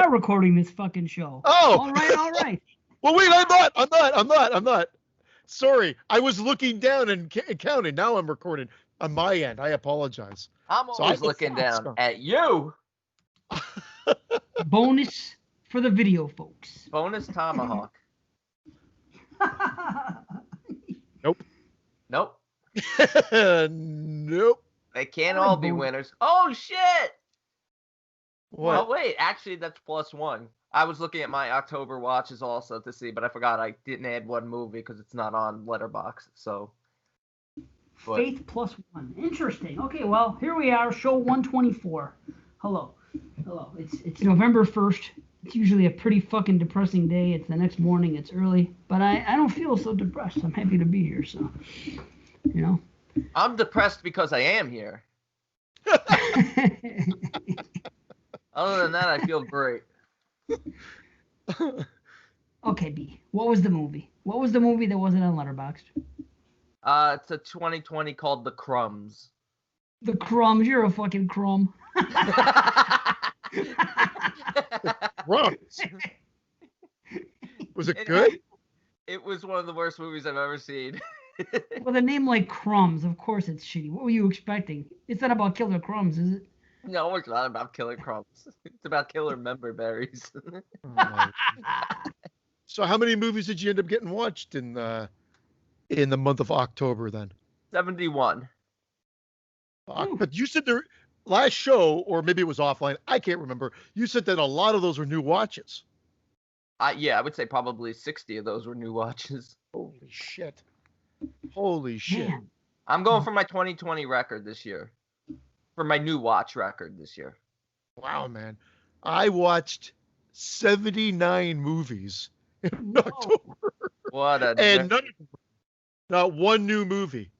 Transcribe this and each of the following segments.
are recording this fucking show. Oh! All right. Well, wait, I'm not. Sorry, I was looking down and counting. Now I'm recording on my end. I apologize. I'm always looking down at you. Bonus for the video folks. Bonus tomahawk. Nope. Nope. Nope. They can't all be winners. Oh, shit! What? Oh, wait. Actually, that's +1. I was looking at my October watches also to see, but I forgot I didn't add one movie because it's not on Letterboxd. So. Faith +1. Interesting. Okay, well, here we are, show 124. Hello. It's November 1st. It's usually a pretty fucking depressing day. It's the next morning. It's early. But I don't feel so depressed. I'm happy to be here, so, you know. I'm depressed because I am here. Other than that, I feel great. Okay, B. What was the movie? What was the movie that wasn't on Letterboxd? It's a 2020 called The Crumbs. The Crumbs. You're a fucking crumb. Crumbs. Was it good? It was one of the worst movies I've ever seen. With a name like Crumbs, of course it's shitty. What were you expecting? It's not about Killer Crumbs, is it? No, it's not about Killer Crumbs. It's about Killer Member Berries. So how many movies did you end up getting watched in the month of October then? 71. But you said there last show, or maybe it was offline, I can't remember. You said that a lot of those were new watches. Yeah, I would say probably 60 of those were new watches. Holy shit. Man. I'm going for my 2020 record this year. For my new watch record this year. Wow, man. I watched 79 movies in October. What a... And not one new movie.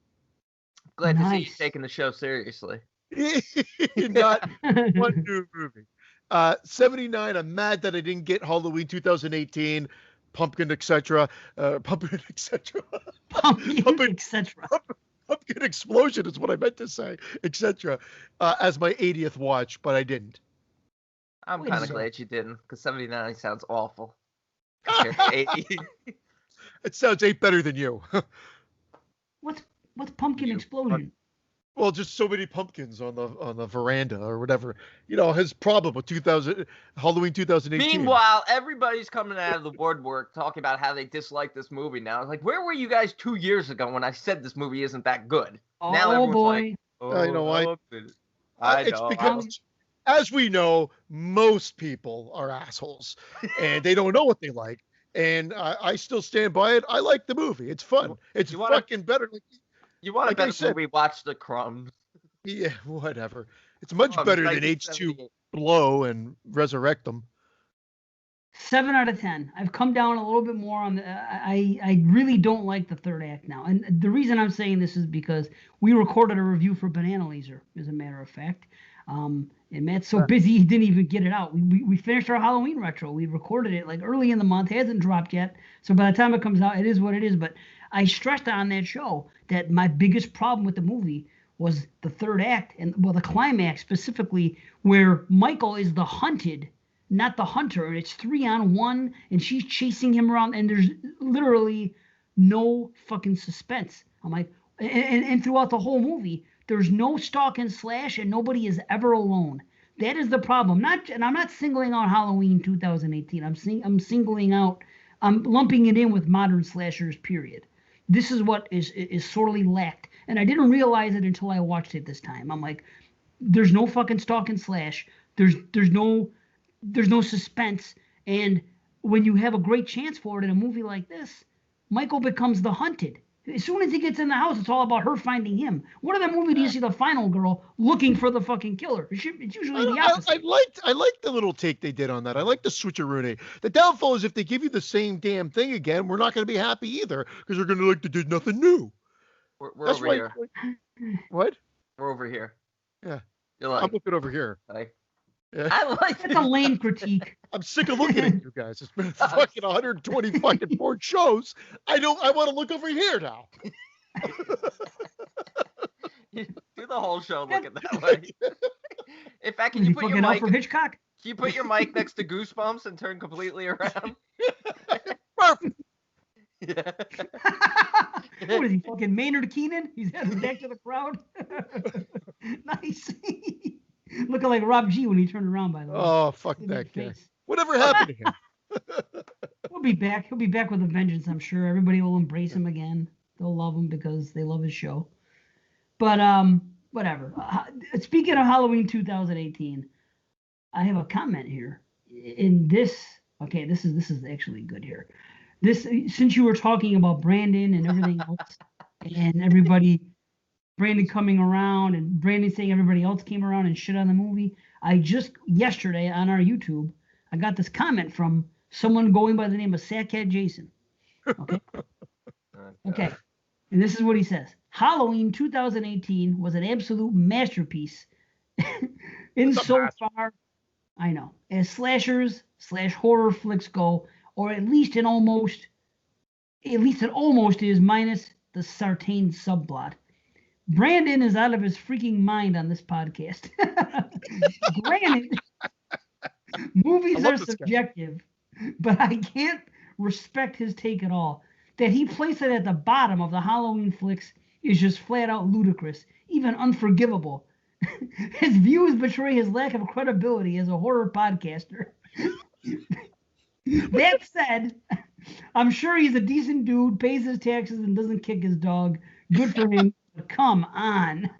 Glad to see you taking the show seriously. Not one new movie. 79, I'm mad that I didn't get Halloween 2018, Pumpkin, etc. Pumpkin Explosion is what I meant to say, etc. As my 80th watch, but I didn't. I'm kind of glad you didn't, because 79 sounds awful compared to 80. It sounds 8 better than you. What's Pumpkin Explosion? Well, just so many pumpkins on the veranda or whatever. You know, his problem with Halloween 2018. Meanwhile, everybody's coming out of the woodwork talking about how they dislike this movie now. It's like, where were you guys 2 years ago when I said this movie isn't that good? Oh, now everyone's boy. Like, I know. It's because, as we know, most people are assholes, and they don't know what they like. And I still stand by it. I like the movie. It's fun. It's fucking better. You want a better movie? Watch The Crumbs. Yeah, whatever. It's much better than H2 Blow and Resurrect Them. 7 out of 10. I've come down a little bit more on the. I really don't like the third act now, and the reason I'm saying this is because we recorded a review for Banana Laser, as a matter of fact. And Matt's so busy he didn't even get it out. We finished our Halloween retro. We recorded it like early in the month. It hasn't dropped yet, so by the time it comes out, it is what it is. But I stressed on that show that my biggest problem with the movie was the third act, and the climax specifically, where Michael is the hunted, not the hunter, and it's 3-on-1, and she's chasing him around, and there's literally no fucking suspense. I'm like, and throughout the whole movie, there's no stalk and slash, and nobody is ever alone. That is the problem. And I'm not singling out Halloween 2018. I'm singling out. I'm lumping it in with modern slashers. Period. This is what is sorely lacked, and I didn't realize it until I watched it this time. I'm like, there's no fucking stalk and slash. There's no suspense, and when you have a great chance for it in a movie like this, Michael becomes the hunted. As soon as he gets in the house, it's all about her finding him. What other movie do you see the final girl looking for the fucking killer? It's usually the opposite. I liked the little take they did on that. I like the switcheroo. The downfall is if they give you the same damn thing again, we're not going to be happy either, because we're going to there's nothing new. We're over here. What? We're over here. Yeah. You're like, I'm looking over here. Yeah. I like That's a lame critique. I'm sick of looking at you guys. It's been fucking 120 fucking 4 shows. I want to look over here now. Do the whole show looking that way. In fact, can you put your mic mic for Hitchcock? Can you put your mic next to Goosebumps and turn completely around? Perfect. Yeah. What is he, fucking Maynard Keenan? He's heading back to the crowd. Nice. Looking like Rob G when he turned around, by the way. Oh, fuck that guy. Whatever happened to him? He'll be back. He'll be back with a vengeance, I'm sure. Everybody will embrace him again. They'll love him because they love his show. But whatever. Speaking of Halloween 2018, I have a comment here. In this, okay, this is actually good here. This, since you were talking about Brandon and everything else, and everybody, Brandon coming around and Brandon saying everybody else came around and shit on the movie. I just yesterday on our YouTube, I got this comment from someone going by the name of Sackhead Jason. Okay. Okay. And this is what he says. Halloween 2018 was an absolute masterpiece far, I know, as slashers / horror flicks go, or at least it almost is, minus the Sartain subplot. Brandon is out of his freaking mind on this podcast. Granted, movies are subjective, but I can't respect his take at all. That he placed it at the bottom of the Halloween flicks is just flat out ludicrous, even unforgivable. His views betray his lack of credibility as a horror podcaster. That said, I'm sure he's a decent dude, pays his taxes, and doesn't kick his dog. Good for him. But come on.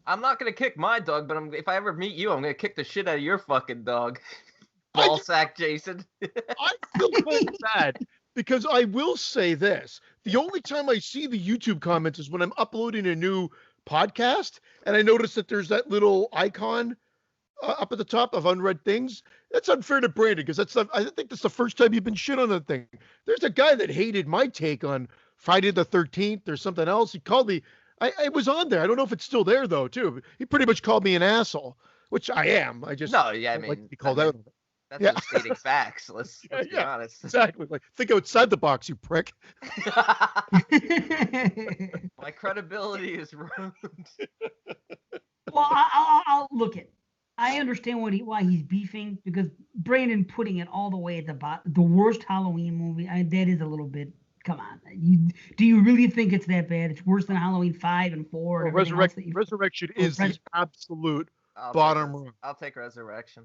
I'm not going to kick my dog, but if I ever meet you, I'm going to kick the shit out of your fucking dog. Ballsack Jason. I feel kind of bad because I will say this. The only time I see the YouTube comments is when I'm uploading a new podcast and I notice that there's that little icon up at the top of unread things. That's unfair to Brandon because I think that's the first time you've been shit on that thing. There's a guy that hated my take on Friday the 13th or something else. He called me. I was on there. I don't know if it's still there though, too. He pretty much called me an asshole, which I am. I just like to be called out. That's just stating facts. Let's be honest. Exactly. Like, think outside the box, you prick. My credibility is ruined. Well, I'll look at. I understand why he's beefing, because Brandon putting it all the way at the bottom, the worst Halloween movie, that is a little bit. Come on, do you really think it's that bad? It's worse than Halloween 5 and 4. And Resurrection is the absolute bottom rung. I'll take Resurrection.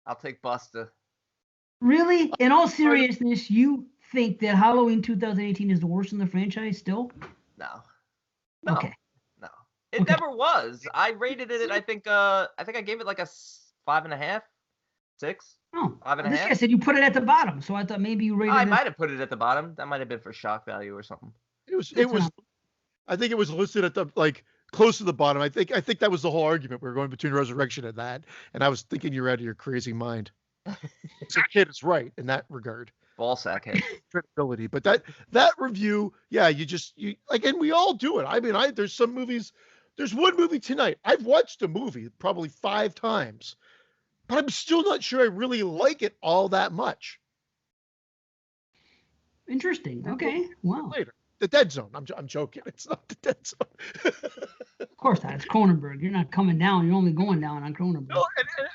I'll take Busta. Really? In all seriousness, you think that Halloween 2018 is the worst in the franchise still? No. Okay. No. It never was. I rated it. I think I gave it like a 5.5, 6. Oh, 5.5. I said you put it at the bottom, so I thought maybe you rated it. I might have put it at the bottom. That might have been for shock value or something. It was. I think it was listed at the close to the bottom. I think that was the whole argument. We were going between Resurrection and that, and I was thinking you're out of your crazy mind. So kid is right in that regard. Ballsack head. Credibility, but that review, yeah, you and we all do it. I mean, there's some movies. There's one movie tonight. I've watched a movie probably 5 times, but I'm still not sure I really like it all that much. Interesting. Okay. Wow. Later. The Dead Zone. I'm joking. It's not the Dead Zone. Of course not. It's Cronenberg. You're not coming down. You're only going down on Cronenberg. No,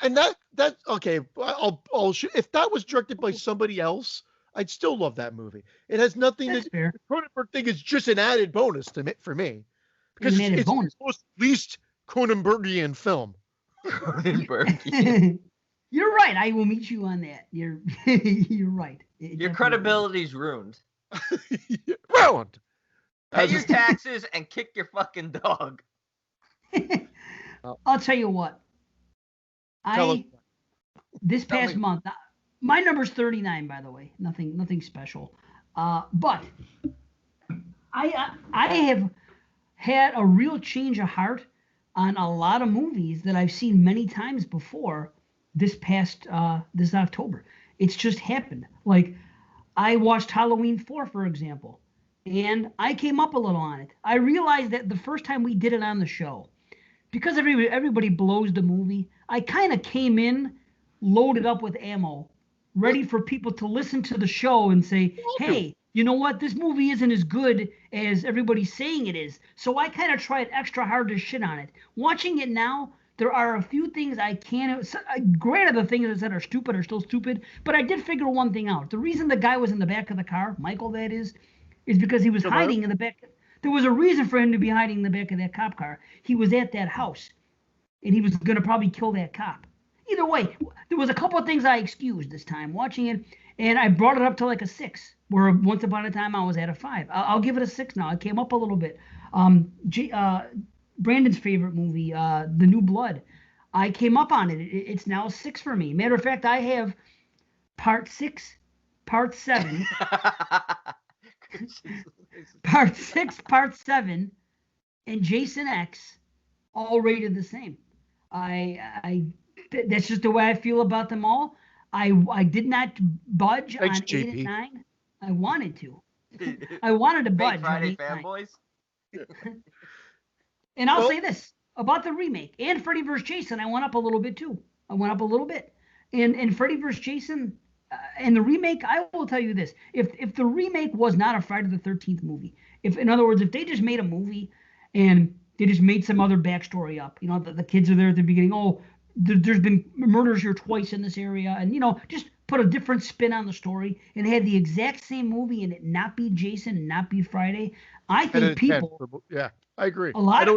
and that okay. If that was directed by somebody else, I'd still love that movie. It has nothing That's fair. The Cronenberg thing is just an added bonus for me because it's the most least Cronenbergian film. Cronenbergian. You're right. I will meet you on that. You're right. Your credibility's ruined. Ruined. Pay your taxes and kick your fucking dog. I'll tell you what. This past month, my number's 39, by the way. Nothing special. But I have had a real change of heart on a lot of movies that I've seen many times before this October. It's just happened. Like, I watched Halloween 4, for example, and I came up a little on it. I realized that the first time we did it on the show, because everybody blows the movie, I kind of came in loaded up with ammo, ready for people to listen to the show and say, hey, you know what? This movie isn't as good as everybody's saying it is. So I kind of tried extra hard to shit on it. Watching it now, there are a few things I can't. Granted, the things I said are stupid are still stupid, but I did figure one thing out. The reason the guy was in the back of the car, Michael, that is because he was hiding in the back. There was a reason for him to be hiding in the back of that cop car. He was at that house, and he was going to probably kill that cop. Either way, there was a couple of things I excused this time watching it, and I brought it up to like a 6, where once upon a time I was at a 5. I'll give it a 6 now. It came up a little bit. Brandon's favorite movie, The New Blood. I came up on it. It's now a 6 for me. Matter of fact, I have part 6, part 7, part 6, part 7, and Jason X all rated the same. That's just the way I feel about them all. I did not budge on 8 and 9. I wanted to. I wanted to budge. Friday fanboys. And I'll say this about the remake and Freddy vs. Jason. I went up a little bit too. I went up a little bit. And Freddy vs. Jason and the remake, I will tell you this: if the remake was not a Friday the 13th movie, in other words, if they just made a movie and they just made some other backstory up, the kids are there at the beginning. Oh, there's been murders here twice in this area, and just put a different spin on the story and had the exact same movie and it not be Jason and not be Friday. I think people. Yeah, I agree. A lot.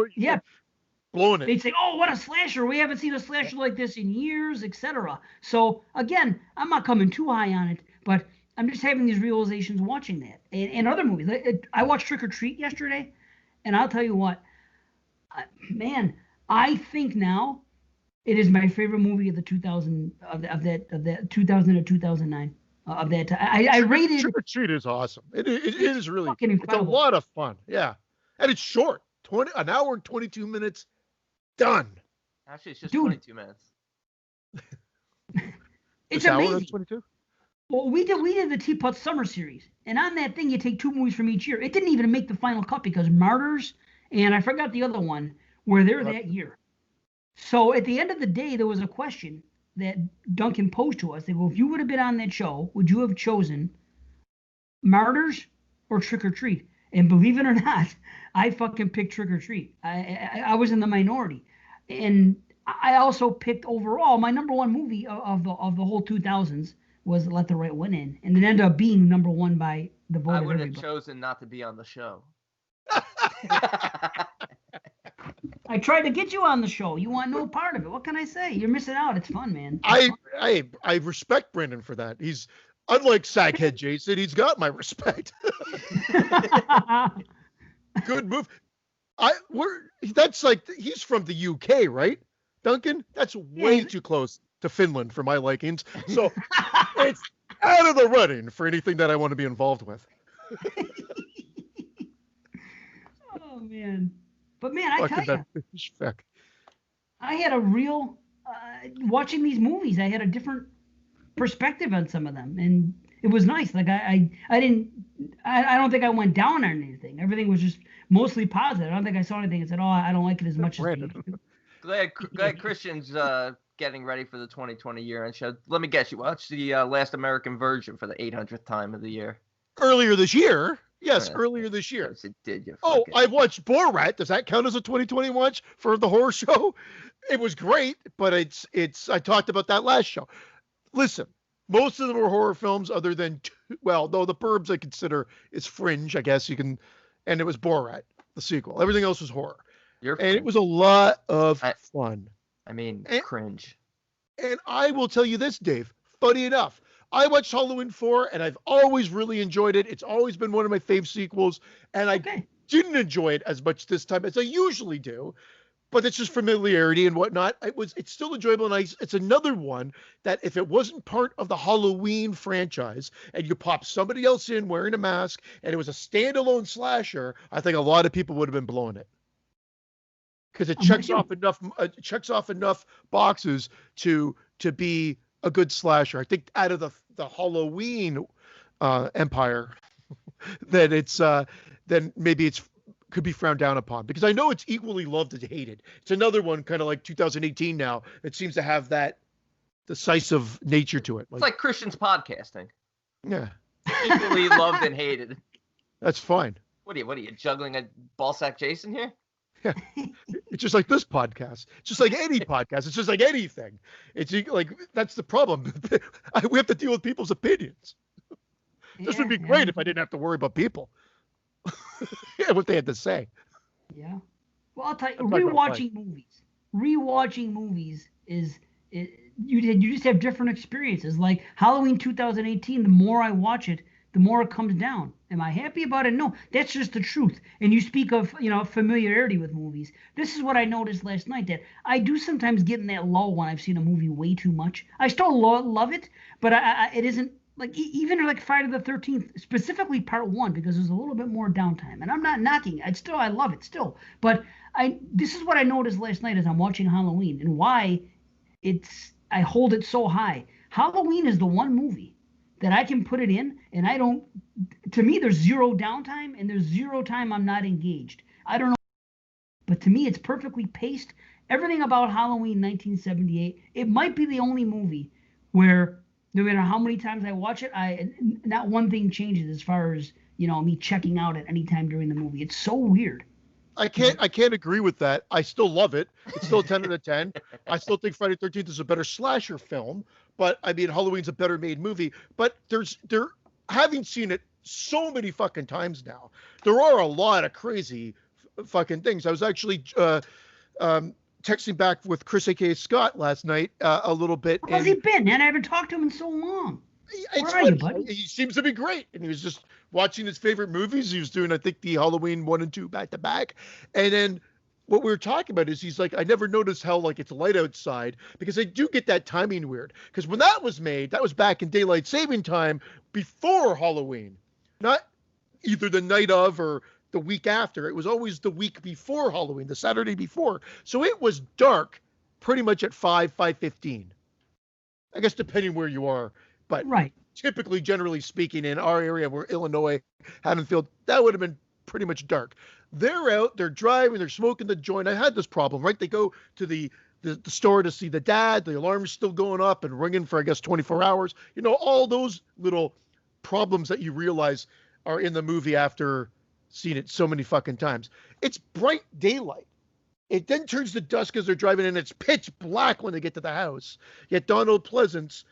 Blowing it. They'd say, "Oh, what a slasher! We haven't seen a slasher like this in years, etc." So again, I'm not coming too high on it, but I'm just having these realizations watching that and other movies. I watched Trick or Treat yesterday, and I'll tell you what, man, I think now it is my favorite movie of the 2000 of that 2000 to 2009 of that. I rated. Trick or Treat is awesome. It is really. It's a lot of fun. Yeah, and it's short. An hour and 22 minutes. Done. Actually, it's just 22 minutes. It's amazing. 22? Well, we did the Teapot Summer Series, and on that thing, you take 2 movies from each year. It didn't even make the final cut because Martyrs and I forgot the other one were there that year. So at the end of the day, there was a question that Duncan posed to us. They go, if you would have been on that show, would you have chosen Martyrs or Trick or Treat? And believe it or not, I fucking picked Trick or Treat. I was in the minority. And I also picked overall, my number one movie of the whole 2000s was Let the Right One In. And it ended up being number one by the vote of everybody. I would have chosen not to be on the show. I tried to get you on the show. You want no part of it. What can I say? You're missing out. It's fun, man. I respect Brandon for that. He's unlike Saghead Jason. He's got my respect. Good move. That's like he's from the UK, right, Duncan? That's way too close to Finland for my likings. So it's out of the running for anything that I want to be involved with. Oh man. But man, I tell you, I had a real watching these movies. I had a different perspective on some of them, and it was nice. Like I don't think I went down on anything. Everything was just mostly positive. I don't think I saw anything and said, "Oh, I don't like it as much as." Glad Christian's getting ready for the 2020 year. And let me guess, you watched the Last American Virgin for the 800th time of the year. Earlier this year. Yes, earlier this year. Yes, it did. I watched Borat. Does that count as a 2020 watch for the horror show? It was great, but it's. I talked about that last show. Listen, most of them were horror films, other than The Burbs I consider is fringe, I guess you can, and it was Borat, the sequel. Everything else was horror, and it was a lot of fun. Cringe. And I will tell you this, Dave. Funny enough. I watched Halloween 4, and I've always really enjoyed it. It's always been one of my fave sequels, and I didn't enjoy it as much this time as I usually do, but it's just familiarity and whatnot. It's still enjoyable, and it's another one that if it wasn't part of the Halloween franchise, and you pop somebody else in wearing a mask, and it was a standalone slasher, I think a lot of people would have been blowing it. Because it checks off enough boxes to be a good slasher. I think out of the Halloween empire, that it's then maybe could be frowned down upon, because I know it's equally loved and hated. It's another one kind of like 2018 now. It seems to have that decisive nature to it. It's like Christian's podcasting. Yeah. Equally loved and hated. That's fine. What are you juggling a ballsack Jason here? It's just like this podcast. It's just like any podcast. It's just like anything. It's like that's the problem. We have to deal with people's opinions. This would be great if I didn't have to worry about people. Yeah, what they had to say. Yeah. Well, I'll tell you, rewatching movies is you just have different experiences. Like Halloween 2018, the more I watch it, the more it comes down. Am I happy about it? No, that's just the truth. And you speak of, familiarity with movies. This is what I noticed last night, that I do sometimes get in that lull when I've seen a movie way too much. I still love it, but it isn't like even like Friday the 13th, specifically part 1, because there's a little bit more downtime. And I'm not knocking it. I love it still. But this is what I noticed last night as I'm watching Halloween, and why I hold it so high. Halloween is the one movie that I can put it in, and to me, there's zero downtime, and there's zero time I'm not engaged. I don't know, but to me, it's perfectly paced. Everything about Halloween 1978, it might be the only movie where no matter how many times I watch it, not one thing changes as far as, me checking out at any time during the movie. It's so weird. I can't agree with that. I still love it. It's still a 10 out of 10. I still think Friday the 13th is a better slasher film, but I mean, Halloween's a better made movie. But having seen it so many fucking times now, there are a lot of crazy fucking things. I was actually texting back with Chris, aka Scott, last night a little bit. How's he been, man? I haven't talked to him in so long. Where are you, buddy? He seems to be great, and he was just watching his favorite movies. He was doing, I think, the Halloween 1 and 2 back to back, and then what we were talking about is he's like, I never noticed how like it's light outside, because I do get that timing weird. Because when that was made, that was back in daylight saving time before Halloween, not either the night of or the week after. It was always the week before Halloween, the Saturday before. So it was dark pretty much at 5:15. I guess depending where you are. But right. Typically, generally speaking, in our area where Illinois, Haddonfield, that would have been pretty much dark. They're out, they're driving, they're smoking the joint. I had this problem, right? They go to the store to see the dad. The alarm's still going up and ringing for, I guess, 24 hours. All those little problems that you realize are in the movie after seeing it so many fucking times. It's bright daylight. It then turns to dusk as they're driving, and it's pitch black when they get to the house. Yet Donald Pleasance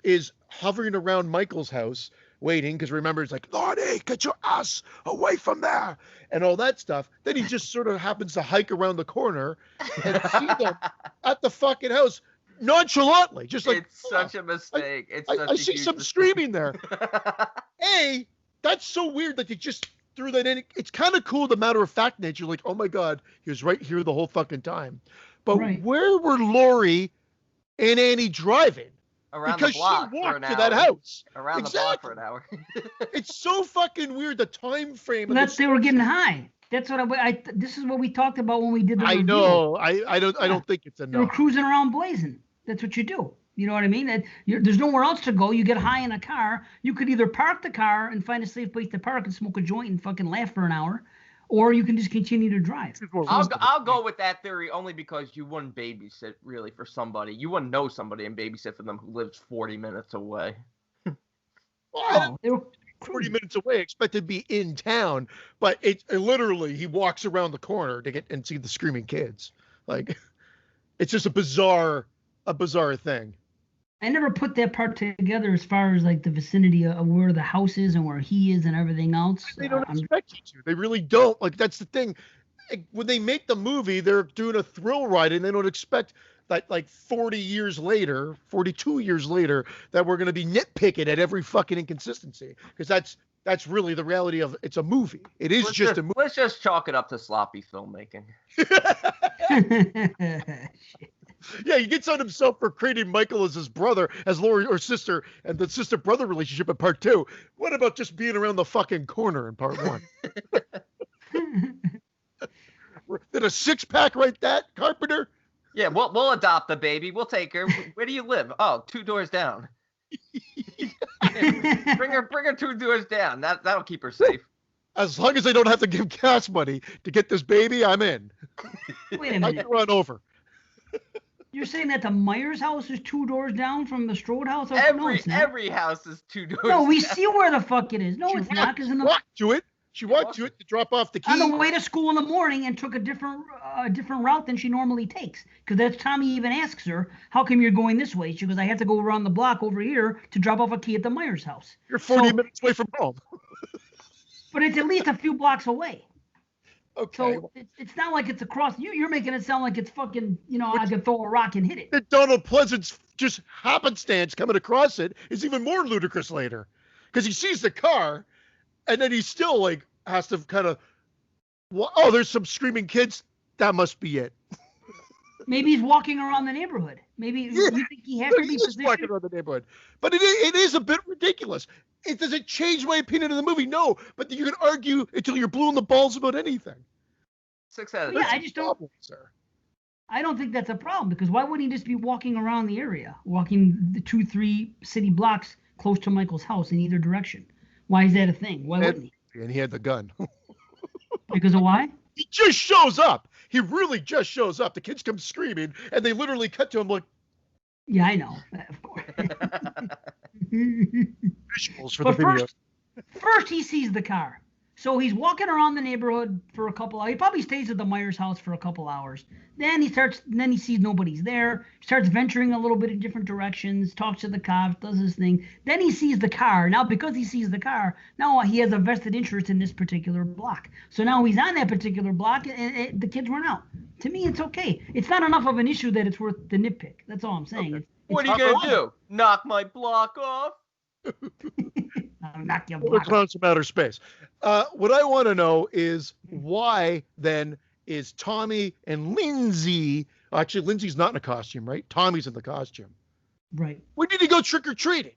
is hovering around Michael's house waiting, because remember, it's like, Lordy, get your ass away from there, and all that stuff. Then he just sort of happens to hike around the corner and see them at the fucking house nonchalantly, just like, it's such a mistake. I see some screaming there. That's so weird that you just threw that in. It's kind of cool, the matter-of-fact nature, like, oh my God, he was right here the whole fucking time. But where were Laurie and Annie driving? Around the block she walked for an to hour. that house. Around the block for an hour. It's so fucking weird, the time frame. They were getting high. That's what this is what we talked about when we did the review. I know. I don't think it's enough. They were cruising around blazing. That's what you do. You know what I mean? There's nowhere else to go. You get high in a car. You could either park the car and find a safe place to park and smoke a joint and fucking laugh for an hour, or you can just continue to drive. I'll go with that theory only because you wouldn't babysit really for somebody. You wouldn't know somebody and babysit for them who lives 40 minutes away. Well, they were 40 minutes away, expected to be in town, but it literally, he walks around the corner to get and see the screaming kids. Like, it's just a bizarre thing. I never put that part together as far as like the vicinity of where the house is and where he is and everything else. They don't expect you to. They really don't. Like, that's the thing. When they make the movie, they're doing a thrill ride, and they don't expect that like 42 years later, that we're going to be nitpicking at every fucking inconsistency, because that's really the reality of it's a movie. It is just a movie. Let's just chalk it up to sloppy filmmaking. Yeah, he gets on himself for creating Michael as his brother, as Laurie or sister, and the sister-brother relationship in part 2. What about just being around the fucking corner in part 1? Did a 6-pack write that, Carpenter? Yeah, we'll adopt the baby. We'll take her. Where do you live? Oh, 2 doors down. Yeah, bring her 2 doors down. That'll keep her safe. As long as I don't have to give gas money to get this baby, I'm in. Wait a minute. I can run over. You're saying that the Myers house is 2 doors down from the Strode house? Every house is 2 doors down. No, we see where the fuck it is. No, it's not. Walk to it. She walked to it to drop off the key. On the way to school in the morning and took a different route than she normally takes. Because that's Tommy even asks her, how come you're going this way? She goes, I have to go around the block over here to drop off a key at the Myers house. You're 40 minutes away from home. But it's at least a few blocks away. Okay. So it's not like it's across. You're making it sound like it's fucking, I could throw a rock and hit it. That Donald Pleasant's just happenstance coming across it is even more ludicrous later. Because he sees the car, and then he still, like, has to kind of, oh, there's some screaming kids. That must be it. Maybe he's walking around the neighborhood. Maybe you think he has to be positioned. Walking around the neighborhood. But it is a bit ridiculous. It doesn't change my opinion of the movie, no. But you can argue until you're blue in the balls about anything. 6 out of 10. Yeah, I just don't. Sir. I don't think that's a problem, because why wouldn't he just be walking around the area, walking the 2-3 city blocks close to Michael's house in either direction? Why is that a thing? Why wouldn't he? And he had the gun. Because of why? He just shows up. He really just shows up. The kids come screaming, and they literally cut to him like, yeah, I know. Of course. Visuals for the video. First, he sees the car. So he's walking around the neighborhood for a couple hours. He probably stays at the Myers house for a couple hours. Then he sees nobody's there. Starts venturing a little bit in different directions, talks to the cops, does his thing. Then he sees the car. Now, because he sees the car, now he has a vested interest in this particular block. So now he's on that particular block, and the kids run out. To me, it's okay. It's not enough of an issue that it's worth the nitpick. That's all I'm saying. Okay. What are you going to do? Knock my block off? I'll knock your block off. Clowns from outer space. What I want to know is why then is Tommy and Lindsay, actually Lindsay's not in a costume, right? Tommy's in the costume. Right. When did he go trick-or-treating?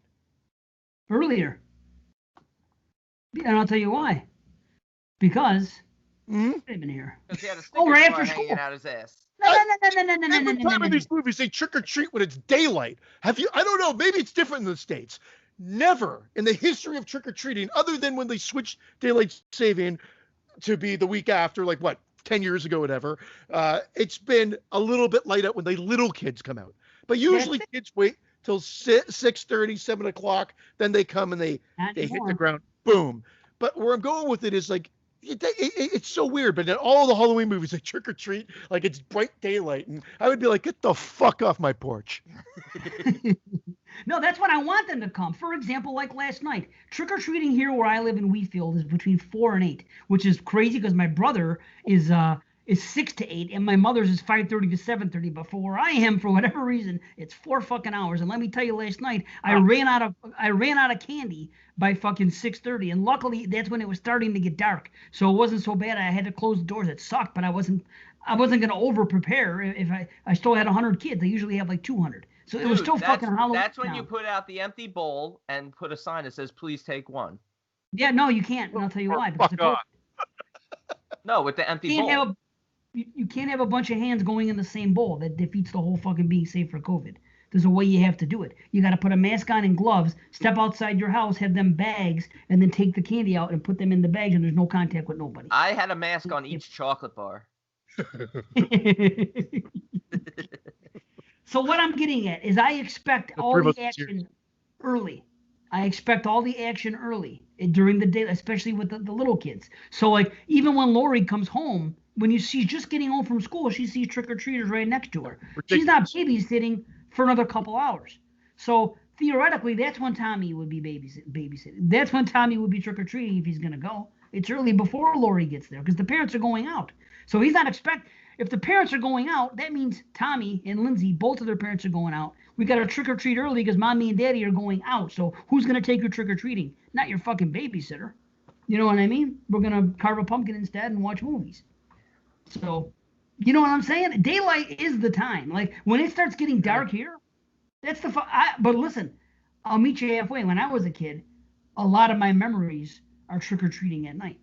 Earlier. And I'll tell you why. Because they've been here. Because he had a sticker after school. hanging out his ass. No. Every time in these movies they trick-or-treat when it's daylight. I don't know, maybe it's different in the States. Never in the history of trick-or-treating, other than when they switched daylight saving to be the week after, like 10 years ago, whatever, it's been a little bit light out when the little kids come out. But usually kids wait till 6:30, 7 o'clock, then they come and they hit the ground, boom. But where I'm going with it is like, it's so weird, but in all the Halloween movies, they trick or treat like it's bright daylight, and I would be like, get the fuck off my porch. No, that's when I want them to come. For example, like last night, trick-or-treating here where I live in Wheatfield is between 4 and 8, which is crazy because my brother is 6 to 8 and my mother's is 5:30 to 7:30. But for where I am, for whatever reason, it's 4 fucking hours. And let me tell you, last night I ran out of candy by fucking 6:30, and luckily that's when it was starting to get dark, so it wasn't so bad. I had to close the doors. It sucked, but I wasn't gonna over prepare. If I still had 100 kids, I usually have like 200. So it was still fucking Halloween. That's when you put out the empty bowl and put a sign that says, please take one. Yeah, no, you can't. And I'll tell you why. No, with the empty bowl. You can't have a bunch of hands going in the same bowl. That defeats the whole fucking being safe for COVID. There's a way you have to do it. You got to put a mask on and gloves, step outside your house, have them bags, and then take the candy out and put them in the bags, and there's no contact with nobody. I had a mask on each chocolate bar. So what I'm getting at is I expect all the action early. I expect all the action early during the day, especially with the little kids. So like even when Lori comes home, when she's just getting home from school, she sees trick-or-treaters right next to her. She's not babysitting for another couple hours. So theoretically, that's when Tommy would be babysitting. That's when Tommy would be trick-or-treating if he's going to go. It's early before Lori gets there because the parents are going out. So he's not if the parents are going out, that means Tommy and Lindsay, both of their parents are going out. We got to trick-or-treat early because mommy and daddy are going out. So who's going to take you trick-or-treating? Not your fucking babysitter. You know what I mean? We're going to carve a pumpkin instead and watch movies. So, you know what I'm saying? Daylight is the time. Like, when it starts getting dark here, that's but listen, I'll meet you halfway. When I was a kid, a lot of my memories are trick-or-treating at night.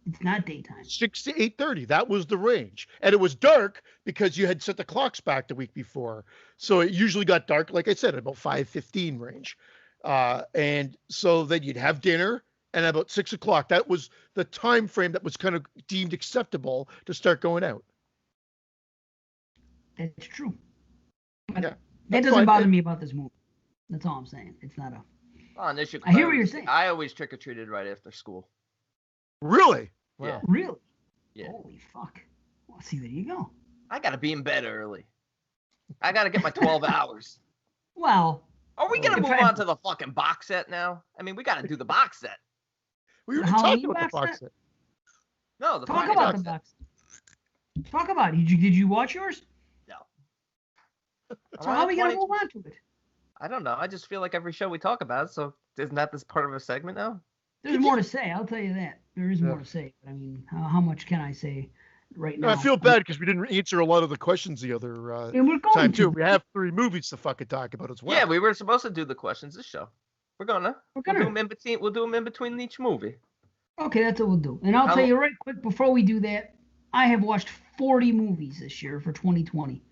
It's not daytime. 6 to 8:30. That was the range. And it was dark because you had set the clocks back the week before. So it usually got dark, like I said, at about 5:15 range. And so then you'd have dinner, and at about 6 o'clock, that was the time frame that was kind of deemed acceptable to start going out. That's true. But yeah, that doesn't bother me about this movie. That's all I'm saying. It's not a... I hear what you're saying. I always trick-or-treated right after school. Really? Wow. Yeah. Really? Yeah. Holy fuck. Well, see, there you go. I got to be in bed early. I got to get my 12 hours. Well. Are we going to move on to the fucking box set now? I mean, we got to do the box set. We were talking about the box set. No, the Talk about the box set. Talk about it. Did you watch yours? No. So how are we going to move on to it? I don't know. I just feel like every show we talk about it, so isn't that this part of a segment now? There's more to say. I'll tell you that. There is more to say. I mean, how much can I say right now? I feel bad because we didn't answer a lot of the questions the other time, too. We have 3 movies to fucking talk about as well. Yeah, we were supposed to do the questions this show. We'll do them in between. We'll do them in between each movie. Okay, that's what we'll do. And I'll tell you right quick before we do that, I have watched 40 movies this year for 2020.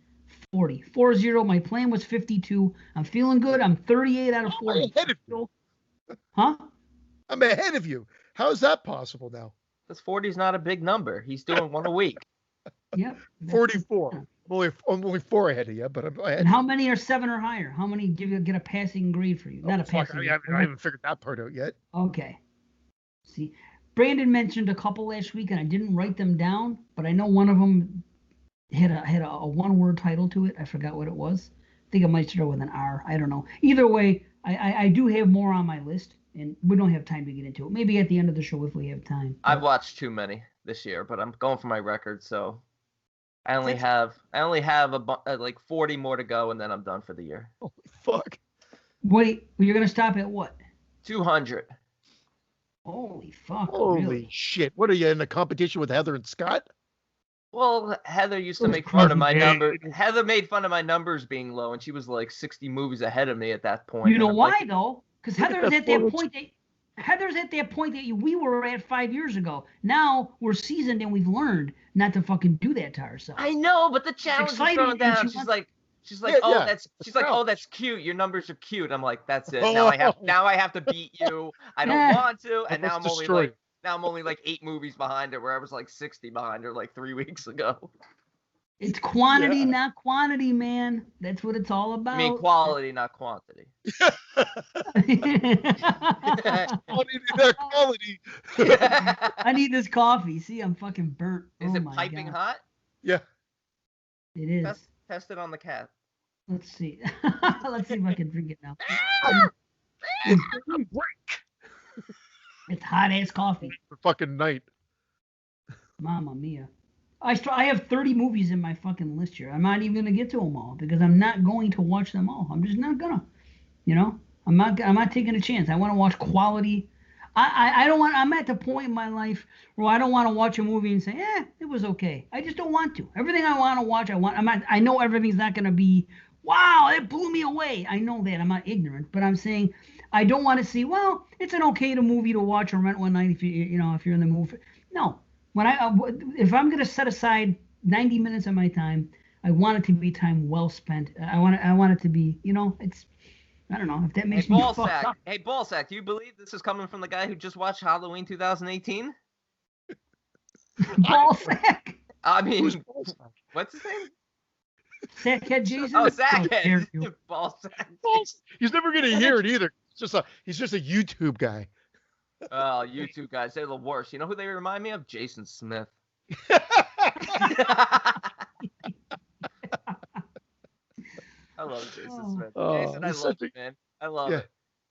40. 40. My plan was 52. I'm feeling good. I'm 38 out of 40. I'm ahead of you. Huh? I'm ahead of you. How is that possible now? Because 40 is not a big number. He's doing one a week. Yep. 44. I'm only 4 ahead of you, but I'm ahead. And how many are 7 or higher? How many get a passing grade for you? Not a passing grade. I haven't figured that part out yet. Okay. See, Brandon mentioned a couple last week, and I didn't write them down, but I know one of them had a one-word title to it. I forgot what it was. I think it might start with an R. I don't know. Either way, I do have more on my list, and we don't have time to get into it. Maybe at the end of the show if we have time. I've watched too many this year, but I'm going for my record, so I only have like 40 more to go, and then I'm done for the year. Holy fuck! Wait, you're gonna stop at what? 200. Holy fuck! Holy really? Shit! What are you in a competition with Heather and Scott? Well, Heather used to make fun of my number. Heather made fun of my numbers being low, and she was like 60 movies ahead of me at that point. You know why though? Because Heather's at that point that we were at 5 years ago. Now we're seasoned and we've learned not to fucking do that to ourselves. I know, but the challenge is thrown down. She's like, oh, that's cute. Your numbers are cute. I'm like, that's it. Now I have to beat you. I don't want to, and now I'm only like 8 movies behind her, where I was like 60 behind her like 3 weeks ago. It's quantity, not quantity, man. That's what it's all about. I mean, quality, not quantity. Quantity, not quality. I need this coffee. See, I'm fucking burnt. Is it piping hot? Yeah. It is. Test it on the cat. Let's see. Let's see if I can drink it now. It's hot ass coffee. For fucking night. Mamma mia. I have 30 movies in my fucking list here. I'm not even gonna get to them all because I'm not going to watch them all. I'm just not gonna. You know, I'm not taking a chance. I want to watch quality. I don't want. I'm at the point in my life where I don't want to watch a movie and say, it was okay. I just don't want to. Everything I want to watch, I know everything's not gonna be. Wow, it blew me away. I know that. I'm not ignorant, but I'm saying I don't want to see. Well, it's an okay movie to watch or rent one night if if you're in the mood. No. If I'm gonna set aside 90 minutes of my time, I want it to be time well spent. I want it to be, it's, I don't know if that makes me fucked up. Hey, Ballsack, do you believe this is coming from the guy who just watched Halloween 2018? Ballsack. I mean, what's his name? Sackhead Jason. Oh, Sackhead. Ballsack. He's never gonna hear it either. He's just a YouTube guy. Oh, YouTube guys, they're the worst. You know who they remind me of? Jason Smith. I love Jason Smith. Jason, I love you, man. I love it.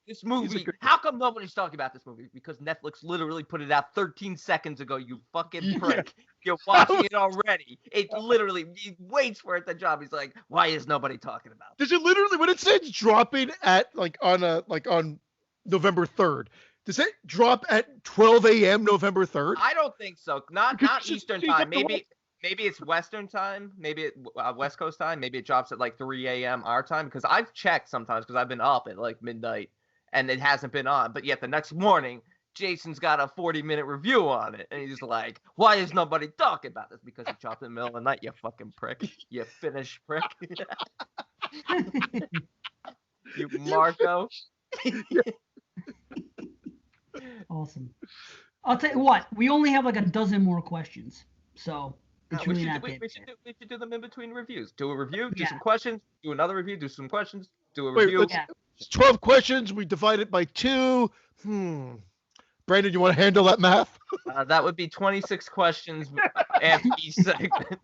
This movie, how come nobody's talking about this movie? Because Netflix literally put it out 13 seconds ago, you fucking prick. You're watching it already. It literally, he waits for it to drop. He's like, why is nobody talking about it? Does it literally, when it says dropping at, on November 3rd, does it drop at 12 a.m. November 3rd? I don't think so. Not Eastern time. Maybe it's Western time. Maybe it West Coast time. Maybe it drops at like 3 a.m. our time. Because I've checked sometimes because I've been up at like midnight and it hasn't been on. But yet the next morning, Jason's got a 40-minute review on it. And he's like, why is nobody talking about this? Because it dropped in the middle of the night, you fucking prick. You Finnish prick. You Marco. Awesome. I'll tell you what, we only have like a dozen more questions, so it's really not that bad. We should do them in between reviews. Do a review, do some questions, do another review, do some questions, do a review. 12 questions. We divide it by 2. Brandon, you want to handle that math? That would be 26 questions after each segment.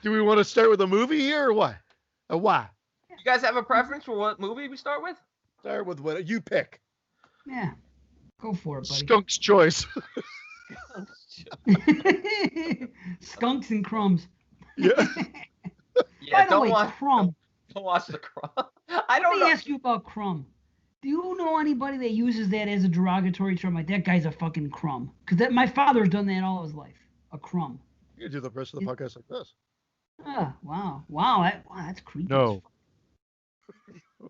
Do we want to start with a movie here or what? Why? You guys have a preference for what movie we start with? Start with what you pick. Yeah. Go for it, buddy. Skunk's choice. Skunks and crumbs. Yeah. By the way, crumb. Don't watch the crumb. Let me ask you about crumb. Do you know anybody that uses that as a derogatory term? Like, that guy's a fucking crumb. Because my father's done that all his life. A crumb. You do the rest of the podcast like this. Wow. Wow, that's creepy. No.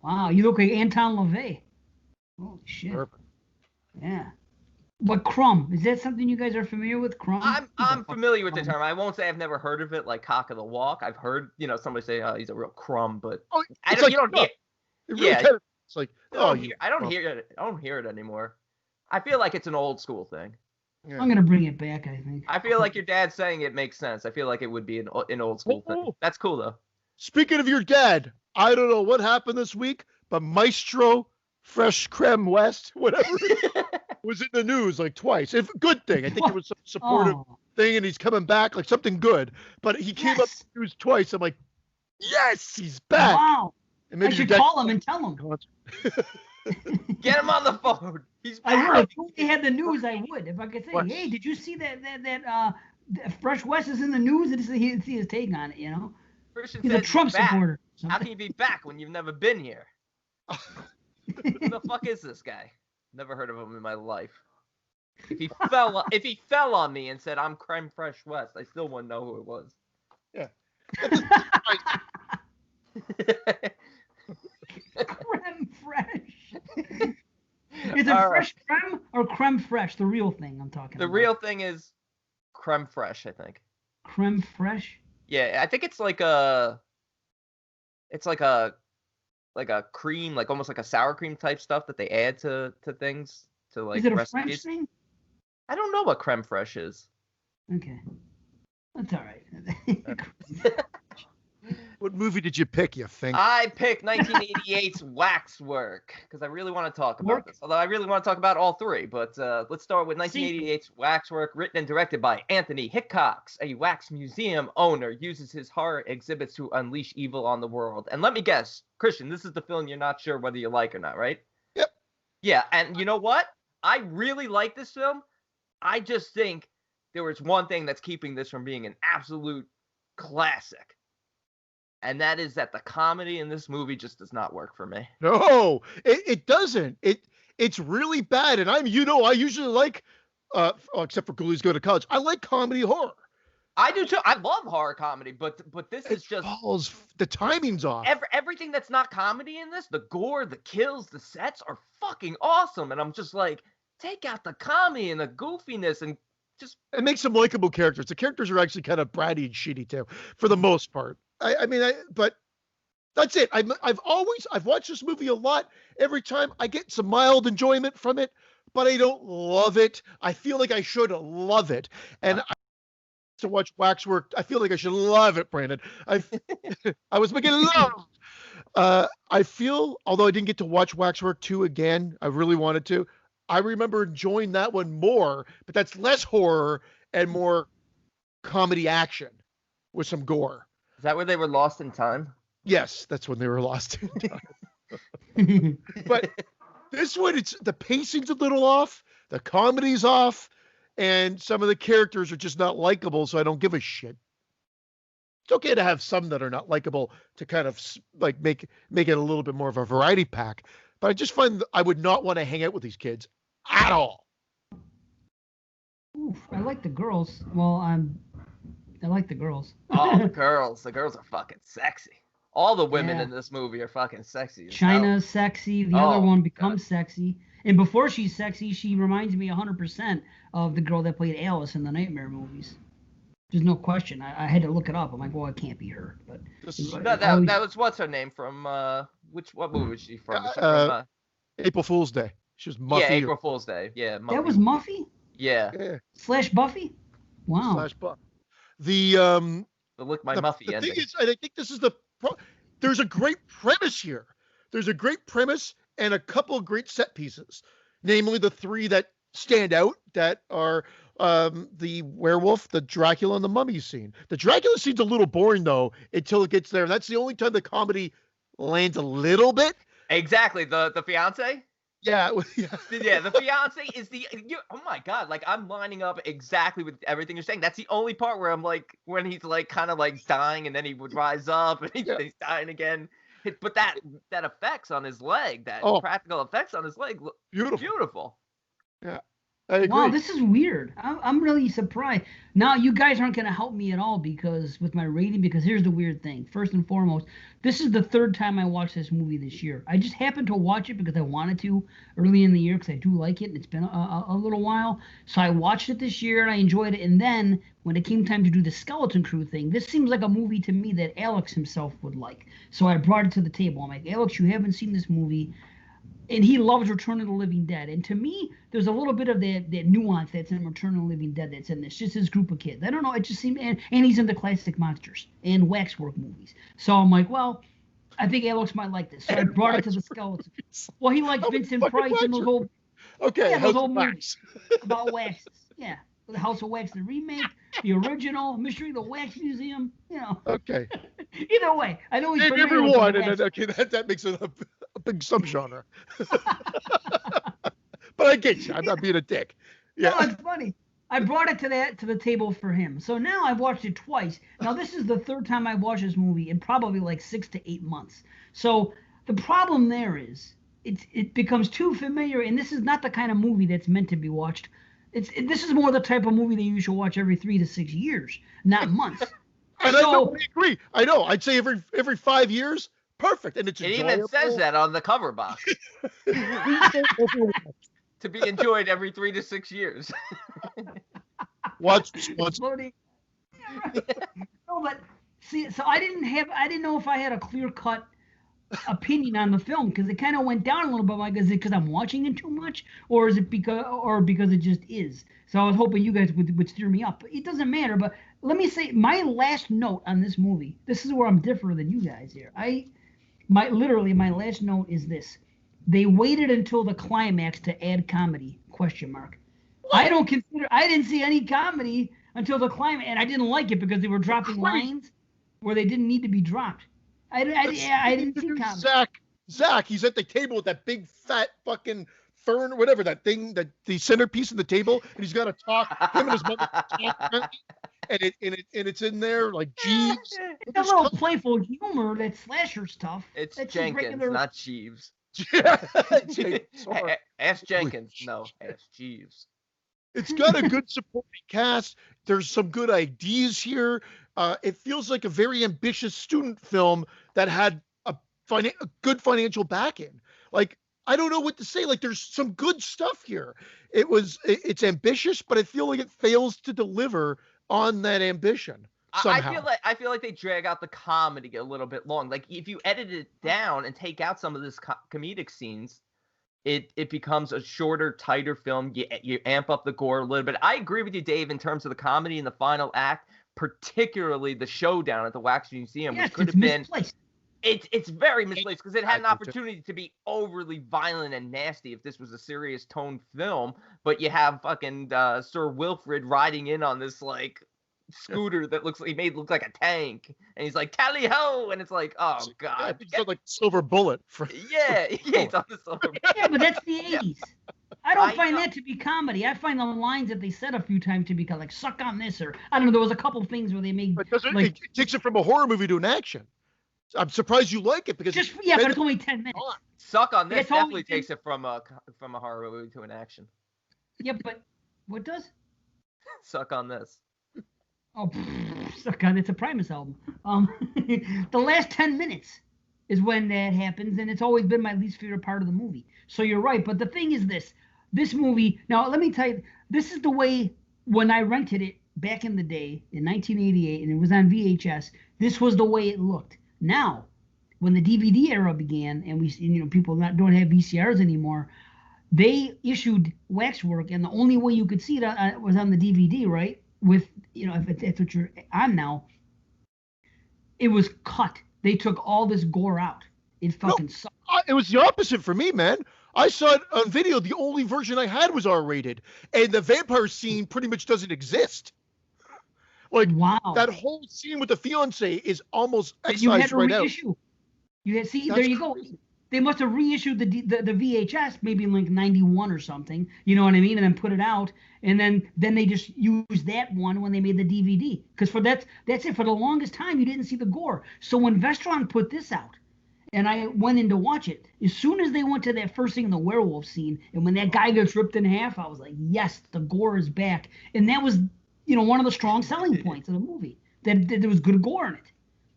Wow, you look like Anton LaVey. Holy shit. Perfect. Yeah. But crumb, is that something you guys are familiar with? Crumb? I'm familiar with the term. I won't say I've never heard of it, like cock of the walk. I've heard, somebody say, "Oh, he's a real crumb," but you don't hear. It's like, I don't hear it anymore. I feel like it's an old school thing. Yeah. I'm gonna bring it back. I think. I feel like your dad saying it makes sense. I feel like it would be an old school thing. That's cool though. Speaking of your dad, I don't know what happened this week, but Maestro Fresh Creme West, whatever, was in the news like twice. Good thing. I think it was some supportive thing, and he's coming back, like something good. But he came up in the news twice. I'm like, yes, he's back. Wow. I should call him and tell him. Get him on the phone. He's back. I would. If they had the news, I would. If I could say, hey, did you see that Fresh West is in the news? And see his take on it, Christian he's a Trump supporter. How can you be back when you've never been here? Who the fuck is this guy? Never heard of him in my life. If he fell on me and said I'm Creme Fresh West, I still wouldn't know who it was. Yeah. Creme Fresh. Is it fresh creme or creme fresh? The real thing I'm talking about. The real thing is creme fresh, I think. Creme fresh? Yeah, I think it's like a cream, like almost like a sour cream type stuff that they add to things to like is it a recipes. French thing? I don't know what creme fraiche is. Okay. That's all right. What movie did you pick, you think? I picked 1988's Waxwork because I really want to talk about this. Although I really want to talk about all three, but let's start with 1988's Waxwork, written and directed by Anthony Hickox. A wax museum owner uses his horror exhibits to unleash evil on the world. And let me guess, Christian, this is the film you're not sure whether you like or not, right? Yep. Yeah, and you know what? I really like this film. I just think there was one thing that's keeping this from being an absolute classic. And that is that the comedy in this movie just does not work for me. No, it doesn't. It's really bad. And I usually like, except for Ghoulies Go to College, I like comedy horror. I do too. I love horror comedy, but this is just the timing's off. Everything that's not comedy in this, the gore, the kills, the sets are fucking awesome. And I'm just like, take out the comedy and the goofiness and just it makes some likable characters. The characters are actually kind of bratty and shitty too, for the most part. But that's it. I've watched this movie a lot. Every time I get some mild enjoyment from it, but I don't love it. I feel like I should love it. And to watch Waxwork, I feel like I should love it, Brandon. I was making love. I feel, although I didn't get to watch Waxwork 2 again, I really wanted to. I remember enjoying that one more, but that's less horror and more comedy action with some gore. Is that where they were lost in time? Yes, that's when they were lost in time. But this one, the pacing's a little off, the comedy's off, and some of the characters are just not likable, so I don't give a shit. It's okay to have some that are not likable to kind of like make it a little bit more of a variety pack. But I just find I would not want to hang out with these kids at all. Oof, I like the girls. Well, I like the girls. Oh, the girls are fucking sexy. All the women in this movie are fucking sexy. China's sexy. The other one becomes sexy. And before she's sexy, she reminds me 100% of the girl that played Alice in the Nightmare movies. There's no question. I had to look it up. I'm like, well, it can't be her. But that was what's her name from? What movie was she from? From April Fool's Day. She was Muffy. Yeah, April Fool's Day. Yeah, Muffy. That was Muffy? Yeah. Slash Buffy? Wow. / Buffy. The Lick My Muffy ending. Thing is, I think this is there's a great premise here. There's a great premise, and a couple of great set pieces, namely the three that stand out that are the werewolf, the Dracula, and the mummy scene. The Dracula scene's a little boring though until it gets there. That's the only time the comedy lands a little bit. Exactly. The fiance. Yeah. Yeah, the fiance is oh my god, like I'm lining up exactly with everything you're saying. That's the only part where I'm like, when he's like kind of like dying and then he would rise up and he's dying again. But that effects on his leg, that practical effects on his leg, look beautiful. Yeah. I agree. Wow, this is weird. I'm really surprised. Now, you guys aren't going to help me at all with my rating, because here's the weird thing. First and foremost, this is the third time I watched this movie this year. I just happened to watch it because I wanted to early in the year, because I do like it, and it's been a little while. So I watched it this year, and I enjoyed it. And then, when it came time to do the Skeleton Crew thing, this seems like a movie to me that Alex himself would like. So I brought it to the table. I'm like, Alex, you haven't seen this movie. And he loves Return of the Living Dead. And to me, there's a little bit of that nuance that's in Return of the Living Dead that's in this. Just his group of kids. I don't know. It just seemed, and he's into classic monsters and Waxwork movies. So I'm like, well, I think Alex might like this. So I brought it to the Skeleton. Well, he likes Vincent Price and those old, those old movies about waxes. Yeah. The House of Wax, the remake, the original, Mystery of the Wax Museum, Okay. Either way, I know he's every one, and then, that makes it a big subgenre. But I get you. I'm not being a dick. Yeah. No, it's funny. I brought it to the table for him. So now I've watched it twice. Now this is the third time I've watched this movie in probably like 6 to 8 months. So the problem there is it becomes too familiar, and this is not the kind of movie that's meant to be watched. This is more the type of movie that you should watch every 3 to 6 years, not months. And I agree. I know. I'd say every 5 years, perfect. And it even says that on the cover box. To be enjoyed every 3 to 6 years. What's No, but see, so I didn't know if I had a clear-cut opinion on the film, because it kind of went down a little bit. Is it because I'm watching it too much, or is it because it just is? So I was hoping you guys would steer me up. But it doesn't matter. But let me say, my last note on this movie. This is where I'm different than you guys here. My last note is this: they waited until the climax to add comedy? ? I didn't see any comedy until the climax, and I didn't like it because they were dropping lines where they didn't need to be dropped. I didn't see comedy. Zach, he's at the table with that big fat fucking fern, whatever that thing, that the centerpiece of the table, and he's got to talk. Him and his mother talk, and it's in there like Jeeves. It's a little playful humor, that slasher stuff. It's Jenkins, not Jeeves. Ask Jenkins. No, ask Jeeves. It's got a good supporting cast. There's some good ideas here. It feels like a very ambitious student film that had a good financial backing. Like, I don't know what to say. Like, there's some good stuff here. It's ambitious, but I feel like it fails to deliver on that ambition somehow. I feel like they drag out the comedy a little bit long. Like, if you edit it down and take out some of this comedic scenes, it becomes a shorter, tighter film. You amp up the gore a little bit. I agree with you, Dave, in terms of the comedy in the final act, particularly the showdown at the Wax Museum, which could have been misplaced. It's very misplaced, because it had an opportunity to be overly violent and nasty if this was a serious tone film, but you have fucking Sir Wilfrid riding in on this like scooter that look like a tank, and he's like, tally ho, and it's like, oh god, he's got like silver bullet it's on the silver bullet. Yeah, but that's the 80s. I don't find that to be comedy. I find the lines that they said a few times to be like, suck on this, or I don't know, there was a couple things where they made, but it takes it from a horror movie to an action. I'm surprised you like it, because but it's only 10 minutes. Suck on this definitely takes it from a horror movie to an action. Yeah, but what does? Suck on this. Oh, suck on! It's a Primus album. The last 10 minutes is when that happens, and it's always been my least favorite part of the movie. So you're right, but the thing is this movie. Now let me tell you, this is the way when I rented it back in the day in 1988, and it was on VHS. This was the way it looked. Now, when the DVD era began, and people don't have VCRs anymore, they issued Waxwork, and the only way you could see it was on the DVD, right? With, if that's what you're on now, it was cut. They took all this gore out. It fucking sucked. It was the opposite for me, man. I saw it on video. The only version I had was R-rated, and the vampire scene pretty much doesn't exist. Like, wow, that whole scene with the fiance is almost excised you had to right reissue. out. You had, see, That's there you crazy. go. They must have reissued the VHS maybe in like 91 or something. You know what I mean? And then put it out, and then they just used that one when they made the DVD. Because that's it. For the longest time, you didn't see the gore. So when Vestron put this out, and I went in to watch it, as soon as they went to that first thing in the werewolf scene, and when that guy gets ripped in half, I was like, yes, the gore is back. And that was, one of the strong selling points of the movie, that there was good gore in it.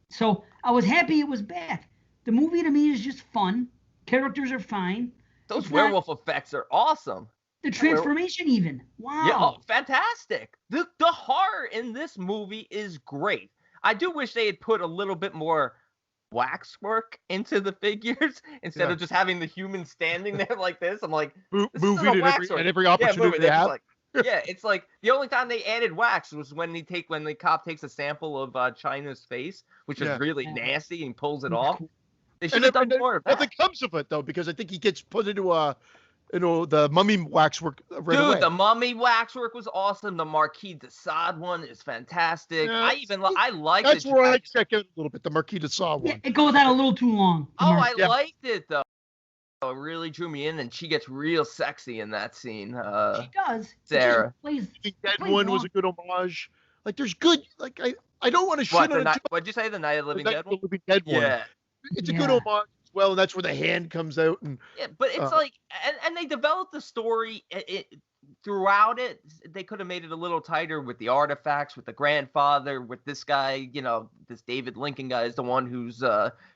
So I was happy it was back. The movie to me is just fun. Characters are fine. Those werewolf effects are awesome. The transformation even. Wow. Yeah, fantastic. The horror in this movie is great. I do wish they had put a little bit more waxwork into the figures instead of just having the human standing there like this. I'm like, moving at every opportunity they have. Yeah, it's like the only time they added wax was when the cop takes a sample of China's face, which is really nasty, and pulls it off. They should have done more of that. Nothing comes of it though, because I think he gets put into the mummy waxwork right away. Dude, the mummy waxwork was awesome. The Marquis de Sade one is fantastic. Yeah, I like it. That's where I check out a little bit. The Marquis de Sade one. Yeah, it goes out a little too long. I liked it though. It really drew me in, and she gets real sexy in that scene. She does. Sarah. The Dead one was a good homage. Like, there's good. Like, I don't want to shit on it. What'd you say? The Night of the Living Dead one? The Living Dead one. Yeah. It's a good homage as well, and that's where the hand comes out. And yeah, but it's like, and they developed the story throughout it. They could have made it a little tighter with the artifacts, with the grandfather, with this guy. This David Lincoln guy is the one who's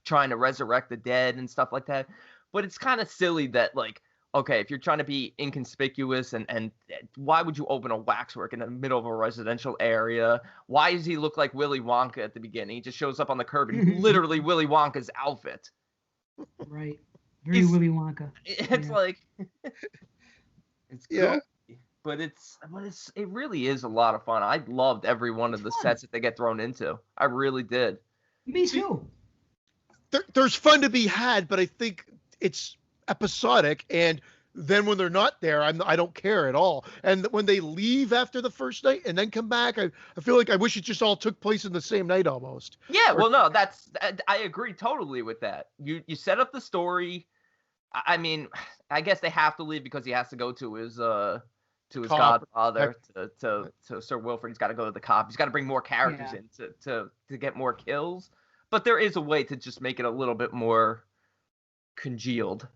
trying to resurrect the dead and stuff like that. But it's kind of silly that, like, okay, if you're trying to be inconspicuous, and why would you open a waxwork in the middle of a residential area? Why does he look like Willy Wonka at the beginning? He just shows up on the curb and literally Willy Wonka's outfit. Right. Very Willy Wonka. It's like, it's cool. But it really is a lot of fun. I loved every one of the sets that they get thrown into. I really did. Me too. There's fun to be had, but I think it's episodic, and then when they're not there, I don't care at all. And when they leave after the first night and then come back, I feel like I wish it just all took place in the same night almost. Yeah, well, no, I agree totally with that. You set up the story. I mean, I guess they have to leave because he has to go to his godfather, to Sir Wilfrid. He's got to go to the cop. He's got to bring more characters in to get more kills. But there is a way to just make it a little bit more congealed.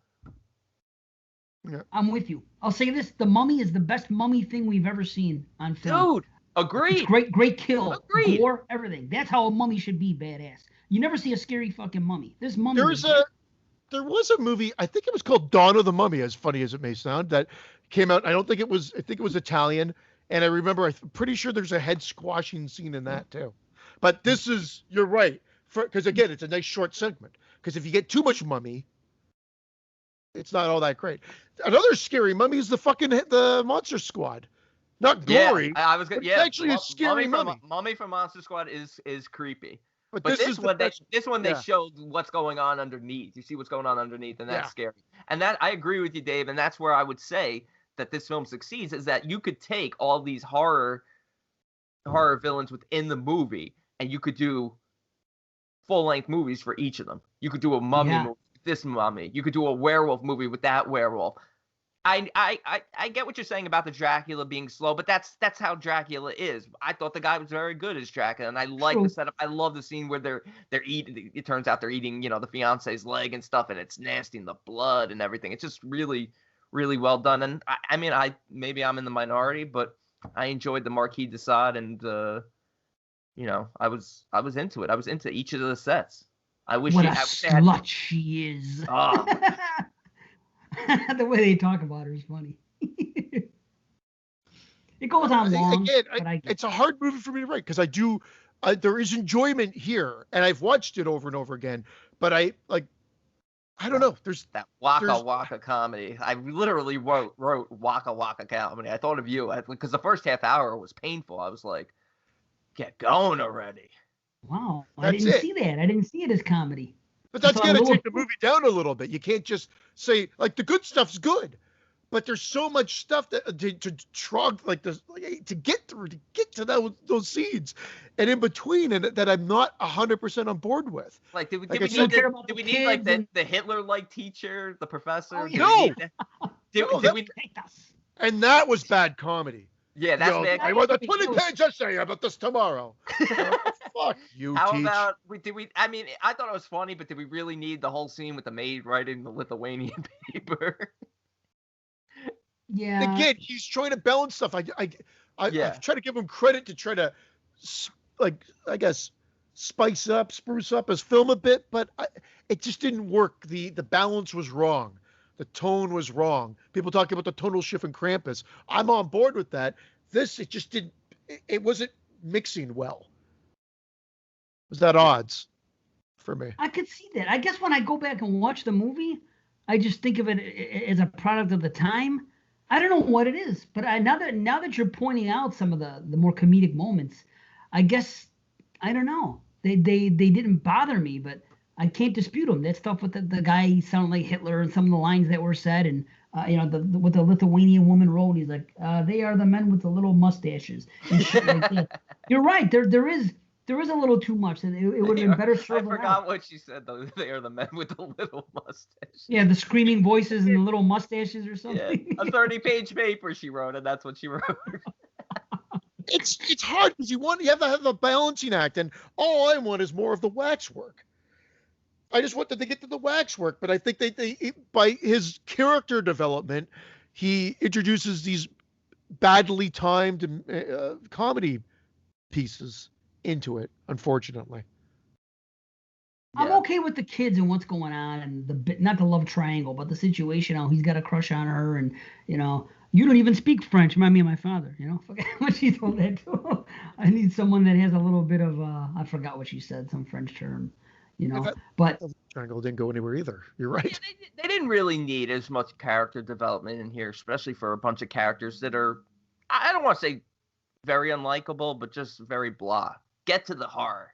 Yeah. I'm with you. I'll say this: The Mummy is the best mummy thing we've ever seen on film. Dude, agreed. It's great kill, agreed. Gore, everything. That's how a mummy should be, badass. You never see a scary fucking mummy. This mummy. There was a movie, I think it was called Dawn of the Mummy, as funny as it may sound, that came out. I think it was Italian, and I remember, I'm pretty sure there's a head squashing scene in that too. But you're right, because again, it's a nice short segment. Because if you get too much mummy, it's not all that great. Another scary mummy is the Monster Squad. Not gory. Yeah, I was gonna. Yeah, actually a scary mummy. Mummy from Monster Squad is creepy. But this one they showed what's going on underneath. You see what's going on underneath, and that's scary. And that I agree with you, Dave. And that's where I would say that this film succeeds, is that you could take all these horror villains within the movie, and you could do full-length movies for each of them. You could do a mummy movie with this mummy. You could do a werewolf movie with that werewolf. I get what you're saying about the Dracula being slow, but that's how Dracula is. I thought the guy was very good as Dracula, and I like the setup. I love the scene where they're eating. It turns out they're eating, the fiance's leg and stuff, and it's nasty, and the blood and everything. It's just really, really well done. And I mean, maybe I'm in the minority, but I enjoyed the Marquis de Sade, and I was into it. I was into each of the sets. I wish what a slut she is. Oh. The way they talk about her is funny. It goes on long. Again, it's a hard movie for me to write, because there is enjoyment here, and I've watched it over and over again. But I don't know. There's that Waka Waka comedy. I literally wrote Waka Waka comedy. I thought of you because the first half hour was painful. I was like, get going already. Wow, I didn't see that. I didn't see it as comedy. But that's got to take the movie down a little bit. You can't just say, like, the good stuff's good, but there's so much stuff that to get to those scenes and in between, and that I'm not 100% on board with. Like, did we need like the Hitler-like teacher, the professor? Oh, no. And that was bad comedy. Yeah, that's bad. I want a 20-page essay about this tomorrow. Fuck you. How about I mean, I thought it was funny, but did we really need the whole scene with the maid writing the Lithuanian paper? Yeah. Again, he's trying to balance stuff. I try to give him credit to try to, like, I guess, spruce up his film a bit, but it just didn't work. The balance was wrong. The tone was wrong. People talking about the tonal shift in Krampus. I'm on board with that. It just didn't. It wasn't mixing well. Was that odds for me? I could see that. I guess when I go back and watch the movie, I just think of it as a product of the time. I don't know what it is, but now that you're pointing out some of the more comedic moments, I guess I don't know. They didn't bother me, but I can't dispute them. That stuff with the guy sounding like Hitler and some of the lines that were said, and what the Lithuanian woman wrote. He's like, they are the men with the little mustaches and shit like that. You're right. There is a little too much, and it would have been better served. I forgot what she said though. They are the men with the little mustaches. Yeah, the screaming voices and the little mustaches or something. Yeah, a 30-page paper she wrote, and that's what she wrote. It's hard because you have to have a balancing act, and all I want is more of the waxwork. I just wanted to get to the waxwork, but I think they by his character development, he introduces these badly timed comedy pieces into it, unfortunately. I'm okay with the kids and what's going on, and not the love triangle, but the situation. How he's got a crush on her, and you don't even speak French. Remind me of my father. Forget what she told that too. I need someone that has a little bit of I forgot what she said, some French term. But triangle didn't go anywhere either. You're right. Yeah, they didn't really need as much character development in here, especially for a bunch of characters that are, I don't want to say very unlikable, but just very blah. Get to the horror.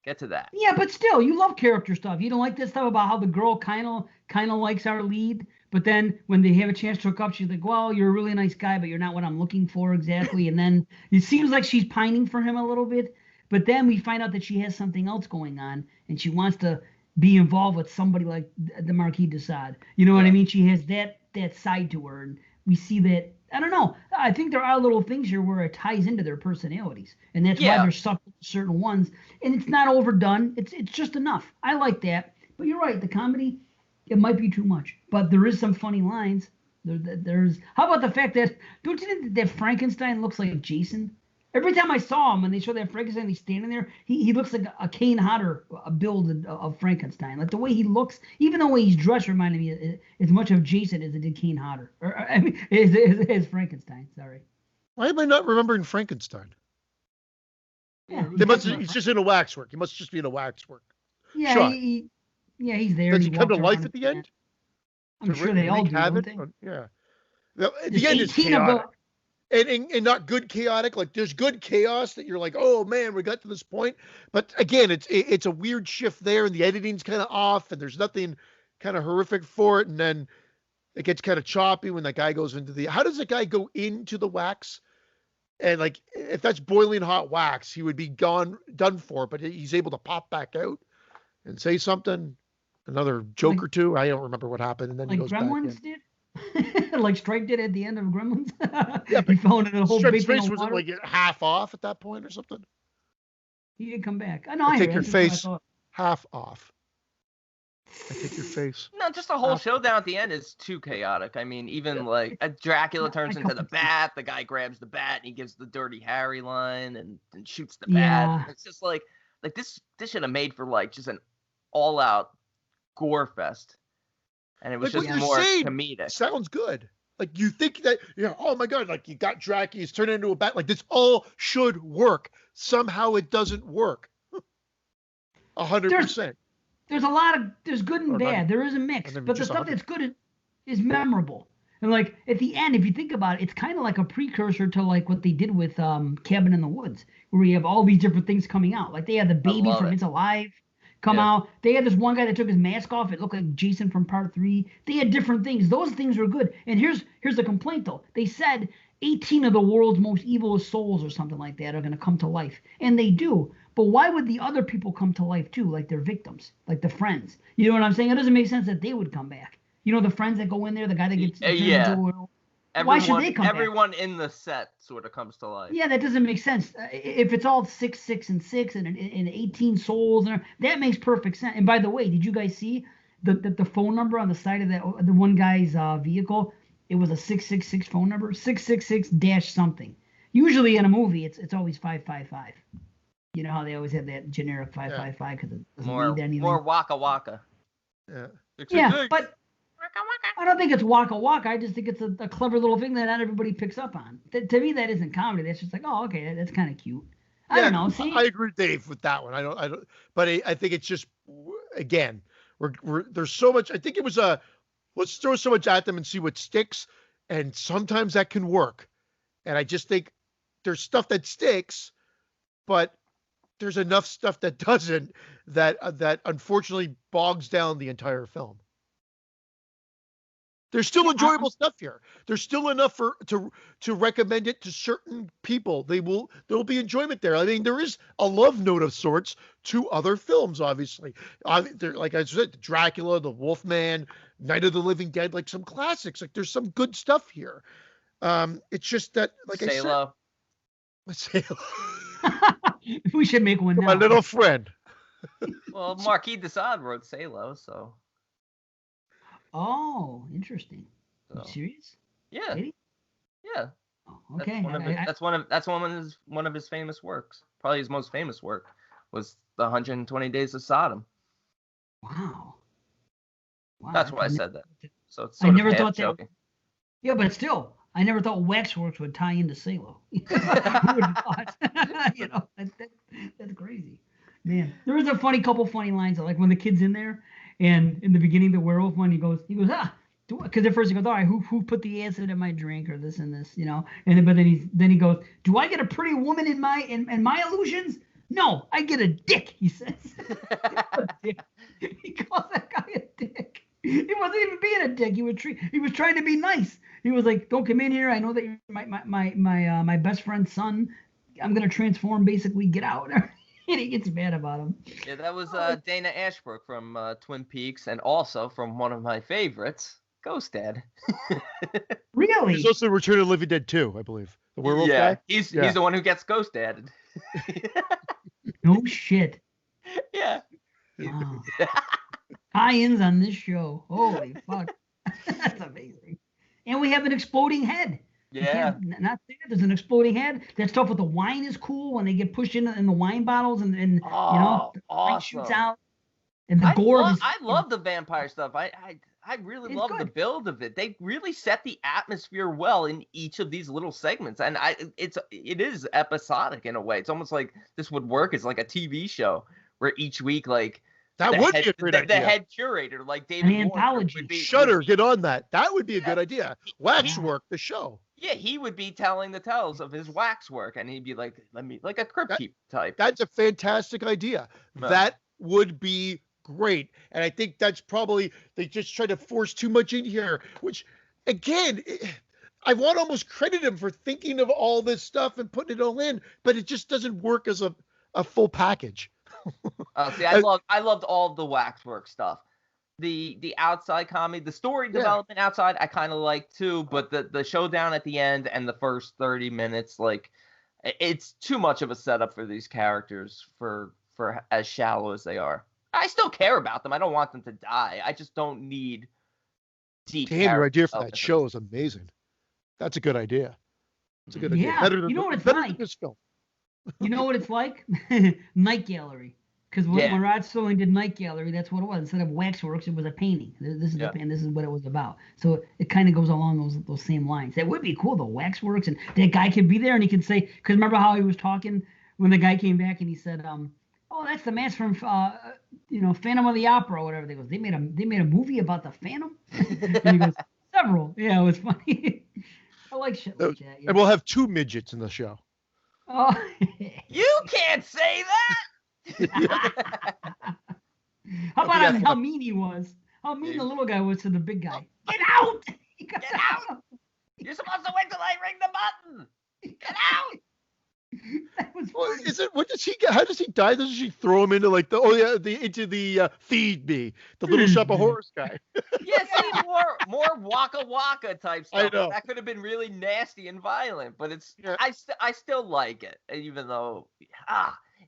Get to that. Yeah, but still, you love character stuff. You don't like this stuff about how the girl kind of likes our lead, but then when they have a chance to hook up, she's like, well, you're a really nice guy, but you're not what I'm looking for exactly. And then it seems like she's pining for him a little bit. But then we find out that she has something else going on, and she wants to be involved with somebody like the Marquis de Sade. You know what I mean? She has that side to her, and we see that. I don't know. I think there are little things here where it ties into their personalities, and that's why they're stuck with certain ones. And it's not overdone. It's just enough. I like that. But you're right. The comedy, it might be too much, but there is some funny lines. There's. How about the fact that don't you think that Frankenstein looks like Jason? Every time I saw him, when they show that Frankenstein, he's standing there, he looks like a Kane Hodder build of Frankenstein. Like the way he looks, even the way he's dressed reminded me as much of Jason as it did Kane Hodder. I mean, as Frankenstein, sorry. Why am I not remembering Frankenstein? Yeah, he's just in a waxwork. He must just be in a waxwork. Yeah, shot. He's there. Does he come to life at the end? I'm sure they all do, don't they? Yeah. The end is chaotic. And not good chaotic. Like there's good chaos that you're like, oh man, we got to this point. But again, it's a weird shift there, and the editing's kind of off, and there's nothing kind of horrific for it. And then it gets kind of choppy when that guy goes into how does the guy go into the wax? And like, if that's boiling hot wax, he would be done for. But he's able to pop back out and say something, another joke or two. I don't remember what happened, and then he goes Gremlins back in. Did? Like Stripe did at the end of Gremlins. Yeah, but he fell into the whole Stripe's big face was like half off at that point or something. He did come back. I take your face half off. I take your face. No, just the whole showdown at the end is too chaotic. I mean, even like Dracula turns into the bat. The guy grabs the bat and he gives the Dirty Harry line and shoots the bat. It's just like this should have made for like just an all-out gore fest. And it was just more comedic. Sounds good. Like you think that, oh my God, like you got Dracula, he's turned into a bat. Like this all should work. Somehow it doesn't work. 100%. There's good and bad. There is a mix. But the stuff that's good is memorable. And like at the end, if you think about it, it's kind of like a precursor to like what they did with Cabin in the Woods, where we have all these different things coming out. Like they had the baby from It's Alive come out. They had this one guy that took his mask off. It looked like Jason from Part 3. They had different things. Those things were good. And here's the complaint though. They said 18 of the world's most evil souls or something like that are going to come to life, and they do. But why would the other people come to life too, like their victims, like the friends? You know what I'm saying? It doesn't make sense that they would come back. You know, the friends that go in there, the guy that gets why should they come everyone back? In the set sort of comes to life. Yeah, that doesn't make sense. If it's all 6, 6, and 6, and 18 souls, that makes perfect sense. And by the way, did you guys see the phone number on the side of the one guy's vehicle? It was a 666 phone number, 666 dash something. Usually in a movie, it's always 555. You know how they always have that generic 555 because it doesn't need anything. More waka waka. Yeah, but I don't think it's waka waka. I just think it's a clever little thing that not everybody picks up on. To me, that isn't comedy. That's just like, oh, okay, that's kind of cute. I don't know. See, I agree with Dave with that one. I don't. But I think it's just, again, there's so much. I think it was let's throw so much at them and see what sticks, and sometimes that can work. And I just think there's stuff that sticks, but there's enough stuff that doesn't, that unfortunately bogs down the entire film. There's still enjoyable stuff here. There's still enough to recommend it to certain people. There'll be enjoyment there. I mean, there is a love note of sorts to other films, obviously. Like I said, Dracula, The Wolfman, Night of the Living Dead, like some classics. Like there's some good stuff here. It's just that, like Salo. I said, we should make one now. My little friend. Well, Marquis de Sade wrote Salo, so. Oh, interesting. So. Are you serious? Yeah. Really? Yeah. Oh, okay. That's one of his famous works. Probably his most famous work was The 120 Days of Sodom. Wow. That's why I said that. So it's I never thought joking. Yeah, but still, I never thought Waxworks would tie into Salo. Who would have thought? You know, that's crazy. Man, there was a couple funny lines, like when the kid's in there, and in the beginning, the werewolf one, he goes, because at first he goes, all right, who put the acid in my drink or this and this, you know, but then he goes, do I get a pretty woman in my illusions? No, I get a dick, he says. He calls that guy a dick. He wasn't even being a dick. He was trying to be nice. He was like, don't come in here. I know that you're my best friend's son. I'm gonna transform, basically. Get out. And he gets mad about him. Yeah, that was Dana Ashbrook from Twin Peaks, and also from one of my favorites, Ghost Dad. Really? He's also Return of the Living Dead 2, I believe. The werewolf guy? He's the one who gets Ghost Dadded. No shit. Yeah. Wow. Tie-ins on this show. Holy fuck. That's amazing. And we have an exploding head. Yeah. Not say that there's an exploding head. That stuff with the wine is cool when they get pushed in the wine bottles and you know, the wine shoots out. And the gore. I love the vampire stuff. I really love the build of it. They really set the atmosphere well in each of these little segments, and it is episodic in a way. It's almost like this would work as like a TV show where each week, like that would be a great idea. The head curator, like David Moore, anthology. Shudder, get on that. That would be a good idea. Waxwork, the show. Yeah, he would be telling the tales of his waxwork, and he'd be like, like a crypt keep type. That's a fantastic idea. That would be great. And I think that's probably, they just try to force too much in here, which, again, I want to almost credit him for thinking of all this stuff and putting it all in, but it just doesn't work as a full package. See, I loved all the Waxwork stuff. The outside comedy, the story development outside, I kind of like too, but the showdown at the end and the first 30 minutes, like, it's too much of a setup for these characters for as shallow as they are. I still care about them. I don't want them to die. I just don't need deep. Dan, your idea for that show is amazing. That's a good idea. It's a good idea. Better than, you know what it's better like? Than this film. You know what it's like? Night Gallery. Because when Rod Serling did Night Gallery, that's what it was. Instead of Waxworks, it was a painting. This is this is what it was about. So it kind of goes along those same lines. That would be cool, though. Waxworks, and that guy could be there, and he could say, because remember how he was talking when the guy came back and he said, "Oh, that's the mask from Phantom of the Opera," or whatever. They goes, they made a movie about the Phantom. And he goes, several. Yeah, it was funny. I like shit like that. And we'll have 2 midgets in the show. Oh, you can't say that. How about how mean he was? How mean the little guy was to the big guy. Get out! Get out! You're supposed to wait till I ring the button. Get out! That was Well, funny. what does he get? How does he die? Doesn't she throw him into like the feed me, the Little Shop of Horrors guy? Yeah, see, more Waka Waka type stuff. I know. That could have been really nasty and violent, but it's Yeah. I still like it, even though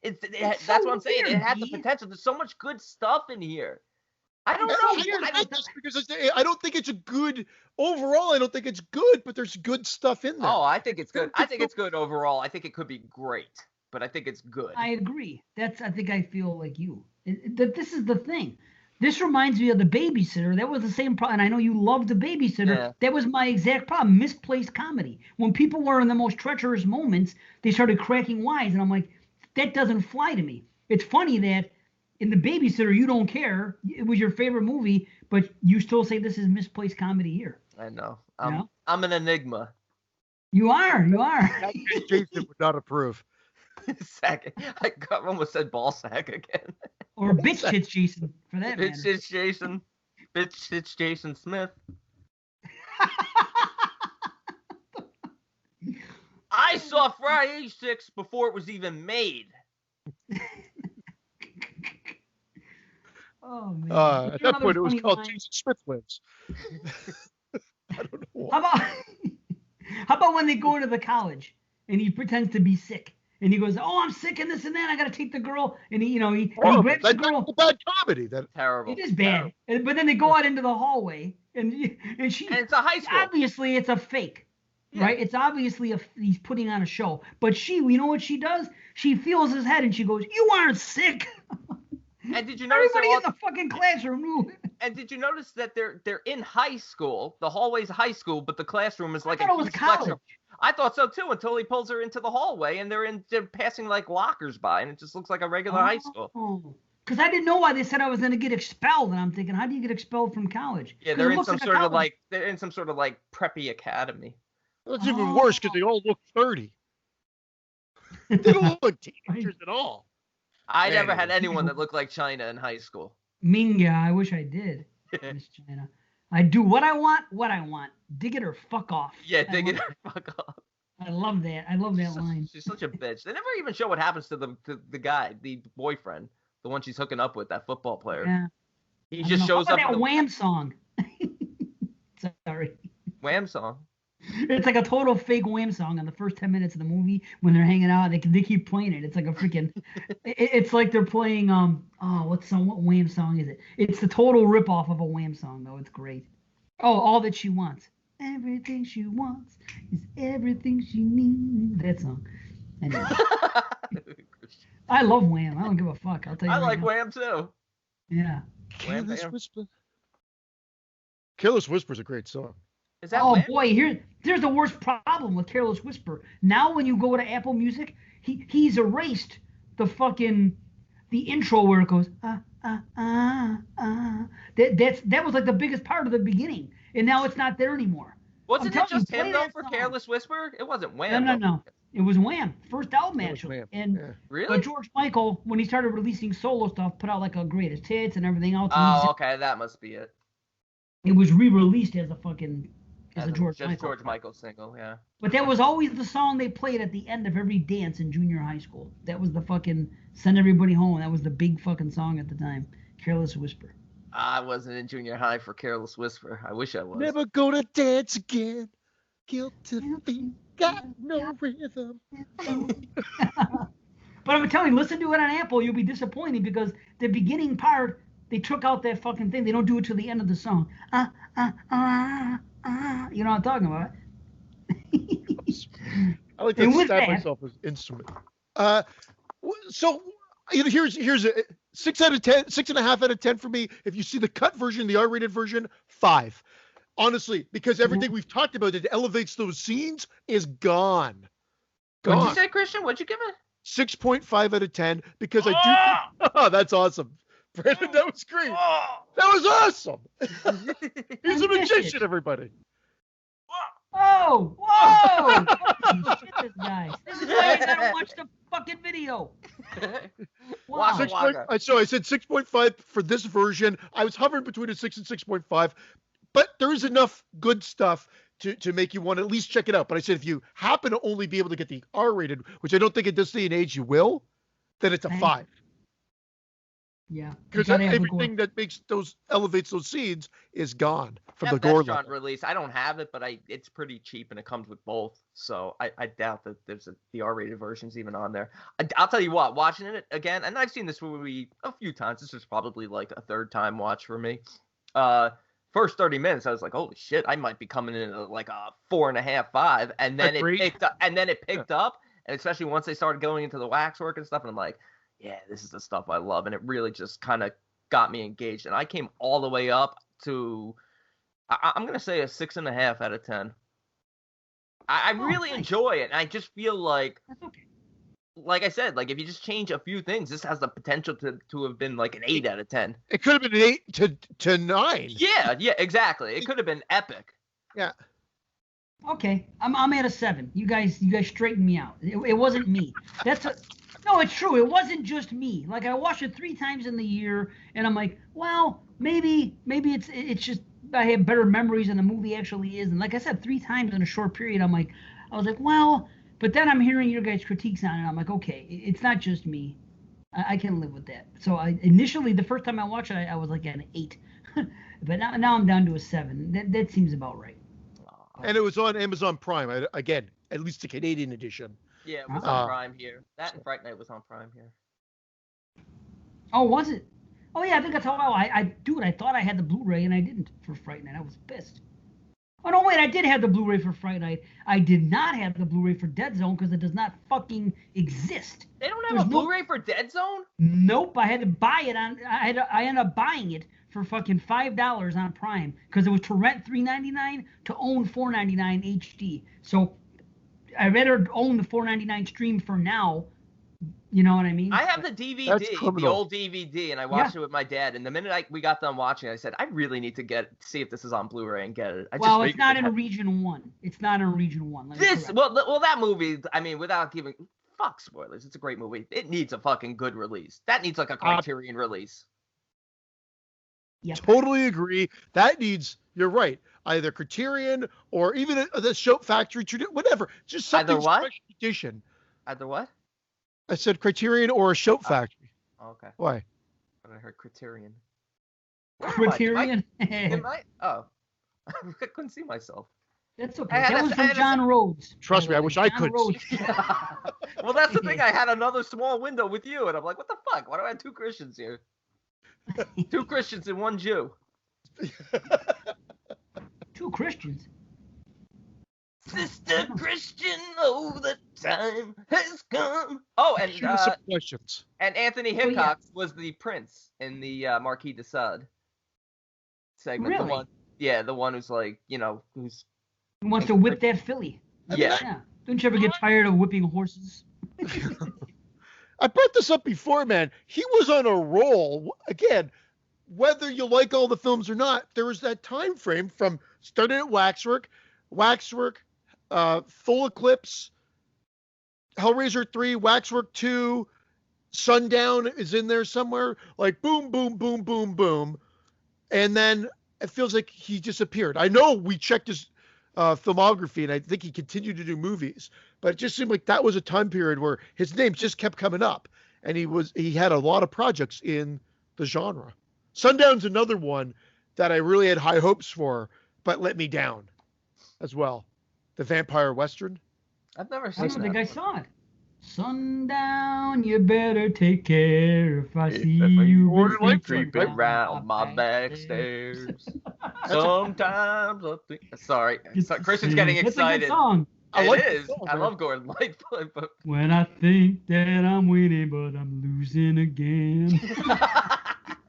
It's that's so what I'm saying. weird, It had the G. potential. There's so much good stuff in here. I don't I know. don't I know, just because I don't think it's a good overall. I don't think it's good, but there's good stuff in there. Oh, I think it's good. I think it's good overall. I think it could be great, but I think it's good. I agree. I think I feel like you. This is the thing. This reminds me of The Babysitter. That was the same problem. And I know you love The Babysitter. Yeah. That was my exact problem. Misplaced comedy. When people were in the most treacherous moments, they started cracking wise. And I'm like, that doesn't fly to me. It's funny that in The Babysitter, you don't care. It was your favorite movie, but you still say this is misplaced comedy here. I know. Yeah. I'm an enigma. You are. Jason would not approve. Sack. I almost said ball sack again. Or bitch tits Jason, for that matter. Bitch tits Jason. Bitch tits Jason Smith. I saw Friday 6 before it was even made. Oh man. At that point, it was funny called line? Jason Smith Lives. I don't know why. How about when they go into the college and he pretends to be sick and he goes, "Oh, I'm sick and this and that. I got to take the girl." And he grabs the girl. That's a bad comedy. Terrible. It is bad. But then they go out into the hallway and she. And it's a high school. Obviously, it's a fake. Yeah. Right? It's obviously he's putting on a show. But you know what she does? She feels his head and she goes, "You aren't sick." And did you notice Everybody in the fucking classroom knew. And did you notice that they're in high school? The hallway's high school, but the classroom is like I a thought it was huge lecture. college. I thought so too until he pulls her into the hallway and they're passing like lockers by and it just looks like a regular high school. Oh, because I didn't know why they said I was going to get expelled, and I'm thinking, how do you get expelled from college? Yeah, 'Cause they're it in looks some like a sort of college. they're in some sort of like preppy academy. That's even worse because they all look 30. They don't look teenagers at all. I never had anyone that looked like China in high school. Minga, I wish I did. Miss China. I do what I want. Dig it or fuck off. Yeah, dig it or fuck off. I love that. I love that line. She's such a bitch. They never even show what happens to the guy, the boyfriend, the one she's hooking up with, that football player. Yeah. He just shows How up. about that Wham song? Sorry. Wham song. It's like a total fake Wham song on the first 10 minutes of the movie when they're hanging out. They keep playing it. It's like a freaking. It's like they're playing what Wham song is it? It's the total ripoff of a Wham song though. It's great. Oh, All That She Wants. Everything she wants is everything she needs. That song. Anyway. I love Wham. I don't give a fuck. I'll tell you. I right like now. Wham too. Yeah. Careless Whisper. Careless Whisper is a great song. Is that Oh Wham? boy, there's the worst problem with Careless Whisper. Now when you go to Apple Music, he's erased the intro where it goes that was like the biggest part of the beginning, and now it's not there anymore. Wasn't it just him though that for song. Careless Whisper? It wasn't Wham. No. It was Wham. First album That was actually. Wham, And yeah. Really? But George Michael, when he started releasing solo stuff, put out like a greatest hits and everything else. Oh, okay, that must be it. It was re-released as a George Michael single, yeah. But that was always the song they played at the end of every dance in junior high school. That was the fucking send everybody home. That was the big fucking song at the time. Careless Whisper. I wasn't in junior high for Careless Whisper. I wish I was. Never gonna dance again. Guilty feet got no rhythm. But I'm telling you, listen to it on Apple. You'll be disappointed because the beginning part, they took out that fucking thing. They don't do it till the end of the song. You know what I'm talking about? I like to stab myself as an instrument. So here's a 6 out of 10, 6.5 out of 10 for me. If you see the cut version, the R-rated version, 5. Honestly, because everything we've talked about that elevates those scenes is gone. What'd you say, Christian? What'd you give it? 6.5 out of 10 because I do. Oh, that's awesome. Brandon, that was great. That was awesome. He's a magician, everybody. Oh, Whoa! Whoa! Holy shit, this guy. This is why I gotta watch the fucking video. Wow. So I said 6.5 for this version. I was hovering between a 6 and 6.5, but there's enough good stuff to make you want to at least check it out. But I said if you happen to only be able to get the R-rated, which I don't think at this day and age you will, then it's a 5. Yeah, because everything that elevates those scenes is gone from the gore level. Release. I don't have it, but it's pretty cheap and it comes with both. So I doubt that there's the R-rated versions even on there. I'll tell you what, watching it again, and I've seen this movie a few times. This was probably like a third time watch for me. First 30 minutes, I was like, holy shit, I might be coming in at like a 4.5, 5, and then it picked up, and especially once they started going into the waxwork and stuff, and I'm like, yeah, this is the stuff I love, and it really just kind of got me engaged, and I came all the way up to, I'm gonna say a 6.5 out of 10. I really enjoy it, and I just feel like I said, like if you just change a few things, this has the potential to have been like an 8 out of 10. It could have been an 8 to 9. Yeah, exactly. It could have been epic. Yeah. Okay, I'm at a 7. You guys straighten me out. It wasn't me. No, it's true. It wasn't just me. Like I watched it 3 times in the year, and I'm like, well, maybe it's just I have better memories than the movie actually is. And like I said, 3 times in a short period, I was like, well, but then I'm hearing your guys' critiques on it, and I'm like, okay, it's not just me. I can live with that. So initially, the first time I watched it, I was like an 8, but now I'm down to a 7. That seems about right. And it was on Amazon Prime. Again, at least the Canadian edition. Yeah, it was on Prime here. That and Fright Night was on Prime here. Oh, was it? Oh, yeah, I think that's how I thought I had the Blu-ray, and I didn't for Fright Night. I was pissed. Oh, no, wait, I did have the Blu-ray for Fright Night. I did not have the Blu-ray for Dead Zone because it does not fucking exist. They don't have a Blu-ray for Dead Zone? Nope, I had to buy it I ended up buying it for fucking $5 on Prime because it was to rent $3.99 to own $4.99 HD. So I rather own the $4.99 stream for now. You know what I mean? I have the DVD, the old DVD, and I watched it with my dad. And the minute we got done watching it, I said, I really need to see if this is on Blu-ray and get it. It's not in Region 1. It's not in Region 1. Well, that movie, I mean, without giving, fuck spoilers, it's a great movie. It needs a fucking good release. That needs like a Criterion release. Yep. Totally agree. That needs, you're right, either Criterion or even the Shout Factory, whatever. Just something special edition. Either what? I said Criterion or a Shout Factory. Okay. Why? I heard Criterion. Criterion? Oh. I couldn't see myself. That's okay. That was from John Rhodes. Trust me, I wish I could. Well, that's the thing. I had another small window with you, and I'm like, what the fuck? Why do I have 2 Christians here? 2 Christians and 1 Jew. 2 Christians? Sister Christian, oh, the time has come. Oh, and some questions. And Anthony Hickok was the prince in the Marquis de Sade segment. Really? The one who's like, who wants to whip that filly. Yeah. Don't you ever get tired of whipping horses? I brought this up before, man. He was on a roll. Again, whether you like all the films or not, there was that time frame from starting at Waxwork, Full Eclipse, Hellraiser 3, Waxwork 2, Sundown is in there somewhere. Like boom, boom, boom, boom, boom. And then it feels like he disappeared. I know we checked his filmography, and I think he continued to do movies, but it just seemed like that was a time period where his name just kept coming up, and he had a lot of projects in the genre. Sundown's another one that I really had high hopes for, but let me down as well. The vampire western. I've never seen that. I think I saw it. Sundown, you better take care if I see you creeping around my back stairs. Sometimes I think. Sorry, Christian's getting excited. It's a good song. It is. I love Gordon Lightfoot, but when I think that I'm winning, but I'm losing again.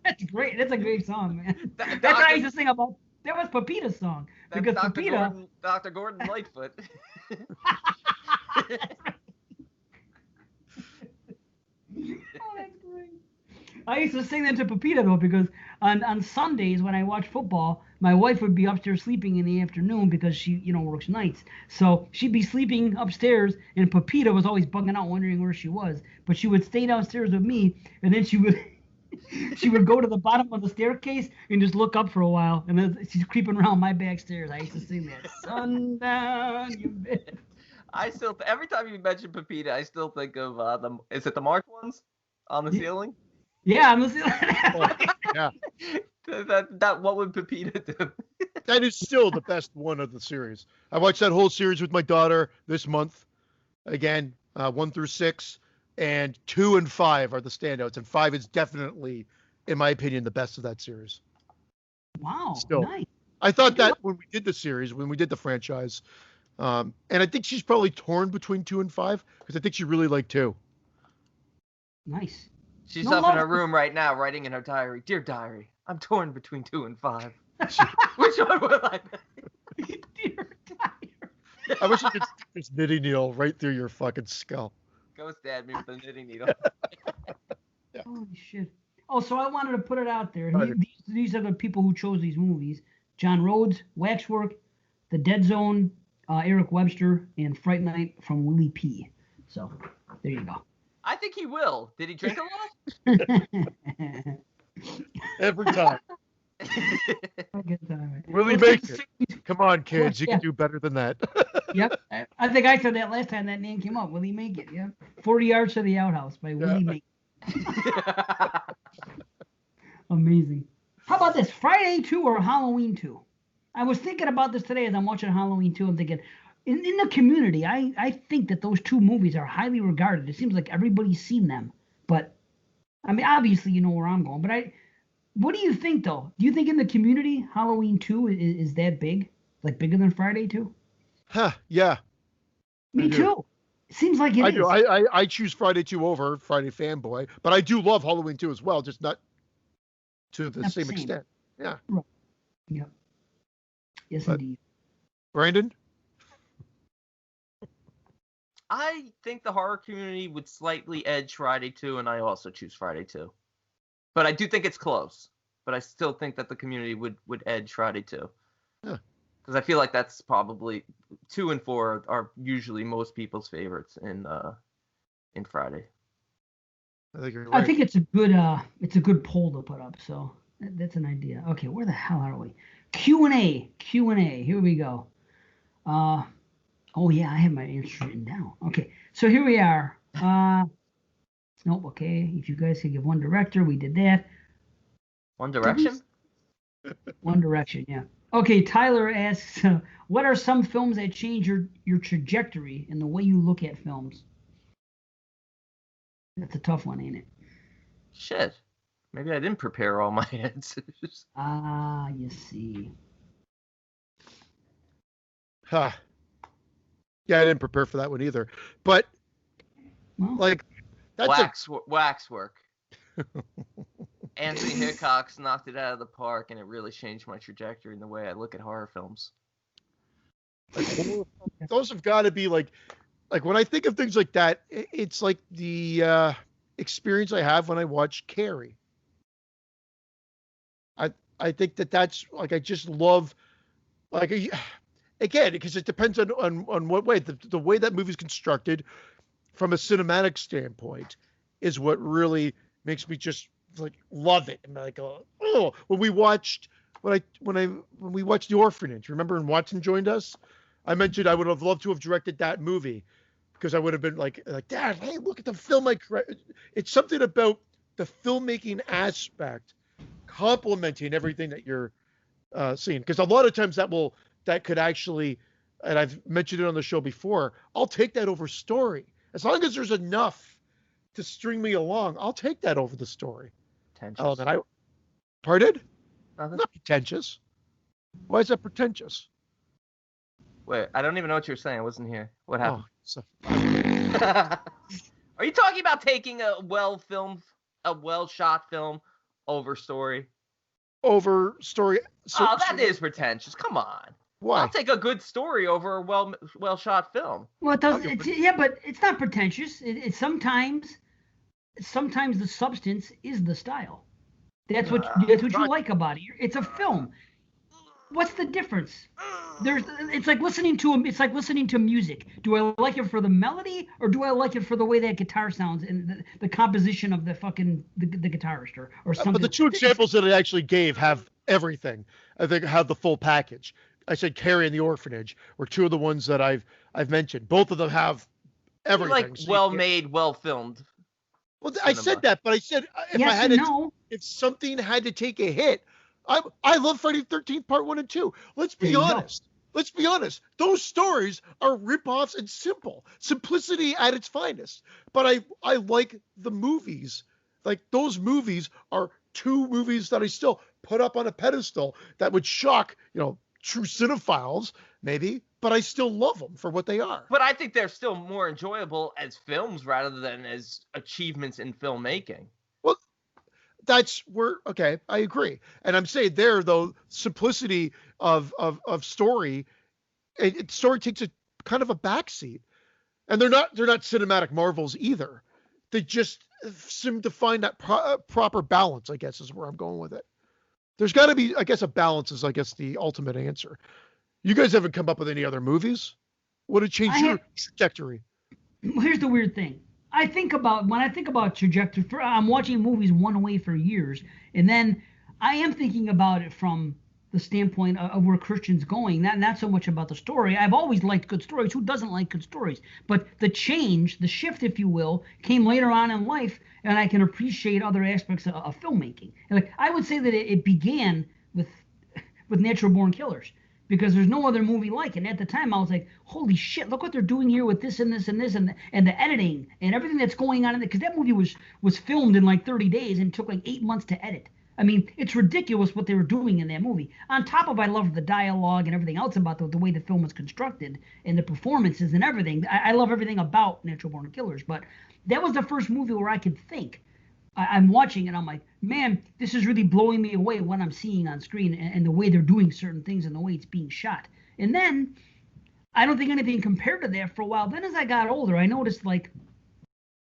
That's great. That's a great song, man. That's what I used to sing about. That was Pepita's song. Because Dr. Gordon Lightfoot. Oh, that's great. I used to sing that to Pepita though because on Sundays when I watch football, my wife would be upstairs sleeping in the afternoon because she, works nights. So she'd be sleeping upstairs, and Pepita was always bugging out, wondering where she was. But she would stay downstairs with me, and then she would go to the bottom of the staircase and just look up for a while, and then she's creeping around my back stairs. I used to sing that sundown, you bitch. I still every time you mention Pepita, I still think of is it the March ones on the ceiling? Yeah, on the ceiling. Yeah. That what would Pepita do? That is still the best one of the series. I watched that whole series with my daughter this month. Again, 1 through 6, and 2 and 5 are the standouts, and 5 is definitely, in my opinion, the best of that series. Wow, Still, nice. I thought that when we did the series, when we did the franchise, and I think she's probably torn between 2 and 5 because I think she really liked 2. Nice. She's up in her room right now, writing in her diary. Dear diary, I'm torn between 2 and 5. Which one will I pick? Dear diary. I wish you could stick this knitting needle right through your fucking skull. Go stab me with a knitting needle. Yeah. Holy shit. Oh, so I wanted to put it out there. Right. These are the people who chose these movies. John Rhodes, Waxwork, The Dead Zone, Eric Webster, and Fright Night from Willie P. So, there you go. I think he will. Did he drink a lot? Every time. Good time. Willie make it. Come on, kids. You can do better than that. Yep. I think I said that last time that name came up. Willie Make It. Yeah. 40 Yards to the Outhouse by Willie Make It. Amazing. How about this? Friday 2 or Halloween 2? I was thinking about this today as I'm watching Halloween 2. I'm thinking, in the community, I think that those 2 movies are highly regarded. It seems like everybody's seen them. But, I mean, obviously you know where I'm going. But what do you think, though? Do you think in the community, Halloween 2 is that big? Like bigger than Friday 2? Huh, yeah. Me too. It seems like it is. Do. I choose Friday 2 over Friday Fanboy. But I do love Halloween 2 as well, just not to the same extent. Yeah. Right. Yep. Yes, indeed. Brandon? I think the horror community would slightly edge Friday 2, and I also choose Friday 2. But I do think it's close. But I still think that the community would edge Friday 2. Yeah. Because I feel like that's probably 2 and 4 are usually most people's favorites in Friday. I think you're right. I think it's a good poll to put up. So that's an idea. Okay, where the hell are we? Q&A. Here we go. Oh yeah, I have my answers written down. Okay, so here we are. Nope. Okay, if you guys could give One Director, we did that. One Direction? One Direction, yeah. Okay, Tyler asks, what are some films that change your trajectory in the way you look at films? That's a tough one, ain't it? Shit. Maybe I didn't prepare all my answers. Ah, you see. Huh. Yeah, I didn't prepare for that one either. But, like, that's Waxwork. Anthony Hickox knocked it out of the park, and it really changed my trajectory in the way I look at horror films. Like, those have got to be like when I think of things like that, it's like the experience I have when I watch Carrie. I think that's like, I just love, like, again, because it depends on what way the way that movie's constructed from a cinematic standpoint is what really makes me just like love it. And like, oh, when we watched The Orphanage, remember when Watson joined us, I mentioned I would have loved to have directed that movie because I would have been like, Dad, hey, look at the film I created. It's something about the filmmaking aspect complementing everything that you're seeing. Because a lot of times that could actually, and I've mentioned it on the show before, I'll take that over story. As long as there's enough to string me along, I'll take that over the story. Pretentious. Pardon? Nothing. Not pretentious. Why is that pretentious? Wait, I don't even know what you're saying. I wasn't here. What happened? Are you talking about taking a well-shot film over story? Over story. Oh, that is pretentious. Come on. Why? I'll take a good story over a well-shot film. Well, it does. But it's not pretentious. It's sometimes the substance is the style. That's what you like about it. It's a film. What's the difference? It's like listening to music. Do I like it for the melody, or do I like it for the way that guitar sounds and the composition of the fucking the guitarist or something? But the two examples that I actually gave have everything. I think have the full package. I said Carrie and the Orphanage were two of the ones that I've mentioned. Both of them have everything. Like well made, well filmed. Well, I said that, but I said if something had to take a hit, I love Friday the 13th Part 1 and 2. Let's be honest. Let's be honest. Those stories are ripoffs and simplicity at its finest. But I like the movies. Like those movies are two movies that I still put up on a pedestal that would shock, true cinephiles maybe, but I still love them for what they are. But I think they're still more enjoyable as films rather than as achievements in filmmaking. Well, that's where, okay, I agree. And I'm saying there, though, simplicity of story, story takes a kind of a backseat. And they're not cinematic marvels either. They just seem to find that proper balance, I guess, is where I'm going with it. There's got to be, I guess, a balance is, I guess, the ultimate answer. You guys haven't come up with any other movies? Would it change your trajectory? Here's the weird thing. When I think about trajectory, I'm watching movies one way for years, and then I am thinking about it from the standpoint of where Christian's going. Not so much about the story. I've always liked good stories. Who doesn't like good stories? But the shift, if you will, came later on in life, and I can appreciate other aspects of filmmaking. And like I would say that it began with Natural Born Killers, because there's no other movie like it. And at the time, I was like, holy shit, look what they're doing here with this and this and this and the editing and everything that's going on in it. Because that movie was filmed in like 30 days and took like 8 months to edit. I mean, it's ridiculous what they were doing in that movie. On top of, I loved the dialogue and everything else about the way the film was constructed and the performances and everything. I love everything about Natural Born Killers. But that was the first movie where I could think. I'm watching it, I'm like, man, this is really blowing me away what I'm seeing on screen and the way they're doing certain things and the way it's being shot. And then I don't think anything compared to that for a while. Then as I got older, I noticed like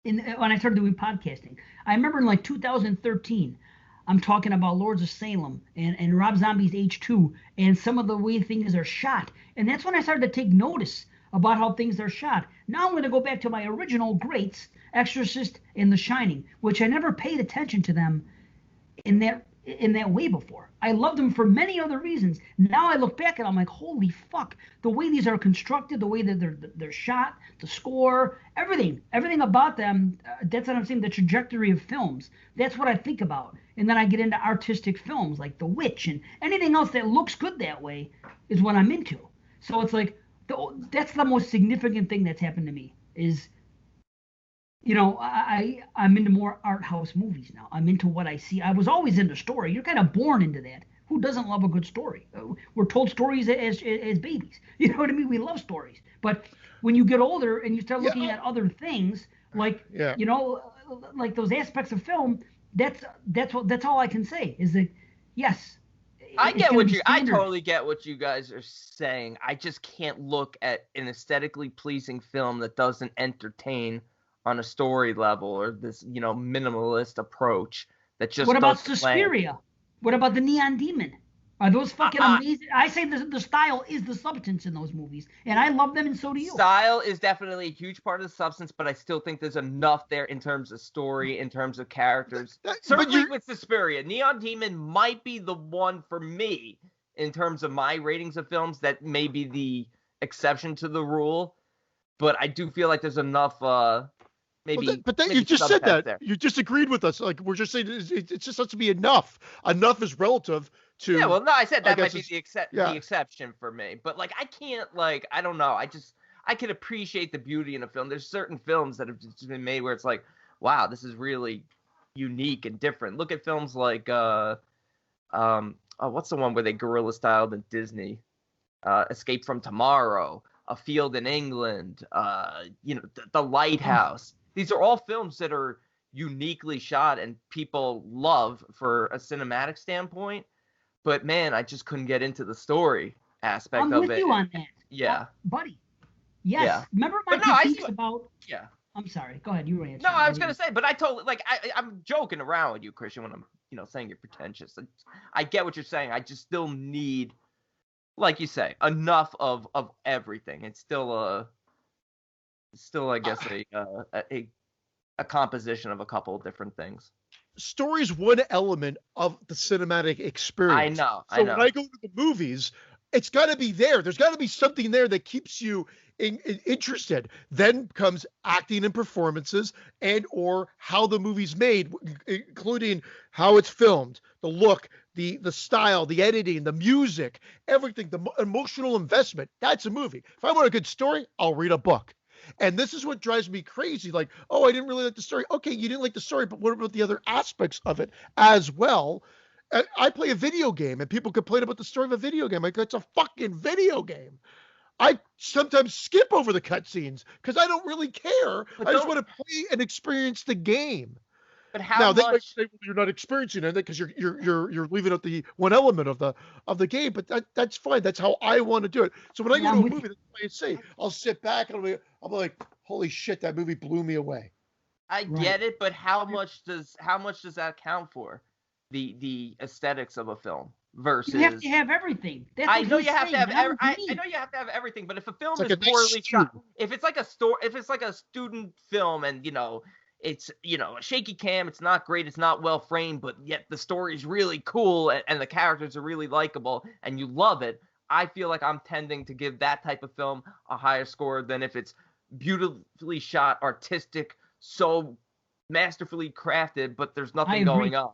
when I started doing podcasting, I remember in like 2013, I'm talking about Lords of Salem and Rob Zombie's H2 and some of the way things are shot. And that's when I started to take notice about how things are shot. Now I'm going to go back to my original greats, Exorcist and The Shining, which I never paid attention to them in that way before. I loved them for many other reasons. Now I look back and I'm like, holy fuck, the way these are constructed, the way that they're shot, the score, everything about them, that's what I'm saying, the trajectory of films. That's what I think about. And then I get into artistic films like The Witch, and anything else that looks good that way is what I'm into. So it's like, that's the most significant thing that's happened to me is, I'm into more art house movies now. I'm into what I see. I was always into story. You're kind of born into that. Who doesn't love a good story? We're told stories as babies. You know what I mean? We love stories. But when you get older and you start looking at other things, like like those aspects of film, that's all I can say is that yes. I totally get what you guys are saying. I just can't look at an aesthetically pleasing film that doesn't entertain on a story level, or this, minimalist approach that just. What about Suspiria? What about the Neon Demon? Are those fucking amazing? I say the style is the substance in those movies, and I love them, and so do you. Style is definitely a huge part of the substance, but I still think there's enough there in terms of story, in terms of characters. Certainly with Suspiria, Neon Demon might be the one for me in terms of my ratings of films that may be the exception to the rule, but I do feel like there's enough. But then you just said that there. You just agreed with us. Like we're just saying, it just has to be enough. Enough is relative to. Yeah, well, no, I said that might be the exception for me. But like, I can't I don't know. I can appreciate the beauty in a film. There's certain films that have just been made where it's like, wow, this is really unique and different. Look at films like what's the one where they guerrilla styled in Disney? Escape from Tomorrow, A Field in England, The Lighthouse. These are all films that are uniquely shot and people love for a cinematic standpoint. But man, I just couldn't get into the story aspect of it. I'm with you on that. Yeah. Buddy. Yes. Yeah. Remember my critiques about I'm sorry. Go ahead. You were answering. No, I was gonna say, but I totally like. I'm joking around with you, Christian, when I'm saying you're pretentious. I get what you're saying. I just still need, like you say, enough of everything. It's still I guess a composition of a couple of different things. Story's one element of the cinematic experience. I know. When I go to the movies, it's got to be there. There's got to be something there that keeps you interested. Then comes acting and performances, and or how the movie's made, including how it's filmed, the look, the style, the editing, the music, everything, the emotional investment. That's a movie. If I want a good story, I'll read a book. And this is what drives me crazy. Like, oh, I didn't really like the story. Okay, you didn't like the story, but what about the other aspects of it as well? I play a video game, and people complain about the story of a video game. Like, it's a fucking video game. I sometimes skip over the cutscenes because I don't really care. I just want to play and experience the game. But how much? They might say, well, you're not experiencing it because you're leaving out the one element of the game. But that's fine. That's how I want to do it. So when I go to a movie, that's what I say. I'll sit back and I'll be like, holy shit, that movie blew me away. I get it, but how much does that count for the aesthetics of a film versus? You have to have everything. I know you have to have. I know you have to have everything, but if a film is poorly shot, if it's like a student film, and it's a shaky cam, it's not great, it's not well framed, but yet the story is really cool and the characters are really likable and you love it, I feel like I'm tending to give that type of film a higher score than if it's beautifully shot, artistic, so masterfully crafted, but there's nothing going on.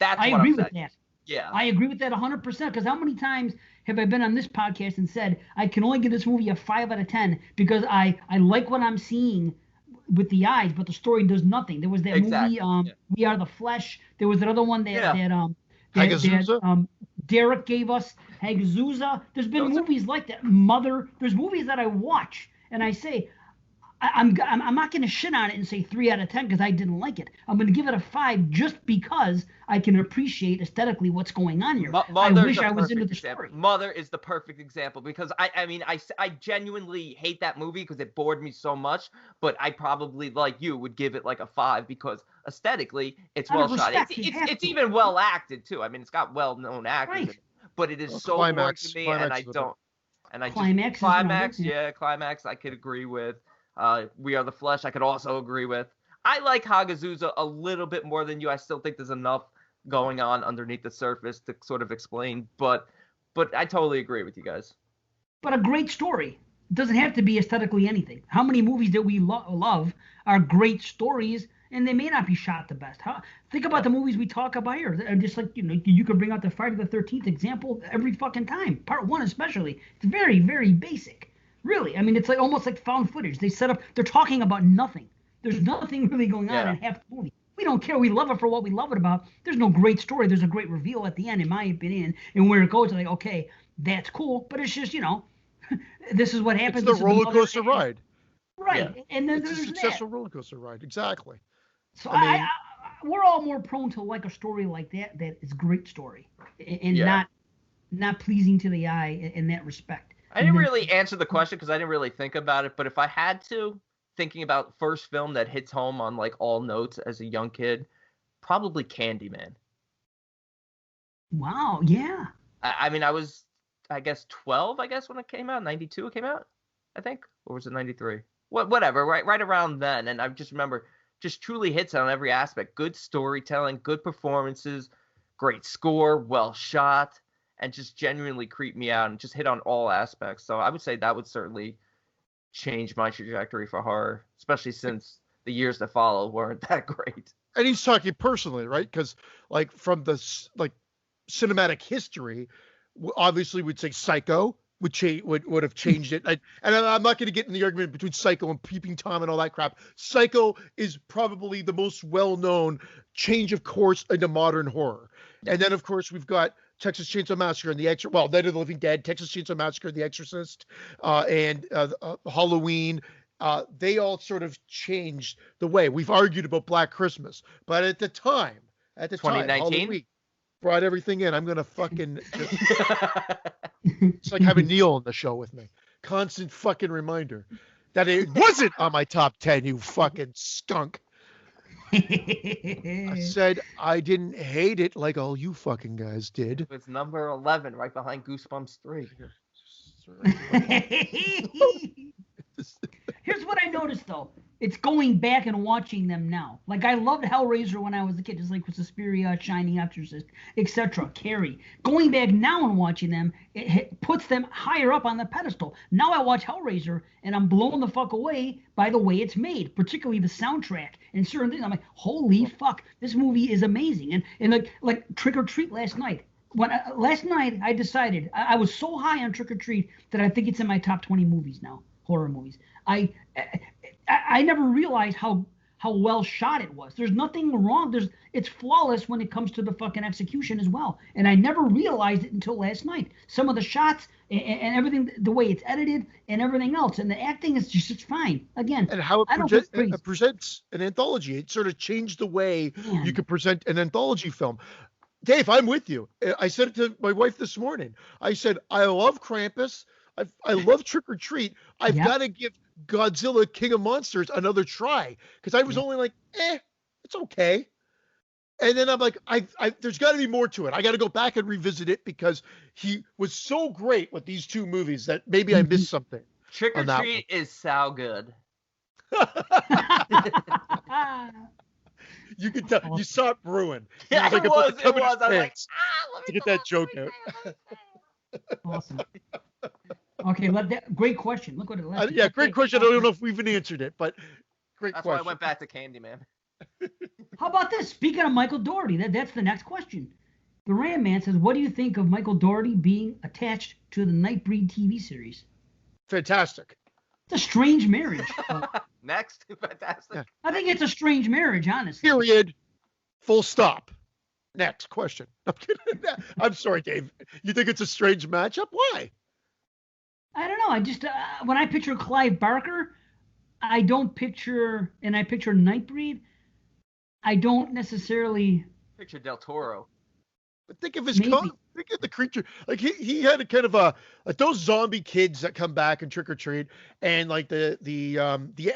That's what I'm saying. I agree with that. Yeah. I agree with that 100%, because how many times have I been on this podcast and said I can only give this movie a 5 out of 10 because I like what I'm seeing with the eyes, but the story does nothing. There was that movie, We Are the Flesh. There was another one that Derek gave us, Hagazusa. There's been movies like that. Mother. There's movies that I watch and I say, I'm not going to shit on it and say 3 out of 10 because I didn't like it. I'm going to give it a 5 just because I can appreciate aesthetically what's going on here. I wish I was into the story. Mother is the perfect example because I genuinely hate that movie because it bored me so much. But I probably, like you, would give it like a 5 because aesthetically it's well shot. It's even well acted too. I mean, it's got well-known actors, in it, but it is so boring to me, and I don't. And Climax, Climax, I could agree with. We Are the Flesh, I could also agree with. I like Hagazusa a little bit more than you. I still think there's enough going on underneath the surface to sort of explain, but I totally agree with you guys. But a great story. It doesn't have to be aesthetically anything. How many movies that we love are great stories, and they may not be shot the best? Think about the movies we talk about here. They're just like, you could bring out the Friday the 13th example every fucking time. Part 1 especially. It's very, very basic. Really, I mean, it's like almost like found footage. They're talking about nothing. There's nothing really going on in half the movie. We don't care. We love it for what we love it about. There's no great story. There's a great reveal at the end, in my opinion, and where it goes. Like, okay, that's cool, but it's just, this is what happens. It's the roller coaster ride. Right, yeah. And then it's a successful roller coaster ride. Exactly. So we're all more prone to like a story like that is a great story, and not pleasing to the eye in that respect. I didn't really answer the question because I didn't really think about it. But if I had to, thinking about first film that hits home on like all notes as a young kid, probably Candyman. Wow, yeah. I mean, I was, I guess, 12, when it came out. 92 it came out, I think. Or was it 93? Whatever, right around then. And I just remember just truly hits on every aspect. Good storytelling, good performances, great score, well shot. And just genuinely creeped me out and just hit on all aspects. So I would say that would certainly change my trajectory for horror, especially since the years that followed weren't that great. And he's talking personally, right? Because like from the cinematic history, obviously we'd say Psycho would have changed it. And I'm not going to get in the argument between Psycho and Peeping Tom and all that crap. Psycho is probably the most well-known change of course into modern horror. And then of course we've got Texas Chainsaw Massacre and The Exorcist, Night of the Living Dead, Texas Chainsaw Massacre, The Exorcist, and Halloween. They all sort of changed the way. We've argued about Black Christmas, but at the time, 2019? Halloween brought everything in. I'm going to fucking... It's like having Neil on the show with me. Constant fucking reminder. that it wasn't on my top 10, you fucking skunk. I said I didn't hate it like all you fucking guys did. It's number 11, right behind Goosebumps 3. Here's what I noticed, though. It's going back and watching them now. Like, I loved Hellraiser when I was a kid, just like with Suspiria, Shining, Exorcist, etc. Carrie. Going back now and watching them, it puts them higher up on the pedestal. Now I watch Hellraiser, and I'm blown the fuck away by the way it's made, particularly the soundtrack and certain things. I'm like, holy fuck, this movie is amazing. And like Trick or Treat last night. Last night, I decided, I was so high on Trick or Treat that I think it's in my top 20 movies now, horror movies. I never realized how well shot it was. There's nothing wrong. It's flawless when it comes to the fucking execution as well. And I never realized it until last night. Some of the shots and everything, the way it's edited and everything else, and the acting is just fine. Again, and how it presents an anthology. It sort of changed the way you could present an anthology film. Dave, I'm with you. I said it to my wife this morning. I said, I love Krampus. I love Trick or Treat. I've got to give Godzilla King of Monsters another try, because I was only like, it's okay. And then I'm like, there's got to be more to it. I got to go back and revisit it because he was so great with these two movies that maybe I missed something. Trick or Treat is so good. You could tell. You saw it brewing. Yeah, it was. I was like, to get that joke out. Awesome. Okay, great question. Look what it left. Great question. I don't know if we've even answered it, but great question. That's why I went back to Candyman. How about this? Speaking of Michael Dougherty, that's the next question. The Ram Man says, what do you think of Michael Dougherty being attached to the Nightbreed TV series? Fantastic. It's a strange marriage. Next. Fantastic. Yeah. I think it's a strange marriage, honestly. Period. Full stop. Next question. I'm kidding. I'm sorry, Dave. You think it's a strange matchup? Why? I don't know. I just when I picture Clive Barker, I picture Nightbreed. I don't necessarily picture Del Toro. But think of his think of the creature. Like he had a kind of those zombie kids that come back and trick or treat, and like the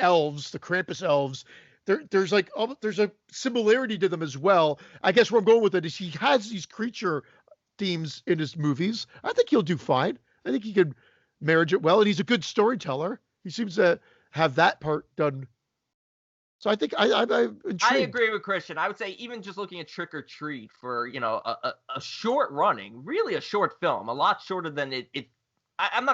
elves, the Krampus elves. There's a similarity to them as well. I guess where I'm going with it is he has these creature themes in his movies. I think he'll do fine. I think he could marriage it well, and he's a good storyteller. He seems to have that part done. So I think I'm intrigued. I agree with Christian. I would say even just looking at Trick or Treat for a short running, really a short film, a lot shorter than it. I don't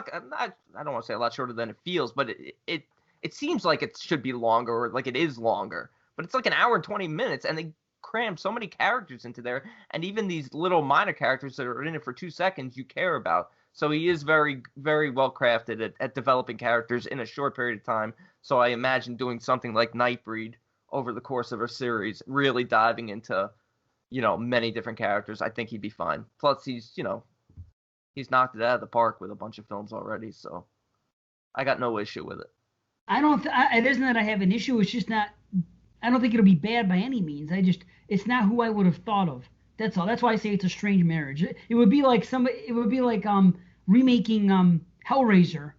want to say a lot shorter than it feels, but it seems like it should be longer, or like it is longer. But it's like an hour and 20 minutes, and they cram so many characters into there, and even these little minor characters that are in it for 2 seconds you care about. So he is very, very well crafted at developing characters in a short period of time. So I imagine doing something like Nightbreed over the course of a series, really diving into, many different characters. I think he'd be fine. Plus, he's knocked it out of the park with a bunch of films already. So I got no issue with it. It isn't that I have an issue. It's just not. I don't think it'll be bad by any means. It's not who I would have thought of. That's all. That's why I say it's a strange marriage. It would be like remaking Hellraiser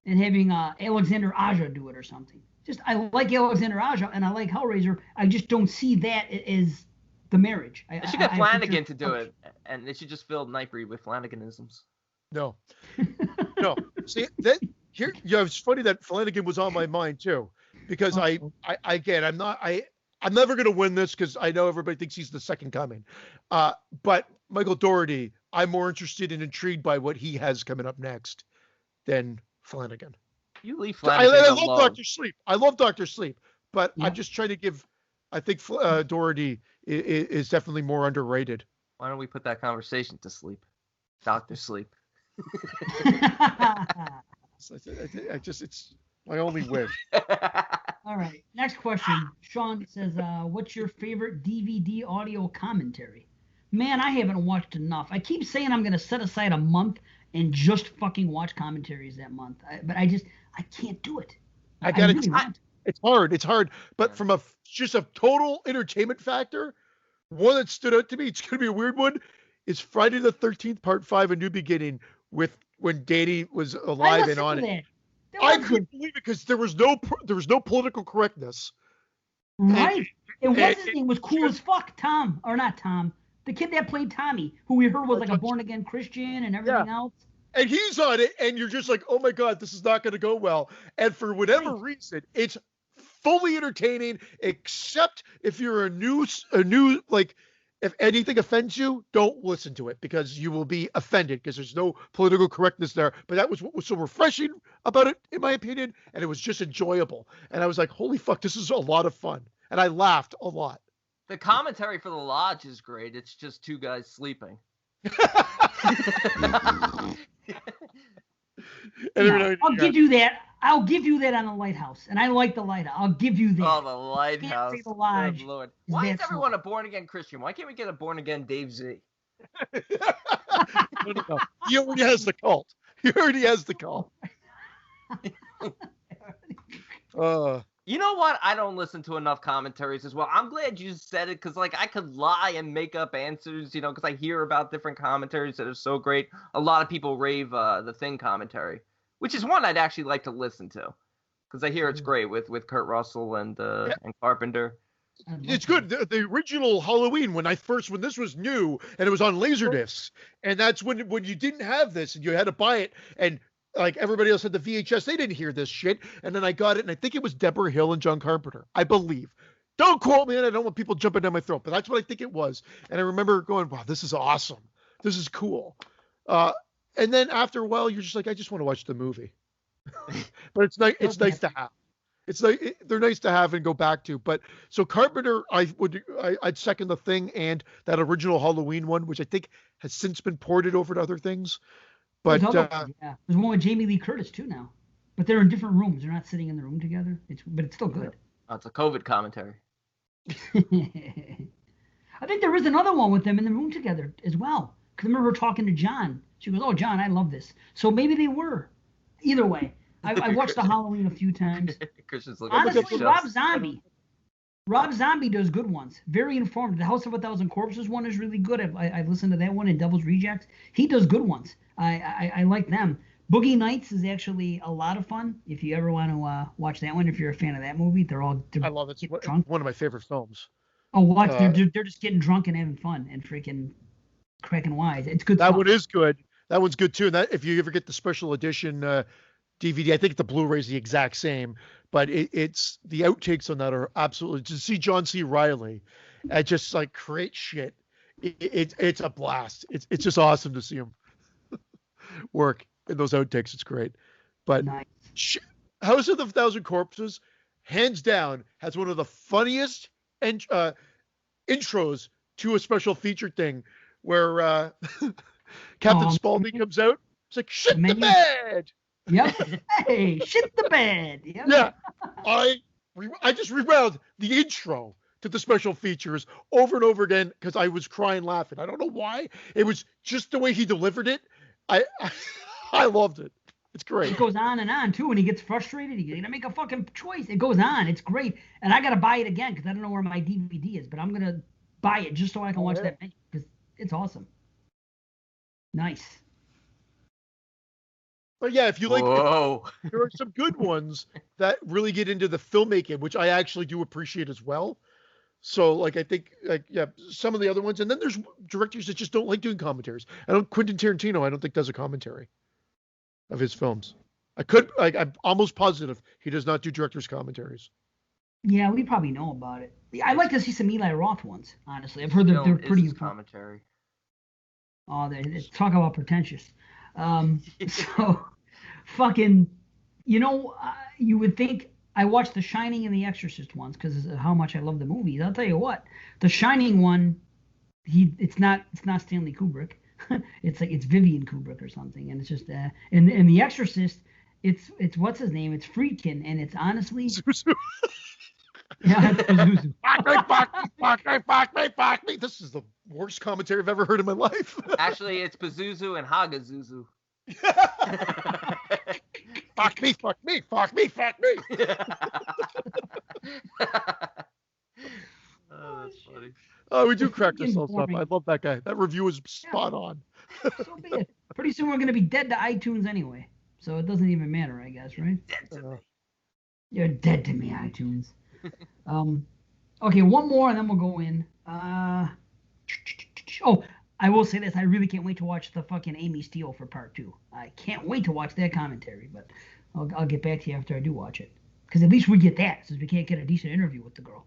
and having Alexander Aja do it or something. Just I like Alexander Aja and I like Hellraiser. I just don't see that as the marriage. They should get Flanagan to do it, and they should just fill Nightbreed with Flanaganisms. No. See here. Yeah, it's funny that Flanagan was on my mind too, because I'm never going to win this because I know everybody thinks he's the second coming. But Michael Dougherty, I'm more interested and intrigued by what he has coming up next than Flanagan. You leave Flanagan alone. I love Dr. Sleep. I love Dr. Sleep, but I'm just trying to give. I think Dougherty is definitely more underrated. Why don't we put that conversation to sleep, Dr. Sleep? It's my only wish. All right. Next question. Sean says, what's your favorite DVD audio commentary? Man, I haven't watched enough. I keep saying I'm going to set aside a month and just fucking watch commentaries that month. But I can't do it. It's hard. But from just a total entertainment factor, one that stood out to me, it's going to be a weird one, is Friday the 13th, Part 5, A New Beginning, with when Danny was alive and on it. I couldn't believe it because there was no political correctness. Right. And what's his name was cool as fuck. Tom, or not Tom. The kid that played Tommy, who we heard was like a born-again Christian and everything else. And he's on it, and you're just like, oh my God, this is not going to go well. And for whatever reason, it's fully entertaining, except if you're a new, like, if anything offends you, don't listen to it because you will be offended because there's no political correctness there. But that was what was so refreshing about it, in my opinion. And it was just enjoyable. And I was like, holy fuck, this is a lot of fun. And I laughed a lot. The commentary for The Lodge is great. It's just two guys sleeping. I'll give you that. I'll give you that on The Lighthouse. And I like The Lighthouse. I'll give you that. Oh, The Lighthouse. The Lodge. Good Lord. Why is everyone a born-again Christian? Why can't we get a born-again Dave Z? No. He already has the cult. You know what? I don't listen to enough commentaries as well. I'm glad you said it because, like, I could lie and make up answers, because I hear about different commentaries that are so great. A lot of people rave the Thing commentary, which is one I'd actually like to listen to because I hear it's great with Kurt Russell and Carpenter. It's good. The original Halloween, when this was new and it was on Laserdiscs, and that's when you didn't have this and you had to buy it, and like everybody else had the VHS, they didn't hear this shit. And then I got it, and I think it was Deborah Hill and John Carpenter, I believe. Don't quote me, and I don't want people jumping down my throat, but that's what I think it was. And I remember going, wow, this is awesome. This is cool. And then after a while, you're just like, I just want to watch the movie. But it's nice. It's nice to have. It's like they're nice to have and go back to. But so Carpenter, I'd second The Thing and that original Halloween one, which I think has since been ported over to other things. But there's one with Jamie Lee Curtis too now, but they're in different rooms. They're not sitting in the room together. But it's still good. Oh, it's a COVID commentary. I think there is another one with them in the room together as well. Because I remember her talking to John. She goes, "Oh, John, I love this." So maybe they were. Either way, I watched the Halloween a few times. Honestly, Rob Zombie does good ones. Very informative. The House of 1,000 Corpses one is really good. I've listened to that one, and Devil's Rejects. He does good ones. I like them. Boogie Nights is actually a lot of fun. If you ever want to watch that one, if you're a fan of that movie, I love it. It's one of my favorite films. Oh, watch! They're just getting drunk and having fun and freaking cracking wise. It's good. That one is good. That one's good too. And that if you ever get the special edition DVD, I think the Blu-ray's the exact same, but it's the outtakes on that are absolutely to see John C. Reilly and just like create shit. It's a blast. It's just awesome to see him work in those outtakes. It's great. But nice. House of the 1,000 Corpses, hands down, has one of the funniest intros to a special feature thing where Captain Spaulding comes out. It's like, shit the bed. Yep. Hey, shit the bed. Yep. Yeah. I just rewound the intro to the special features over and over again because I was crying laughing. I don't know why. It was just the way he delivered it. I loved it. It's great. It goes on and on too. When he gets frustrated, he's gonna make a fucking choice. It goes on. It's great. And I gotta buy it again because I don't know where my DVD is, but I'm gonna buy it just so I can watch that because it's awesome. Nice. But yeah, if you like, there are some good ones that really get into the filmmaking, which I actually do appreciate as well. So like, I think some of the other ones, and then there's directors that just don't like doing commentaries. Quentin Tarantino, I don't think does a commentary of his films. I'm almost positive he does not do director's commentaries. Yeah, we probably know about it. I'd like to see some Eli Roth ones, honestly. I've heard they're pretty commentary. Oh, they talk about pretentious. So fucking, you would think I watched The Shining and The Exorcist ones because of how much I love the movies. I'll tell you what, The Shining one, it's not Stanley Kubrick. it's Vivian Kubrick or something, and it's just and The Exorcist, it's what's his name? It's Friedkin, and it's honestly. Yeah, fuck me. This is the worst commentary I've ever heard in my life. Actually, it's Pazuzu and Hagazuzu. Fuck me. Oh, that's funny. Oh, we do crack ourselves up. I love that guy. That review was spot on. So be it. Pretty soon we're going to be dead to iTunes anyway. so it doesn't even matter, I guess, right? You're dead to me, iTunes. Okay, one more, and then we'll go in. Oh, I will say this: I really can't wait to watch the fucking Amy Steele for part 2. I can't wait to watch that commentary, but I'll get back to you after I do watch it, because at least we get that, since we can't get a decent interview with the girl,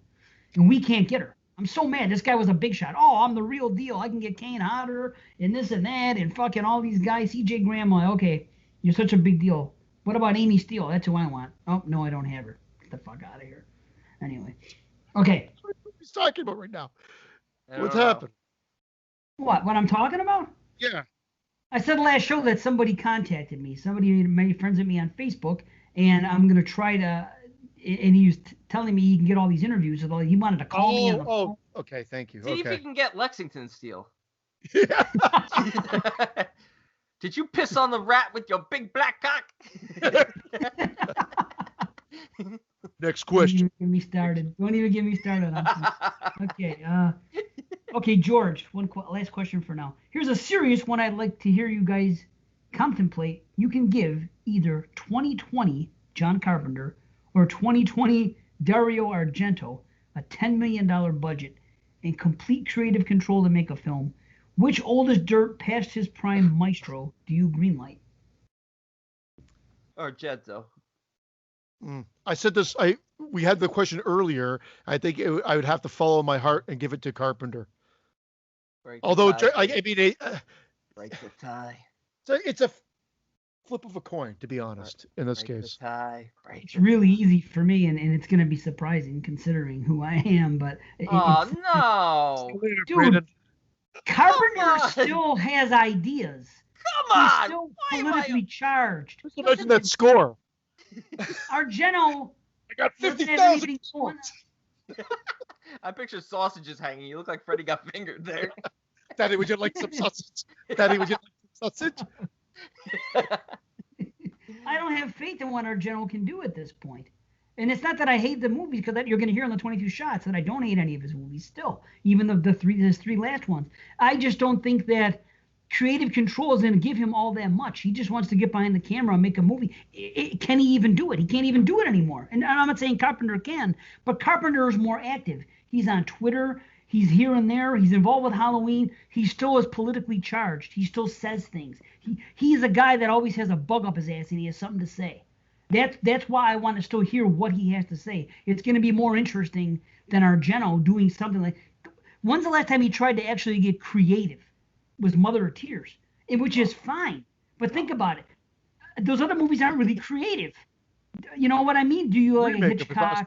and we can't get her. I'm so mad. This guy was a big shot. Oh, I'm the real deal. I can get Kane Hodder and this and that and fucking all these guys. CJ Graham. Okay, you're such a big deal. What about Amy Steele? That's who I want. Oh, no, I don't have her. Get the fuck out of here. Anyway. Okay. What he's talking about right now? What's happened? What I'm talking about? Yeah. I said last show that somebody contacted me. Somebody made friends with me on Facebook, and I'm going to try to, and he was telling me he can get all these interviews. So he wanted to call me. Oh, okay. Thank you. See if you can get Lexington Steel. Yeah. Did you piss on the rat with your big black cock? Next question. Don't even get me started. Don't even get me started on this. Okay. Okay, George. Last question for now. Here's a serious one I'd like to hear you guys contemplate. You can give either 2020 John Carpenter or 2020 Dario Argento a $10 million budget and complete creative control to make a film. Which oldest dirt past his prime maestro do you greenlight? Argento. I said this. We had the question earlier. I think I would have to follow my heart and give it to Carpenter. Although I mean, break the tie. It's a flip of a coin, to be honest. In this case, it's really easy for me, and it's going to be surprising considering who I am. But no, dude, Carpenter still has ideas. Come on, he's still politically charged. Just imagine that score. Argento. I got 50,000 points. I picture sausages hanging. You look like Freddy got fingered there. Daddy, would you like some sausage? Daddy, would you like some sausage? I don't have faith in what Argento can do at this point. And it's not that I hate the movies, because that you're going to hear in the 22 shots that I don't hate any of his movies still, even his three last ones. I just don't think that creative control is going to give him all that much. He just wants to get behind the camera and make a movie. Can he even do it? He can't even do it anymore. And I'm not saying Carpenter can, but Carpenter is more active. He's on Twitter. He's here and there. He's involved with Halloween. He still is politically charged. He still says things. He's a guy that always has a bug up his ass and he has something to say. That's why I want to still hear what he has to say. It's going to be more interesting than Argento doing something like. When's the last time he tried to actually get creative? Was Mother of Tears, which is fine. But think about it. Those other movies aren't really creative. You know what I mean? Do you like a Hitchcock?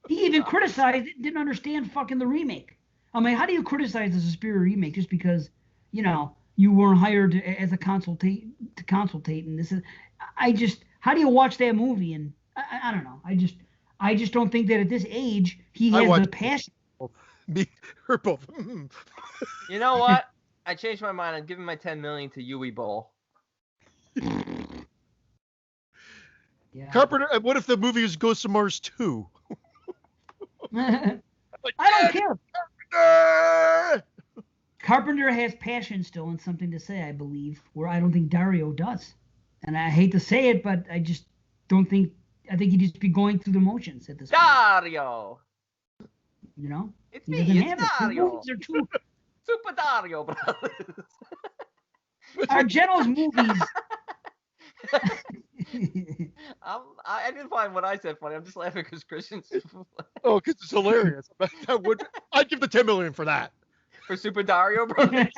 He even criticized it, didn't understand fucking the remake. I mean, how do you criticize the Suspiria remake just because, you weren't hired as a consultate and this is, how do you watch that movie? And I don't know. I just don't think that at this age he has the passion. Me, her both. You know what? I changed my mind. I'm giving my $10 million to Yui Bowl. Yeah. Carpenter. What if the movie is Ghost of Mars 2? I don't care. Carpenter! Carpenter has passion still and something to say, I believe, where I don't think Dario does. And I hate to say it, but I just don't think. I think he'd just be going through the motions at this point. Dario. It's me. It's Dario. Super Dario brothers. Argento's movies. I didn't find what I said funny. I'm just laughing because Christian's. Oh, because it's hilarious. I'd give the $10 million for that. For Super Dario brothers.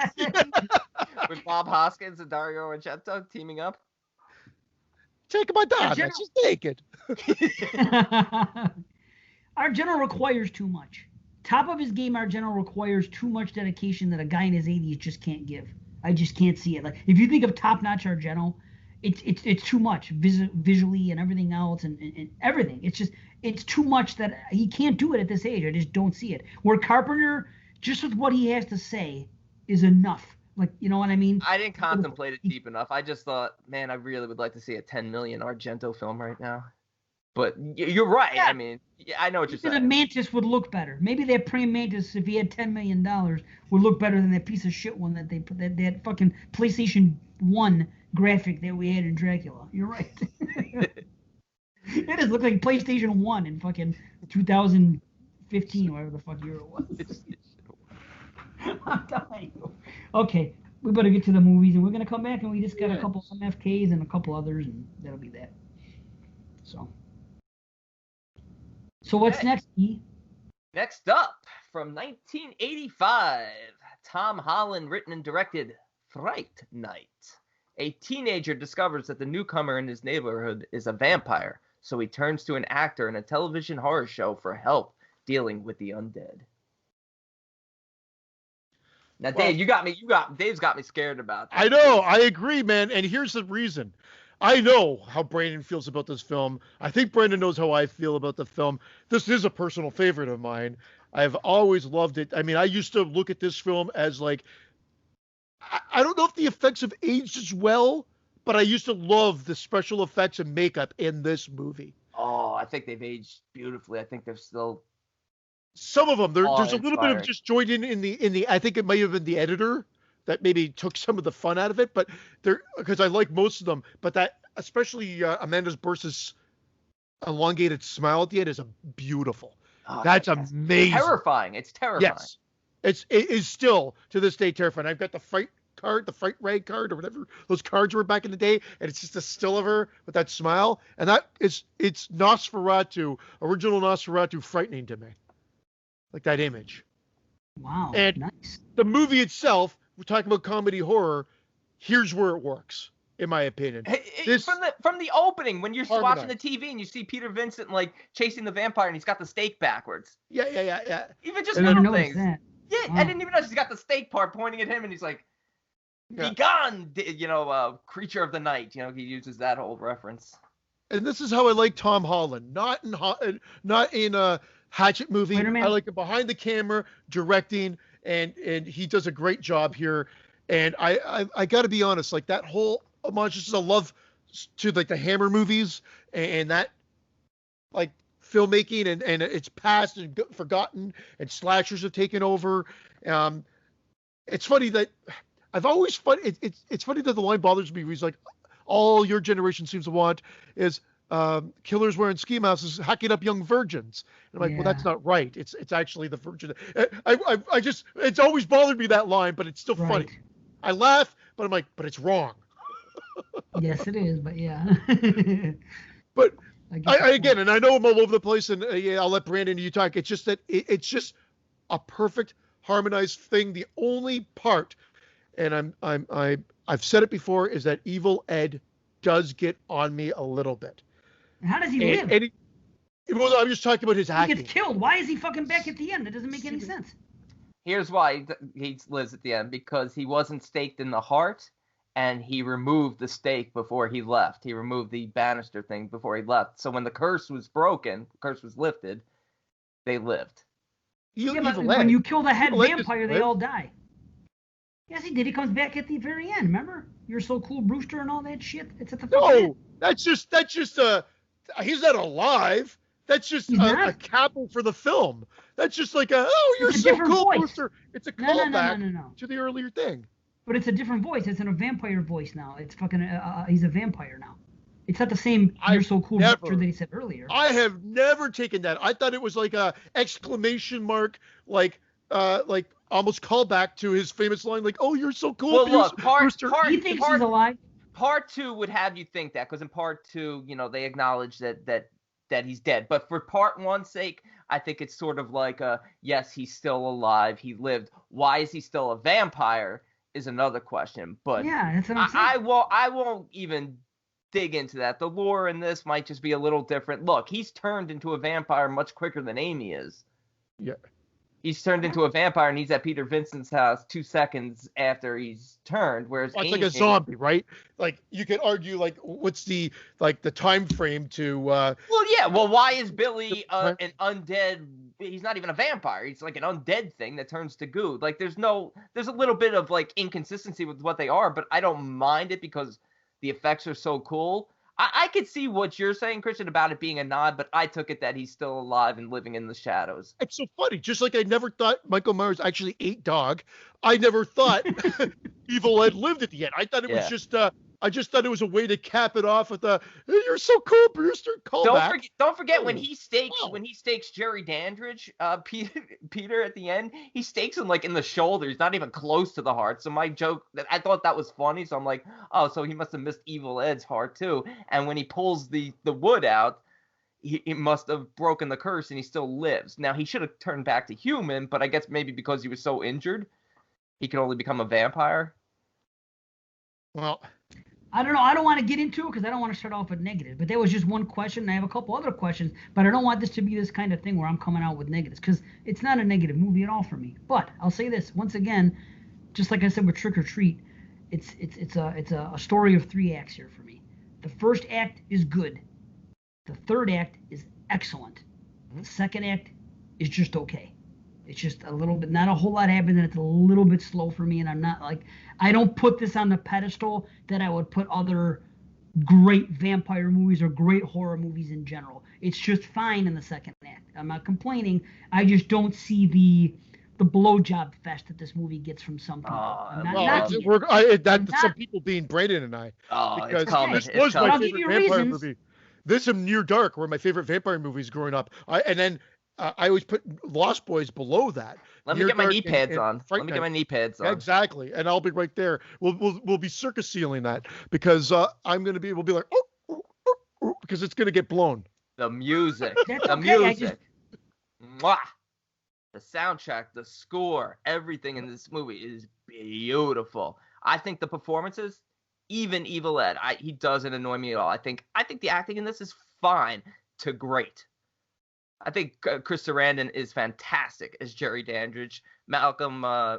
With Bob Hoskins and Dario Argento teaming up. Take my dad. She's naked. Argento requires too much. Top of his game, Argento requires too much dedication that a guy in his 80s just can't give. I just can't see it. Like, if you think of top-notch Argento, it's too much visually and everything else and everything. It's too much that he can't do it at this age. I just don't see it. Where Carpenter, just with what he has to say, is enough. Like, you know what I mean? I didn't contemplate it deep enough. I just thought, man, I really would like to see a $10 million Argento film right now. But you're right. Yeah. I mean, I know what you're saying. The Mantis would look better. Maybe that praying Mantis, if he had $10 million, would look better than that piece of shit one that they put. That fucking PlayStation 1 graphic that we had in Dracula. You're right. It just looked like PlayStation 1 in fucking 2015, whatever the fuck year it was. I'm dying. Okay, we better get to the movies, and we're gonna come back, and we just got a couple MFKs and a couple others, and that'll be that. So what's next, E? Next up, from 1985, Tom Holland written and directed Fright Night. A teenager discovers that the newcomer in his neighborhood is a vampire, so he turns to an actor in a television horror show for help dealing with the undead. Now, Dave, Dave's got me scared about this. I know, I agree, man, and here's the reason. I know how Brandon feels about this film. I think Brandon knows how I feel about the film. This is a personal favorite of mine. I've always loved it. I mean, I used to look at this film as like, I don't know if the effects have aged as well, but I used to love the special effects and makeup in this movie. Oh, I think they've aged beautifully. I think they're still... Some of them, there's a little bit of just joined in the, I think it might have been the editor that maybe took some of the fun out of it, but because I like most of them, but that, especially Amanda Bursa's elongated smile at the end is beautiful. Oh, that's amazing. Terrifying. It's terrifying. Yes. It is still to this day terrifying. I've got the Fright Rag card or whatever those cards were back in the day, and it's just a still of her with that smile. And it's Nosferatu, original Nosferatu frightening to me. Like that image. Wow. And nice. The movie itself, we're talking about comedy horror, here's where it works, in my opinion. From the opening, when you're watching the TV and you see Peter Vincent like chasing the vampire and he's got the stake backwards. Yeah. Even just little things. That. Yeah, wow. I didn't even notice he's got the stake part pointing at him and he's like, "Be gone, creature of the night." He uses that whole reference. And this is how I like Tom Holland, not in a Hatchet movie. I like him behind the camera, directing, and he does a great job here. And I got to be honest, like that whole homage, just a love to like the Hammer movies and that like filmmaking and it's past and forgotten and slashers have taken over. It's funny that it's funny that the line bothers me. He's like, all your generation seems to want is killers wearing ski masks hacking up young virgins. And I'm like, well, that's not right. It's actually the virgin. I just, it's always bothered me, that line, but it's still funny. I laugh, but I'm like, but it's wrong. Yes, it is, but yeah. But I again, and I know I'm all over the place, and I'll let Brandon you talk. It's just that it's just a perfect harmonized thing. The only part, and I've said it before, is that Evil Ed does get on me a little bit. How does he live? I'm just talking about his acting. He gets killed. Why is he fucking back at the end? That doesn't make any sense. Here's why he lives at the end. Because he wasn't staked in the heart, and he removed the stake before he left. He removed the banister thing before he left. So when the curse was broken, the curse was lifted, they lived. When you kill the head vampire, they all die. Yes, he did. He comes back at the very end. Remember? You're so cool, Brewster, and all that shit. It's at the fucking end. That's just he's not alive. That's just a capo for the film. That's just like you're so cool, voice. Brewster. It's a callback to the earlier thing. But it's a different voice. It's in a vampire voice now. It's fucking he's a vampire now. It's not the same "you're so cool" Brewster that he said earlier. I have never taken that. I thought it was like a exclamation mark, like almost callback to his famous line, like, "Oh, you're so cool." Well, look, he thinks he's alive. Part 2 would have you think that, because in part 2, they acknowledge that he's dead. But for part 1's sake, I think it's sort of like yes, he's still alive. He lived. Why is he still a vampire is another question. But yeah, that's what I'm saying. I won't even dig into that. The lore in this might just be a little different. Look, he's turned into a vampire much quicker than Amy is. Yeah. He's turned into a vampire, and he's at Peter Vincent's house 2 seconds after he's turned. Whereas it's like a zombie, right? Like you could argue, like, what's the time frame to? Well, yeah. Well, why is Billy an undead? He's not even a vampire. He's like an undead thing that turns to goo. Like there's a little bit of like inconsistency with what they are, but I don't mind it because the effects are so cool. I could see what you're saying, Christian, about it being a nod, but I took it that he's still alive and living in the shadows. It's so funny. Just like I never thought Michael Myers actually ate dog, I never thought Evil Ed lived at the end. I thought it was just I just thought it was a way to cap it off with a "You're so cool, Brewster." Callback. Don't forget when Oh, he stakes wow. Jerry Dandridge, Peter at the end, he stakes him like in the shoulder. He's not even close to the heart. So my joke, I thought that was funny. So I'm like, oh, so he must have missed Evil Ed's heart too. And when he pulls the wood out, he must have broken the curse and he still lives. Now he should have turned back to human, but I guess maybe because he was so injured, he can only become a vampire. Well, I don't know. I don't want to get into it because I don't want to start off with negative. But there was just one question. And I have a couple other questions, but I don't want this to be this kind of thing where I'm coming out with negatives because it's not a negative movie at all for me. But I'll say this once again, just like I said with Trick or Treat, it's a story of 3 acts here for me. The first act is good. The third act is excellent. The second act is just okay. It's just a little bit, not a whole lot happens, and it's a little bit slow for me. And I'm not like, I don't put this on the pedestal that I would put other great vampire movies or great horror movies in general. It's just fine in the second act. I'm not complaining. I just don't see the blowjob fest that this movie gets from some people. That's some people being Brandon and I. It's coming. This was my I'll give favorite you vampire reasons. movie. This and Near Dark were my favorite vampire movies growing up. I always put Lost Boys below that. Let me get my knee pads on. Let me get my knee pads on. Exactly, and I'll be right there. We'll be circus sealing that because we'll be like, because it's gonna get blown. The music, That's the okay, music, Mwah! The soundtrack, the score, everything in this movie is beautiful. I think the performances, even Evil Ed, he doesn't annoy me at all. I think the acting in this is fine to great. I think Chris Sarandon is fantastic as Jerry Dandridge. Roddy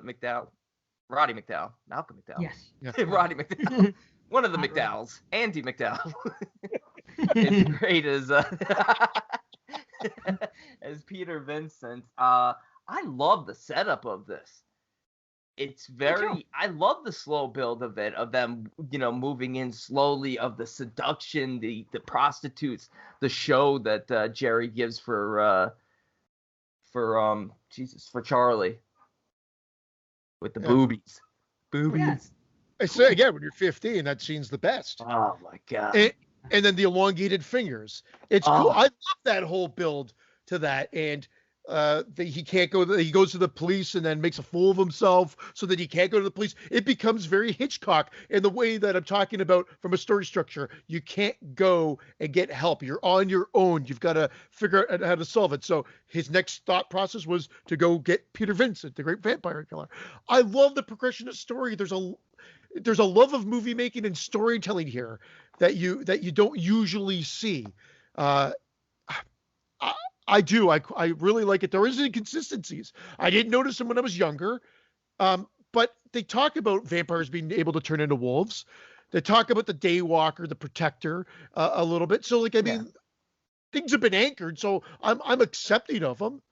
McDowell. Malcolm McDowell. Yes. Yeah. Roddy McDowell. One of the McDowells. Andy McDowell. It's great as as Peter Vincent. I love the setup of this. It's very, I love the slow build of it, of them, moving in slowly, of the seduction, the prostitutes, the show that Jerry gives for Charlie with the boobies. Yes. I say again, when you're 15, that scene's the best. Oh my God. And then the elongated fingers. It's cool. I love that whole build to that. And he can't go. He goes to the police and then makes a fool of himself so that he can't go to the police. It becomes very Hitchcock in the way that I'm talking about from a story structure. You can't go and get help. You're on your own. You've got to figure out how to solve it. So his next thought process was to go get Peter Vincent, the great vampire killer. I love the progression of story. There's a love of movie making and storytelling here that you don't usually see. I do. I really like it. There is inconsistencies. I didn't notice them when I was younger, but they talk about vampires being able to turn into wolves. They talk about the Daywalker, the Protector, a little bit. So, things have been anchored. So I'm accepting of them.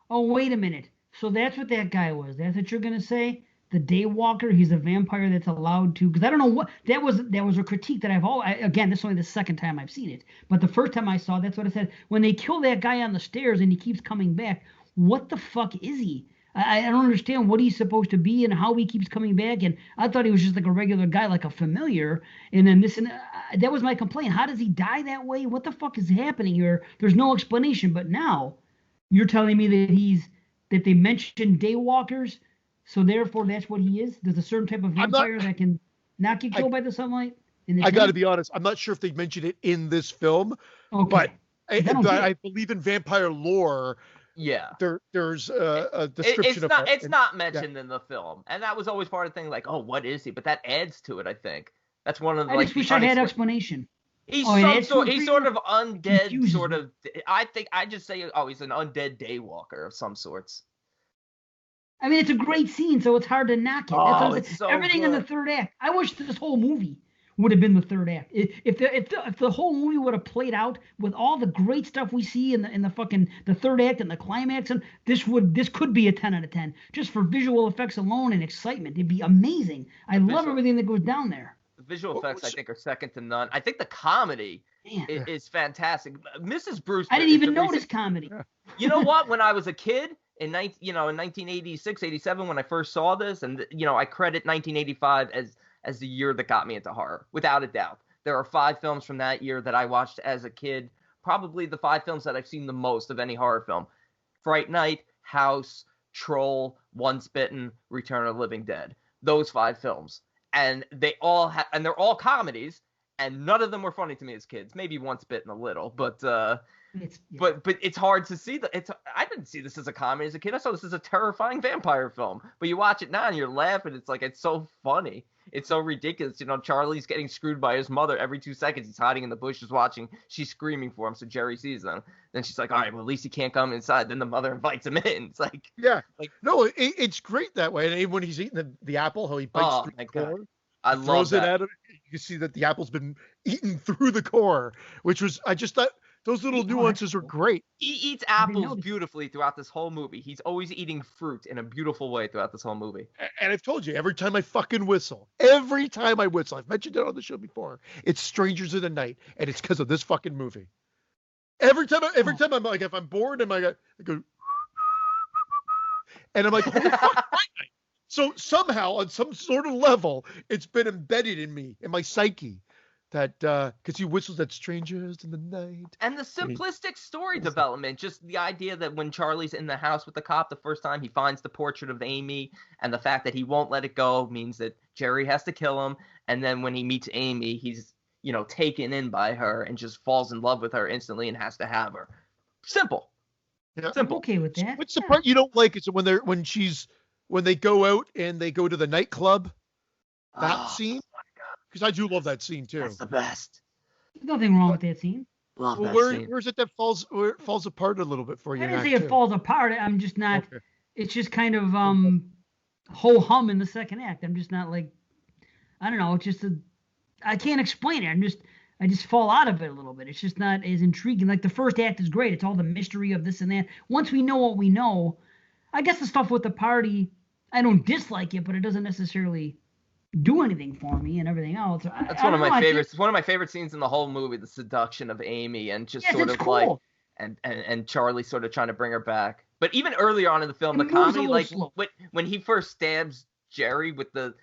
Oh, wait a minute. So that's what that guy was. That's what you're gonna say? The Daywalker, he's a vampire that's allowed to, because I don't know what that was a critique that again, this is only the second time I've seen it, but the first time I saw it, that's what I said. When they kill that guy on the stairs and he keeps coming back, what the fuck is he? I don't understand what he's supposed to be and how he keeps coming back. And I thought he was just like a regular guy, like a familiar. And then that was my complaint. How does he die that way? What the fuck is happening here? There's no explanation. But now you're telling me that they mentioned Daywalkers. So therefore, that's what he is. There's a certain type of vampire that can not get killed by the sunlight. I got to be honest. I'm not sure if they mentioned it in this film, but I believe in vampire lore. Yeah, there's a description of it. It's not mentioned in the film, and that was always part of the thing. Like, oh, what is he? But that adds to it. I think that's one of the. I just wish I had explanation. He's sort of undead, confusing. Sort of. I just say, he's an undead Daywalker of some sorts. I mean, it's a great scene, so it's hard to knock it. It's so everything good. In the third act. I wish this whole movie would have been the third act. If the whole movie would have played out with all the great stuff we see in the third act and the climax, and this could be a 10 out of 10 just for visual effects alone and excitement. It'd be amazing. I love everything that goes down there. The visual effects, I think, are second to none. I think the comedy is fantastic. Mrs. Brewster. I didn't even notice comedy. You know what? When I was a kid. In 1986, 87, when I first saw this, and I credit 1985 as the year that got me into horror, without a doubt. There are 5 films from that year that I watched as a kid, probably the 5 films that I've seen the most of any horror film. Fright Night, House, Troll, Once Bitten, Return of the Living Dead. Those 5 films. And they all and they're all comedies, and none of them were funny to me as kids. Maybe Once Bitten a little, but it's hard to see I didn't see this as a comedy as a kid. I saw this as a terrifying vampire film. But you watch it now and you're laughing. It's like, it's so funny. It's so ridiculous. You know, Charlie's getting screwed by his mother every 2 seconds. He's hiding in the bushes watching. She's screaming for him, so Jerry sees them. Then she's like, all right, well, at least he can't come inside. Then the mother invites him in. It's like... Yeah. No, it's great that way. And when he's eating the apple, how he bites through the core. I love throws that. it at him. You can see that the apple's been eaten through the core, which was... I just thought... Those little nuances are great. He eats apples beautifully throughout this whole movie. He's always eating fruit in a beautiful way throughout this whole movie. And I've told you, every time I whistle, I've mentioned it on the show before, it's Strangers in the Night, and it's because of this fucking movie. Every time I'm like, if I'm bored, I go, and I'm like, holy fuck, Fright Night. So somehow, on some sort of level, it's been embedded in me, in my psyche. That because he whistles that Strangers in the Night. And the simplistic story development, just the idea that when Charlie's in the house with the cop the first time, he finds the portrait of Amy, and the fact that he won't let it go means that Jerry has to kill him. And then when he meets Amy, he's, you know, taken in by her and just falls in love with her instantly and has to have her. Simple. Yeah. Simple. I'm okay with that. What's the part you don't like is when they go out and they go to the nightclub. That scene. Because I do love that scene too. That's the best. There's nothing wrong with that scene. Love that scene. Where's it that falls apart a little bit for you? I didn't say it falls apart. I'm just not. Okay. It's just kind of ho hum in the second act. I'm just not like, I don't know. It's just I can't explain it. I just fall out of it a little bit. It's just not as intriguing. Like the first act is great. It's all the mystery of this and that. Once we know what we know, I guess the stuff with the party, I don't dislike it, but it doesn't necessarily do anything for me and everything else. That's one of my favorites. One of my favorite scenes in the whole movie, the seduction of Amy and just sort of cool. Like and Charlie sort of trying to bring her back. But even earlier on in the film, the comedy, like when he first stabs Jerry with the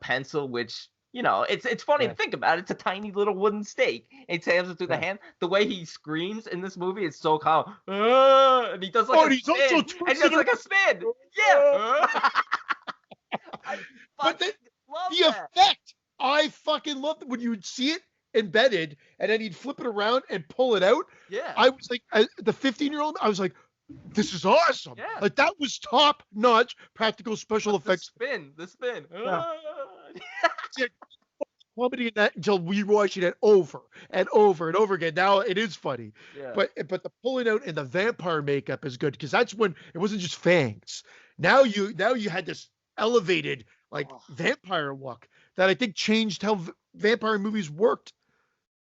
pencil, which, you know, it's funny to think about. It's a tiny little wooden stake. And he stabs it through the hand. The way he screams in this movie is so calm. And he does like a spin. And he does like a spin. Yeah. But the effect, I fucking loved it when you would see it embedded and then he'd flip it around and pull it out. Yeah. I was like, the 15-year-old, I was like, this is awesome. Yeah. Like that was top notch practical special effects. The spin. Yeah. Comedy in that until we watching it over and over and over again. Now it is funny. Yeah. But the pulling out and the vampire makeup is good because that's when it wasn't just fangs. Now you had this elevated vampire look that I think changed how vampire movies worked.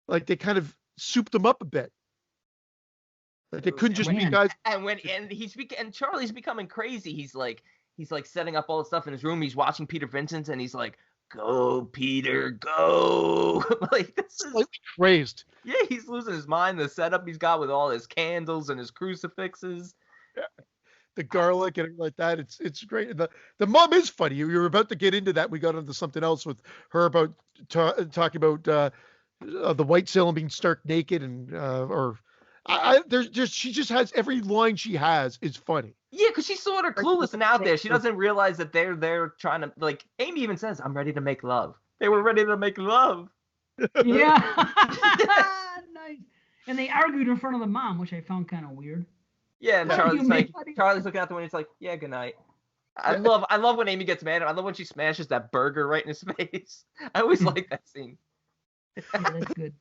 Like they kind of souped them up a bit. Like they couldn't just be guys. And Charlie's becoming crazy. He's like setting up all the stuff in his room. He's watching Peter Vincent and he's like, "Go, Peter, go!" Like this is slightly crazed. Yeah, he's losing his mind. The setup he's got with all his candles and his crucifixes. Yeah. The garlic and everything like that. It's great. The mom is funny. You were about to get into that. We got into something else with her about talking about the white sailor being stark naked and she just has every line she has is funny. Yeah, because she's sort of clueless and out there. She doesn't realize that they're trying to, like, Amy even says, "I'm ready to make love." They were ready to make love. Yeah. Nice. And they argued in front of the mom, which I found kind of weird. Yeah, and Charlie's looking out the window. He's like, "Yeah, good night." I love when Amy gets mad. I love when she smashes that burger right in his face. I always like that scene. Yeah, that's good.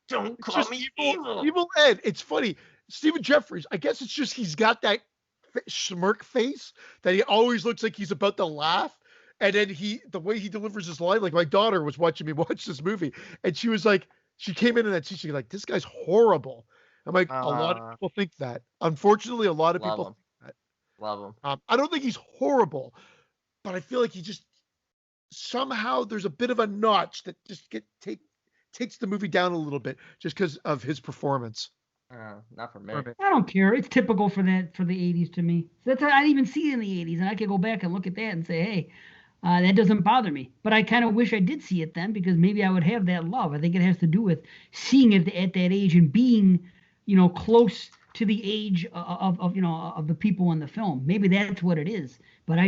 Don't call me evil. Evil Ed. It's funny. Stephen Jeffries, I guess it's just he's got that smirk face that he always looks like he's about to laugh. And then the way he delivers his line, like my daughter was watching me watch this movie, and she was like, she came in that scene, she's like, "This guy's horrible." I'm like, a lot of people think that. Unfortunately, a lot of people think that. Love him. I don't think he's horrible, but I feel like he just somehow there's a bit of a notch that just takes the movie down a little bit just because of his performance. Not for me. I don't care. It's typical for the 80s to me. I didn't even see it in the 80s, and I could go back and look at that and say, hey, That doesn't bother me. But I kind of wish I did see it then, because maybe I would have that love. I think it has to do with seeing it at that age and being, close to the age of the people in the film. Maybe that's what it is. But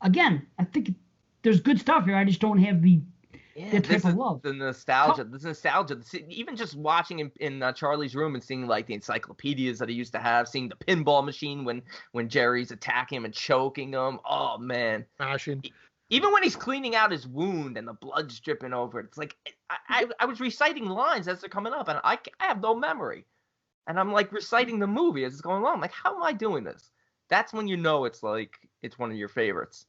again, I think there's good stuff here. I just don't have that type of love. The nostalgia. The nostalgia. Even just watching in Charlie's room and seeing like the encyclopedias that he used to have, seeing the pinball machine when Jerry's attacking him and choking him. Oh man. Smashing. Even when he's cleaning out his wound and the blood's dripping over it, it's like I was reciting lines as they're coming up, and I have no memory. And I'm like reciting the movie as it's going along. I'm like, how am I doing this? That's when you know it's like it's one of your favorites.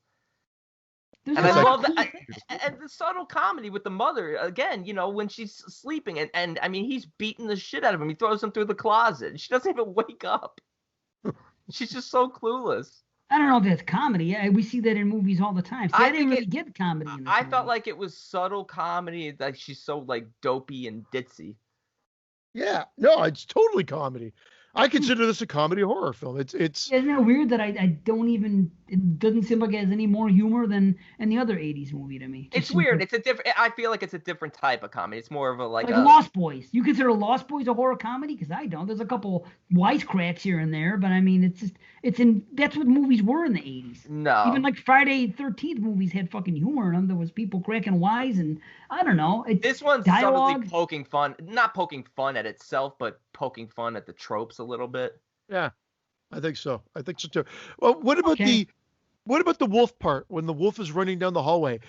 And I love that. And the subtle comedy with the mother, again, when she's sleeping. And I mean, he's beating the shit out of him. He throws him through the closet. She doesn't even wake up. She's just so clueless. I don't know if that's comedy. Yeah, we see that in movies all the time. See, I didn't really get comedy in this movie. Felt like it was subtle comedy. Like she's so like dopey and ditzy. Yeah, no, it's totally comedy. I consider this a comedy horror film. It's Isn't it weird that I don't even, it doesn't seem like it has any more humor than any other 80s movie to me. It's weird. It's a different, I feel like it's a different type of comedy. It's more of a like Lost Boys. You consider Lost Boys a horror comedy? Because I don't. There's a couple wisecracks here and there, but I mean, that's what movies were in the 80s. No. Even like Friday 13th movies had fucking humor in them. There was people cracking wise, and I don't know. This one's subtly not poking fun at itself, but poking fun at the tropes a little bit. Yeah, I think so. I think so too. Well, what about the wolf part? When the wolf is running down the hallway,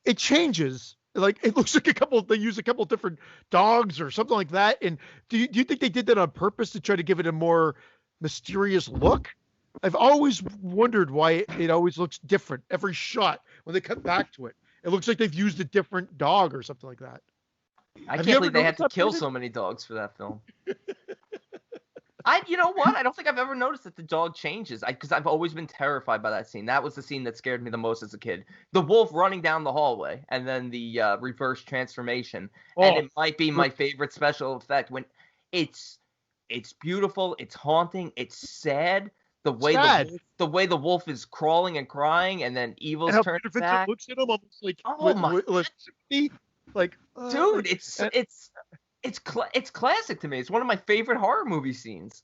it changes. Like it looks like they use a couple different dogs or something like that. And do you think they did that on purpose to try to give it a more mysterious look? I've always wondered why it always looks different every shot when they cut back to it. It looks like they've used a different dog or something like that. I can't believe they had to kill so many dogs for that film. You know what? I don't think I've ever noticed that the dog changes. Because I've always been terrified by that scene. That was the scene that scared me the most as a kid. The wolf running down the hallway, and then the reverse transformation. Oh. And it might be my favorite special effect when it's beautiful, it's haunting, it's sad. The way the wolf is crawling and crying, and then Evil's turning back. Looks at him almost like, dude, it's classic to me. It's one of my favorite horror movie scenes.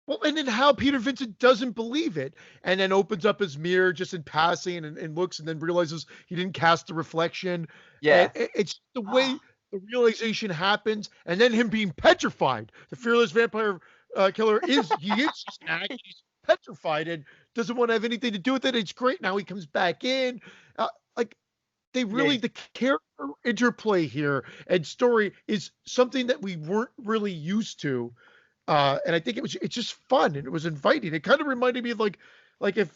Well, and then how Peter Vincent doesn't believe it, and then opens up his mirror just in passing and looks, and then realizes he didn't cast the reflection. Yeah, it's the way the realization happens, and then him being petrified. The fearless vampire killer is just an act. He's petrified and doesn't want to have anything to do with it. It's great. Now he comes back in. The character interplay here and story is something that we weren't really used to. And I think it's just fun and it was inviting. It kind of reminded me of like if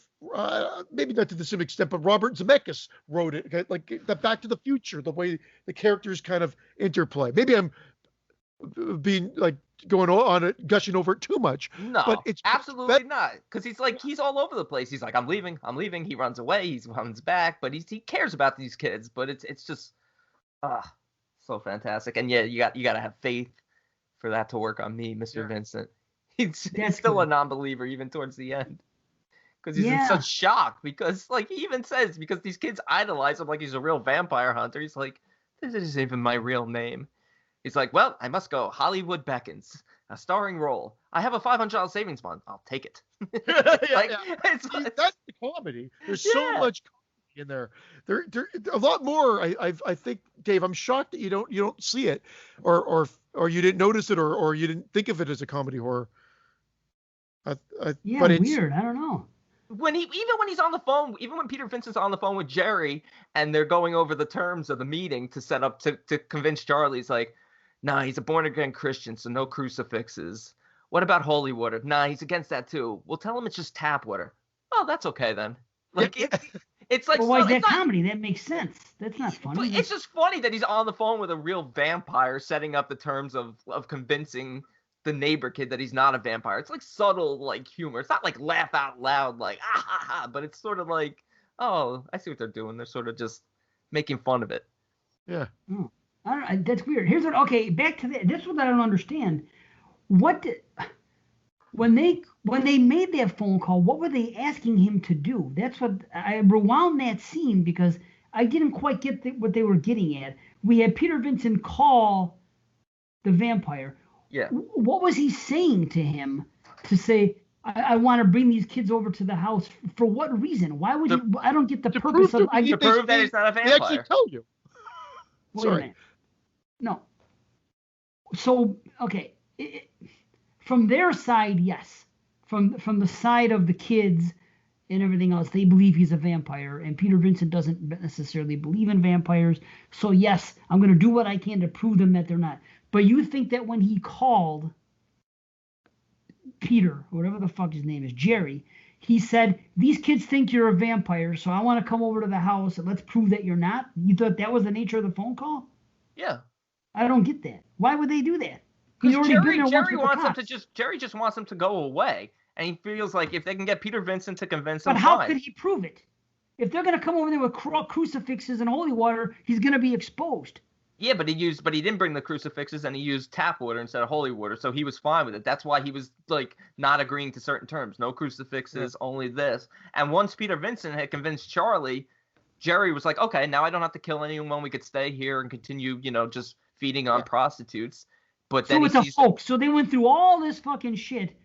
maybe not to the same extent, but Robert Zemeckis wrote it, like the Back to the Future, the way the characters kind of interplay. Maybe I'm being like going on it, gushing over it too much. No, but it's absolutely not. Because he's all over the place. He's like, I'm leaving. He runs away. He runs back, but he cares about these kids. But it's just so fantastic. And yeah, you got to have faith for that to work on me, Mr. Vincent. He's still a non-believer even towards the end. Because he's in such shock, because like he even says, because these kids idolize him like he's a real vampire hunter. He's like, this isn't even my real name. He's like, well, I must go. Hollywood beckons. A starring role. I have a $500 savings bond. I'll take it. That's the comedy. There's so much comedy in there. There a lot more. I think, Dave, I'm shocked that you don't see it, or you didn't notice it, or you didn't think of it as a comedy horror. But it's weird. I don't know. When he's on the phone, even when Peter Vincent's on the phone with Jerry and they're going over the terms of the meeting to set up to convince Charlie, he's like, nah, he's a born-again Christian, so no crucifixes. What about holy water? Nah, he's against that too. We'll tell him it's just tap water. Oh, that's okay then. Like it's like, well, why is that comedy? That makes sense. That's not funny. It's just funny that he's on the phone with a real vampire, setting up the terms of convincing the neighbor kid that he's not a vampire. It's like subtle like humor. It's not like laugh out loud like ah ha ha, but it's sort of like, oh, I see what they're doing. They're sort of just making fun of it. Yeah. I don't know, that's weird. Back to that. This is what I don't understand. when they made that phone call, what were they asking him to do? That's what I rewound that scene because I didn't quite get what they were getting at. We had Peter Vincent call the vampire. Yeah. What was he saying to him to say, I want to bring these kids over to the house? For what reason? Why would you? I don't get the purpose of. To prove that he's not a vampire. They actually tell you. Wait a minute. No. So, okay. From their side, yes. From the side of the kids and everything else, they believe he's a vampire, and Peter Vincent doesn't necessarily believe in vampires. So yes, I'm going to do what I can to prove them that they're not. But you think that when he called Peter, whatever the fuck his name is, Jerry, he said, these kids think you're a vampire, so I want to come over to the house and let's prove that you're not? You thought that was the nature of the phone call? Yeah. I don't get that. Why would they do that? Because Jerry just wants him to go away. And he feels like if they can get Peter Vincent to convince him, but how could he prove it? If they're going to come over there with crucifixes and holy water, he's going to be exposed. Yeah, but he didn't bring the crucifixes, and he used tap water instead of holy water, so he was fine with it. That's why he was like not agreeing to certain terms. No crucifixes, only this. And once Peter Vincent had convinced Charlie, Jerry was like, okay, now I don't have to kill anyone. We could stay here and continue, just feeding on prostitutes. But then so it's a hoax. So they went through all this fucking shit.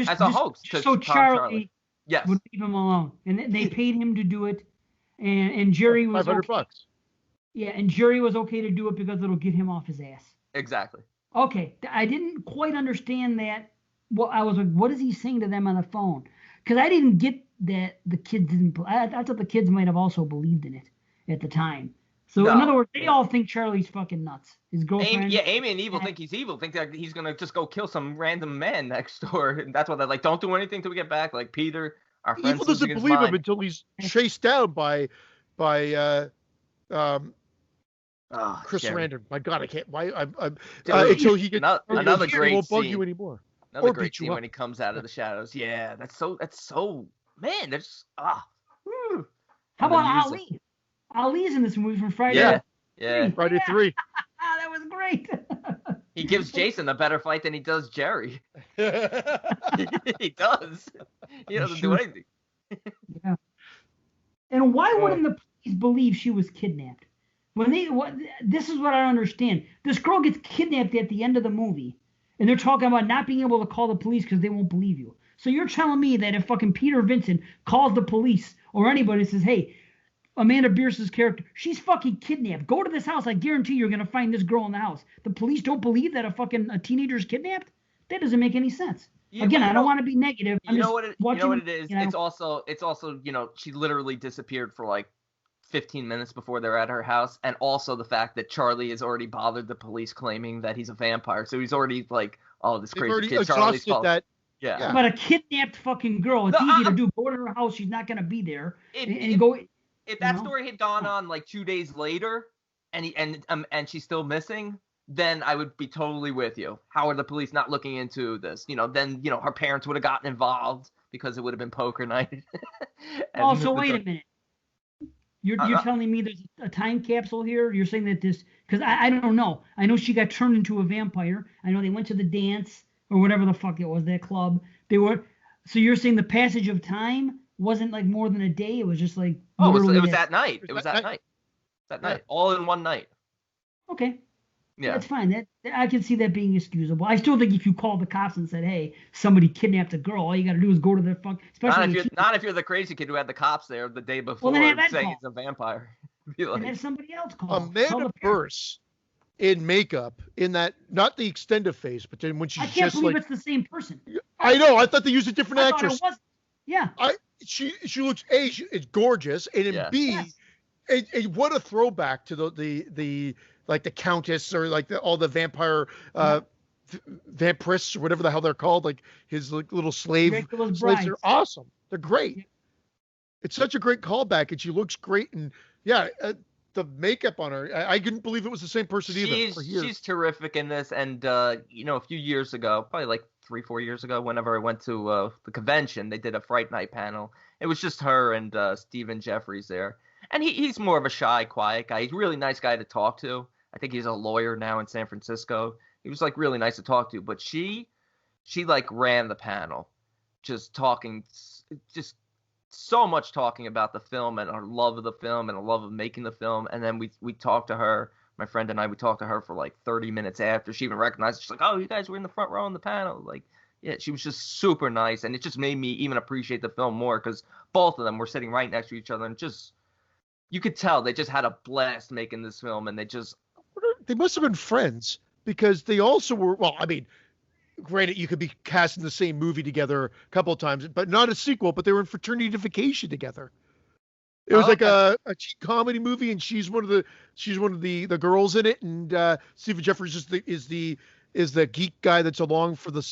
As a hoax, so Charlie would leave him alone, and they paid him to do it, and Jerry was $500. Yeah, and Jerry was okay to do it because it'll get him off his ass. Exactly. Okay, I didn't quite understand that. Well, I was like, what is he saying to them on the phone? Because I didn't get that the kids didn't. I thought the kids might have also believed in it at the time. So in other words, they all think Charlie's fucking nuts. His girlfriend. Amy and Evil think he's evil. Think that he's gonna just go kill some random man next door. And that's why they're like, don't do anything till we get back. Like Peter, our friend. Evil doesn't believe him until he's chased down by Chris Sarandon. My God, I can't. Why? Until he gets another great won't bug scene. you anymore. Another great scene when he comes out of the shadows. Yeah, that's so man. There's How about Ali? Ali's in this movie from Friday. Yeah. Friday 3. That was great. He gives Jason a better fight than he does Jerry. He does. He doesn't do anything. Yeah. And why wouldn't the police believe she was kidnapped? This is what I don't understand. This girl gets kidnapped at the end of the movie, and they're talking about not being able to call the police because they won't believe you. So you're telling me that if fucking Peter Vincent calls the police or anybody and says, hey, Amanda Bierce's character, she's fucking kidnapped. Go to this house. I guarantee you're going to find this girl in the house. The police don't believe that a teenager's kidnapped? That doesn't make any sense. Yeah, again, I don't want to be negative. You know what it is? It's also, she literally disappeared for like 15 minutes before they're at her house. And also the fact that Charlie has already bothered the police claiming that he's a vampire. So he's already like, oh, this crazy kid, Charlie's fault. Yeah. But a kidnapped fucking girl, it's easy to do. Go to her house. She's not going to be there. If that story had gone on like 2 days later, and she's still missing, then I would be totally with you. How are the police not looking into this? Then her parents would have gotten involved because it would have been poker night. So wait a minute. You're telling me there's a time capsule here? You're saying that this because I don't know. I know she got turned into a vampire. I know they went to the dance or whatever the fuck it was, that club. So you're saying the passage of time wasn't like more than a day. It was just like it was that night. It was that night. That night, all in one night. Okay. Yeah, that's fine. I can see that being excusable. I still think if you called the cops and said, "Hey, somebody kidnapped a girl," all you got to do is go to their fuck. Not if you're the crazy kid who had the cops there the day before saying he's a vampire. And have somebody else call. Amanda Bierce in makeup in that, not the extended phase, but then when she's just like, I can't believe it's the same person. I know. I thought they used a different actress. Yeah. She looks it's gorgeous, and in B, what a throwback to the like the Countess or like all the vampire vampirists or whatever the hell they're called, like his little slaves are awesome. They're great. Yeah. It's such a great callback, and she looks great, and the makeup on her, I couldn't believe it was the same person either. She's terrific in this, and a few years ago, probably like 3-4 years ago, whenever I went to the convention, they did a Fright Night panel. It was just her and Stephen Jeffries there. And he's more of a shy, quiet guy. He's a really nice guy to talk to. I think he's a lawyer now in San Francisco. He was like really nice to talk to. But she she like ran the panel, just talking, just so much talking about the film and her love of the film and her love of making the film. And then we talked to her, my friend and I, we talked to her for like 30 minutes after she even recognized it. She's like, oh, you guys were in the front row on the panel. Like, yeah, she was just super nice. And it just made me even appreciate the film more because both of them were sitting right next to each other and just, you could tell they just had a blast making this film, and they must have been friends because they also were, well, I mean, granted, you could be cast in the same movie together a couple of times, but not a sequel, but they were in Fraternification together. It was like a cheap comedy movie, and she's one of the girls in it, and Stephen Jeffries is the geek guy that's along for the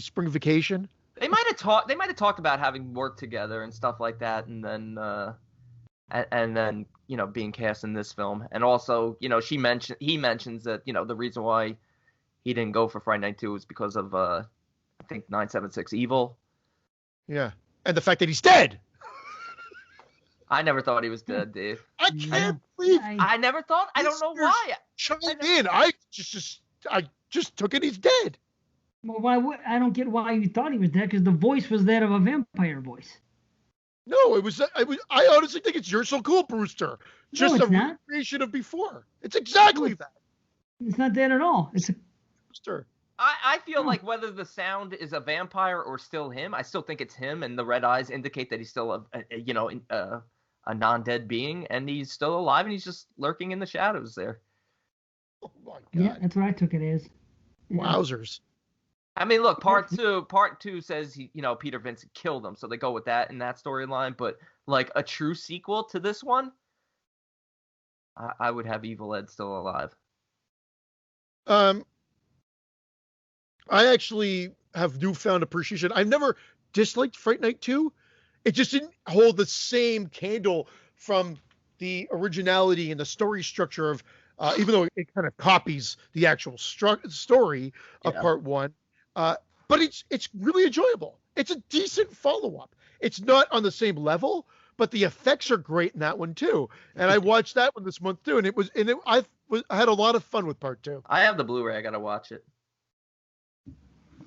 spring vacation. They might have talked about having worked together and stuff like that, and then being cast in this film. And also, he mentions that the reason why he didn't go for Fright Night 2 was because of I think 976 Evil. Yeah, and the fact that he's dead. I never thought he was dead, Dave. I can't believe. I never thought. I don't know why. Chime in. I just took it. He's dead. Well, I don't get why you thought he was dead, because the voice was that of a vampire voice. No, it was. I honestly think it's "You're So Cool, Brewster." Just no, a recreation of before. It's exactly that. It's not that at all. It's a Brewster. I feel like whether the sound is a vampire or still him, I still think it's him, and the red eyes indicate that he's still a non-dead being, and he's still alive, and he's just lurking in the shadows there. Oh my God. Yeah, that's what I took it as. Wowzers. I mean, look, part two says Peter Vincent killed him, so they go with that in that storyline. But like a true sequel to this one, I would have Evil Ed still alive. I actually have newfound appreciation. I've never disliked Fright Night 2. It just didn't hold the same candle from the originality and the story structure of, even though it kind of copies the actual story of part one. But it's really enjoyable. It's a decent follow-up. It's not on the same level, but the effects are great in that one too. And I watched that one this month too, and I had a lot of fun with part two. I have the Blu-ray. I gotta watch it.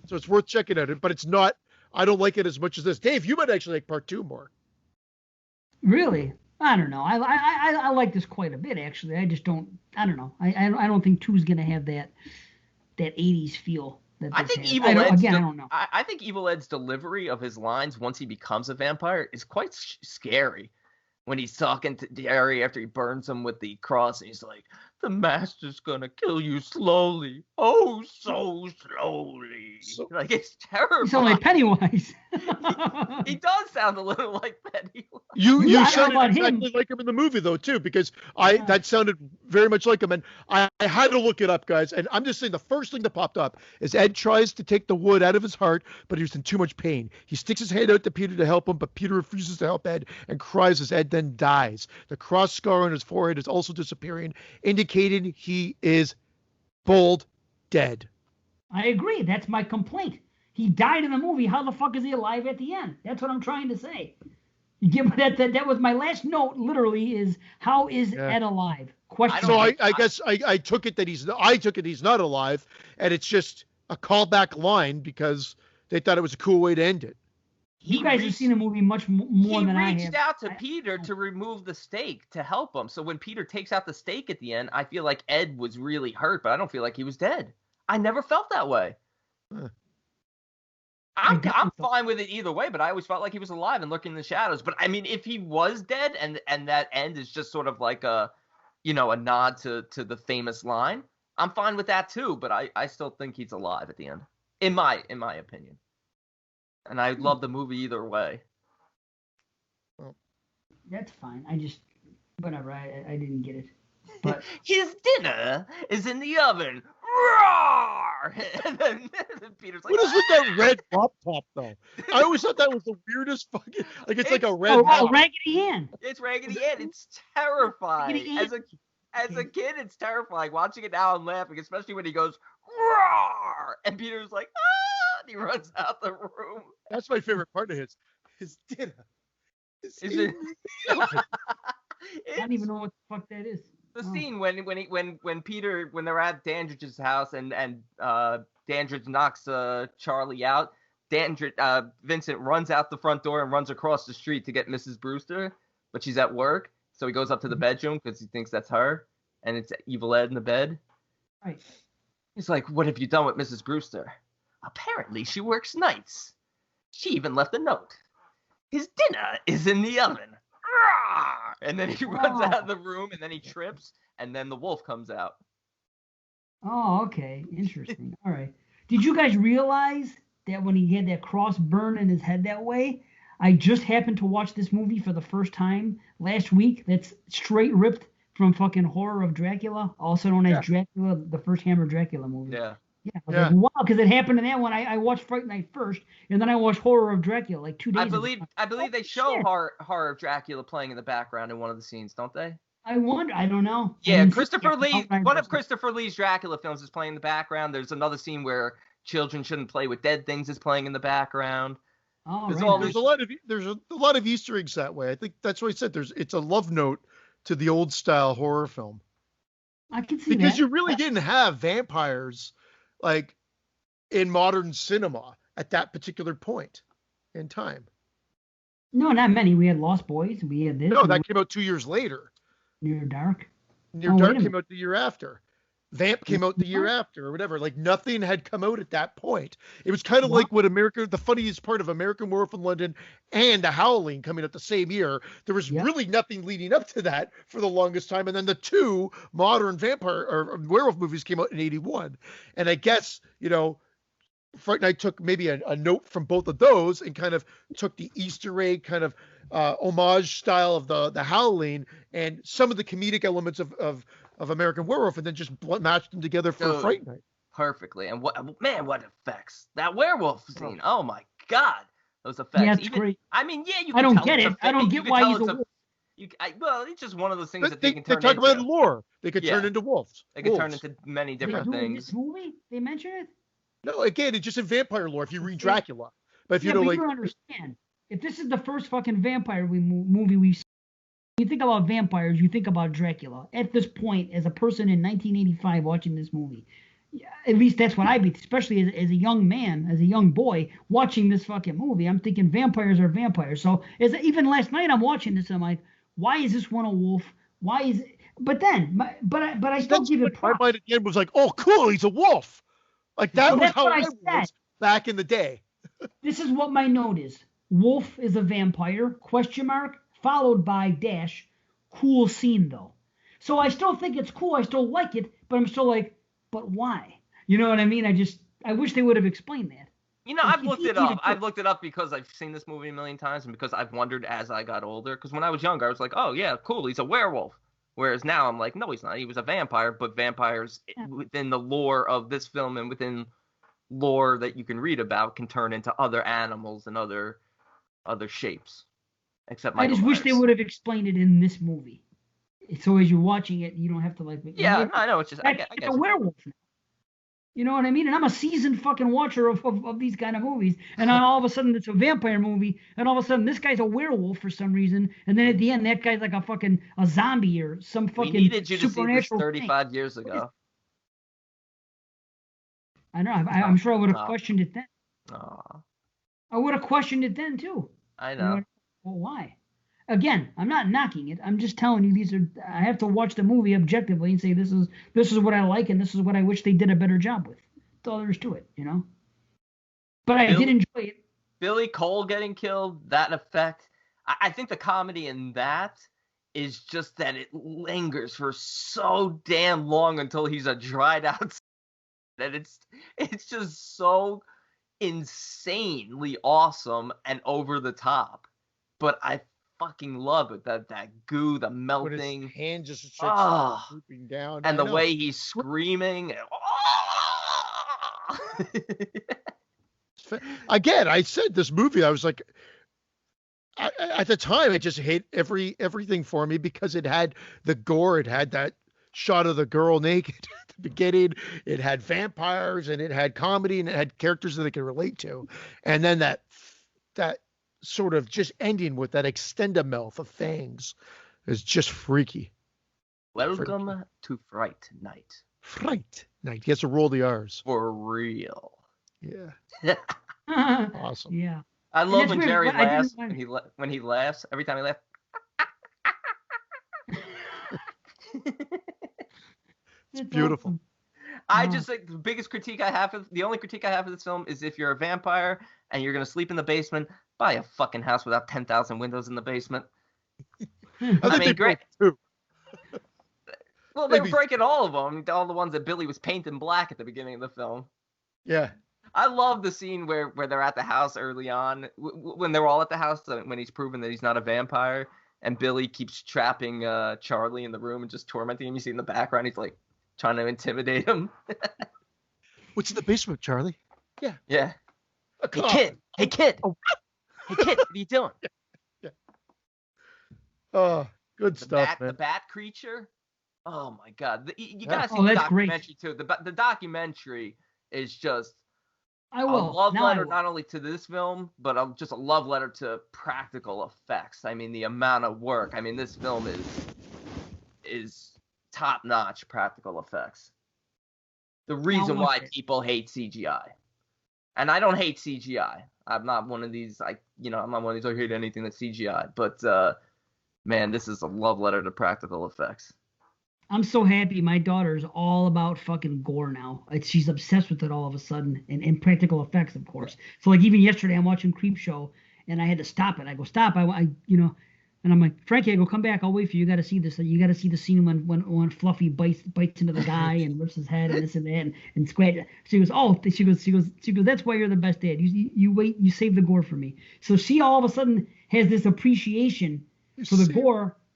So it's worth checking out. But it's not. I don't like it as much as this. Dave, you might actually like part two more. Really? I don't know. I like this quite a bit, actually. I just don't. I don't know. I don't think 2's gonna have that 80s feel. I think I don't know. I think Evil Ed's delivery of his lines once he becomes a vampire is quite scary. When he's talking to Jerry after he burns him with the cross, and he's like, "The master's gonna kill you slowly, oh so slowly." Like, it's terrifying. You sound like Pennywise. he does sound a little like Pennywise. You sounded exactly like him in the movie though too, because that sounded very much like him, and I had to look it up, guys. And I'm just saying the first thing that popped up is Ed tries to take the wood out of his heart, but he was in too much pain. He sticks his hand out to Peter to help him, but Peter refuses to help Ed and cries as Ed then dies. The cross scar on his forehead is also disappearing, indicating he is bold dead. I agree. That's my complaint. He died in the movie. How the fuck is he alive at the end? That's what I'm trying to say. You give that was my last note. Literally, is how is Ed alive? Question. So I guess I took it that he's not alive, and it's just a callback line because they thought it was a cool way to end it. You guys have seen the movie much more than I have. He reached out to Peter to remove the stake to help him. So when Peter takes out the stake at the end, I feel like Ed was really hurt, but I don't feel like he was dead. I never felt that way. Huh. I'm fine with it either way, but I always felt like he was alive and lurking in the shadows. But I mean, if he was dead and that end is just sort of like a nod to the famous line, I'm fine with that too. But I still think he's alive at the end, in my opinion. And I love the movie either way. Well, that's fine. I just, whatever. I didn't get it. But his dinner is in the oven. Roar! And then Peter's like, what is with that red mop top though? I always thought that was the weirdest fucking. Like it's like a red. Oh, Raggedy Ann. It's Raggedy Ann. It's terrifying. As a kid, it's terrifying. Watching it now, I'm laughing, especially when he goes roar, and Peter's like, ah, and he runs out the room. That's my favorite part of his dinner. I don't even know what the fuck that is. The scene when Peter, when they're at Dandridge's house and Dandridge knocks Charlie out, Vincent runs out the front door and runs across the street to get Mrs. Brewster, but she's at work, so he goes up to the bedroom because he thinks that's her, and it's Evil Ed in the bed. Right. He's like, "What have you done with Mrs. Brewster? Apparently she works nights. She even left a note. His dinner is in the oven." And then he runs out of the room, and then he trips, and then the wolf comes out. Oh, okay. Interesting. All right. Did you guys realize that when he had that cross burn in his head that way? I just happened to watch this movie for the first time last week. That's straight ripped from fucking Horror of Dracula, also known as Dracula, the first Hammer Dracula movie. Yeah. Yeah, I was like, wow, because it happened in that one. I watched Fright Night first, and then I watched Horror of Dracula like 2 days ago. I believe they show Horror of Dracula playing in the background in one of the scenes, don't they? I wonder. I don't know. Yeah, Christopher Lee. One of Christopher Lee's Dracula films is playing in the background. There's another scene where children shouldn't play with dead things is playing in the background. Oh, there's a lot of Easter eggs that way. I think that's what I said. It's a love note to the old style horror film. I can see because you really didn't have vampires like in modern cinema at that particular point in time. No, not many. We had Lost Boys. We had this. No, that came out 2 years later. Near Dark. Near Dark came out the year after. Vamp came out the year after or whatever. Like nothing had come out at that point. It was kind of like what the funniest part of American Werewolf in London and The Howling coming out the same year. There was really nothing leading up to that for the longest time. And then the two modern vampire or werewolf movies came out in 1981. And I guess, Fright Night took maybe a note from both of those and kind of took the Easter egg kind of homage style of the Howling and some of the comedic elements of American Werewolf and then just matched them together for Fright Night. Perfectly. And what effects. That werewolf scene. Oh my God. Those effects. Yeah, it's great. I mean, yeah, you can I don't get it. I don't get why he's a wolf. Well, it's just one of those things that they can turn into. They talk about lore. They could turn into wolves. They could turn into many different things. In this movie, they mention it? No, again, it's just in vampire lore if you read Dracula. But if you don't understand. If this is the first fucking vampire movie we've seen, when you think about vampires, you think about Dracula. At this point, as a person in 1985 watching this movie, at least that's what I'd be, especially as a young man, as a young boy watching this fucking movie. I'm thinking vampires are vampires. So even last night I'm watching this, I'm like, why is this one a wolf? Why is it? But I still give it props. My mind at the end was like, oh, cool, he's a wolf. Like that was how I was back in the day. This is what my note is. Wolf is a vampire, ? Followed by -- cool scene though. So I still think it's cool. I still like it, but I'm still like, but why? You know what I mean? I wish they would have explained that. I've looked it up. I've looked it up because I've seen this movie a million times and because I've wondered as I got older. Because when I was younger, I was like, oh yeah, cool, he's a werewolf. Whereas now I'm like, no, he's not. He was a vampire, but vampires within the lore of this film and within lore that you can read about can turn into other animals and other shapes. Except I just wish they would have explained it in this movie. So as you're watching it, you don't have to like. Yeah, I know. It's just I guess it's a werewolf now. You know what I mean? And I'm a seasoned fucking watcher of these kind of movies. And then all of a sudden it's a vampire movie. And all of a sudden this guy's a werewolf for some reason. And then at the end that guy's like a zombie or some fucking supernatural. We needed you to see this 35 years ago. I know. I'm sure I would have questioned it then. Aww. I would have questioned it then too. I know. Well, why? Again, I'm not knocking it. I'm just telling you I have to watch the movie objectively and say this is what I like and this is what I wish they did a better job with. That's all there is to it, But I did enjoy it. Billy Cole getting killed, that effect. I think the comedy in that is just that it lingers for so damn long until he's a dried out that it's just so insanely awesome and over the top. But I fucking love it. That goo, the melting. When his hand just starts drooping down. And the way he's screaming. Again, I said this movie, I was like, at the time, it just hit everything for me because it had the gore. It had that shot of the girl naked at the beginning. It had vampires and it had comedy and it had characters that I could relate to. And then that sort of just ending with that extendamouth of fangs is just freaky. Welcome to Fright Night. Fright Night. He has to roll the R's. For real. Yeah. Awesome. Yeah. I love when Jerry laughs. When he laughs, every time he laughs. It's beautiful. Awesome. I just think the biggest critique I have the only critique I have of this film is if you're a vampire and you're gonna sleep in the basement, buy a fucking house without 10,000 windows in the basement. I mean, great. Well, they were breaking all of them, all the ones that Billy was painting black at the beginning of the film. Yeah. I love the scene where they're at the house early on, when they're all at the house, when he's proven that he's not a vampire, and Billy keeps trapping Charlie in the room and just tormenting him. You see in the background, he's like trying to intimidate him. What's in the basement, Charlie? Yeah. Yeah. Hey kid. Oh. Hey kid, what are you doing? Yeah. Oh, good stuff, man. The bat creature. Oh my God! You gotta see the documentary too. The documentary is just a love letter not only to this film, but just a love letter to practical effects. I mean, the amount of work. I mean, this film is top-notch practical effects. The reason why people hate CGI, and I don't hate CGI. I'm not one of these. I'm not one of these. I hate anything that's CGI. But man, this is a love letter to practical effects. I'm so happy. My daughter's all about fucking gore now. She's obsessed with it all of a sudden, and practical effects, of course. So like even yesterday, I'm watching Creepshow, and I had to stop it. I go, stop. And I'm like, Frankie, I go, come back. I'll wait for you. You got to see this. You got to see the scene when Fluffy bites into the guy and rips his head and this and that and scratch. She goes, oh, she goes. That's why you're the best dad. You wait. You save the gore for me. So she all of a sudden has this appreciation for the gore /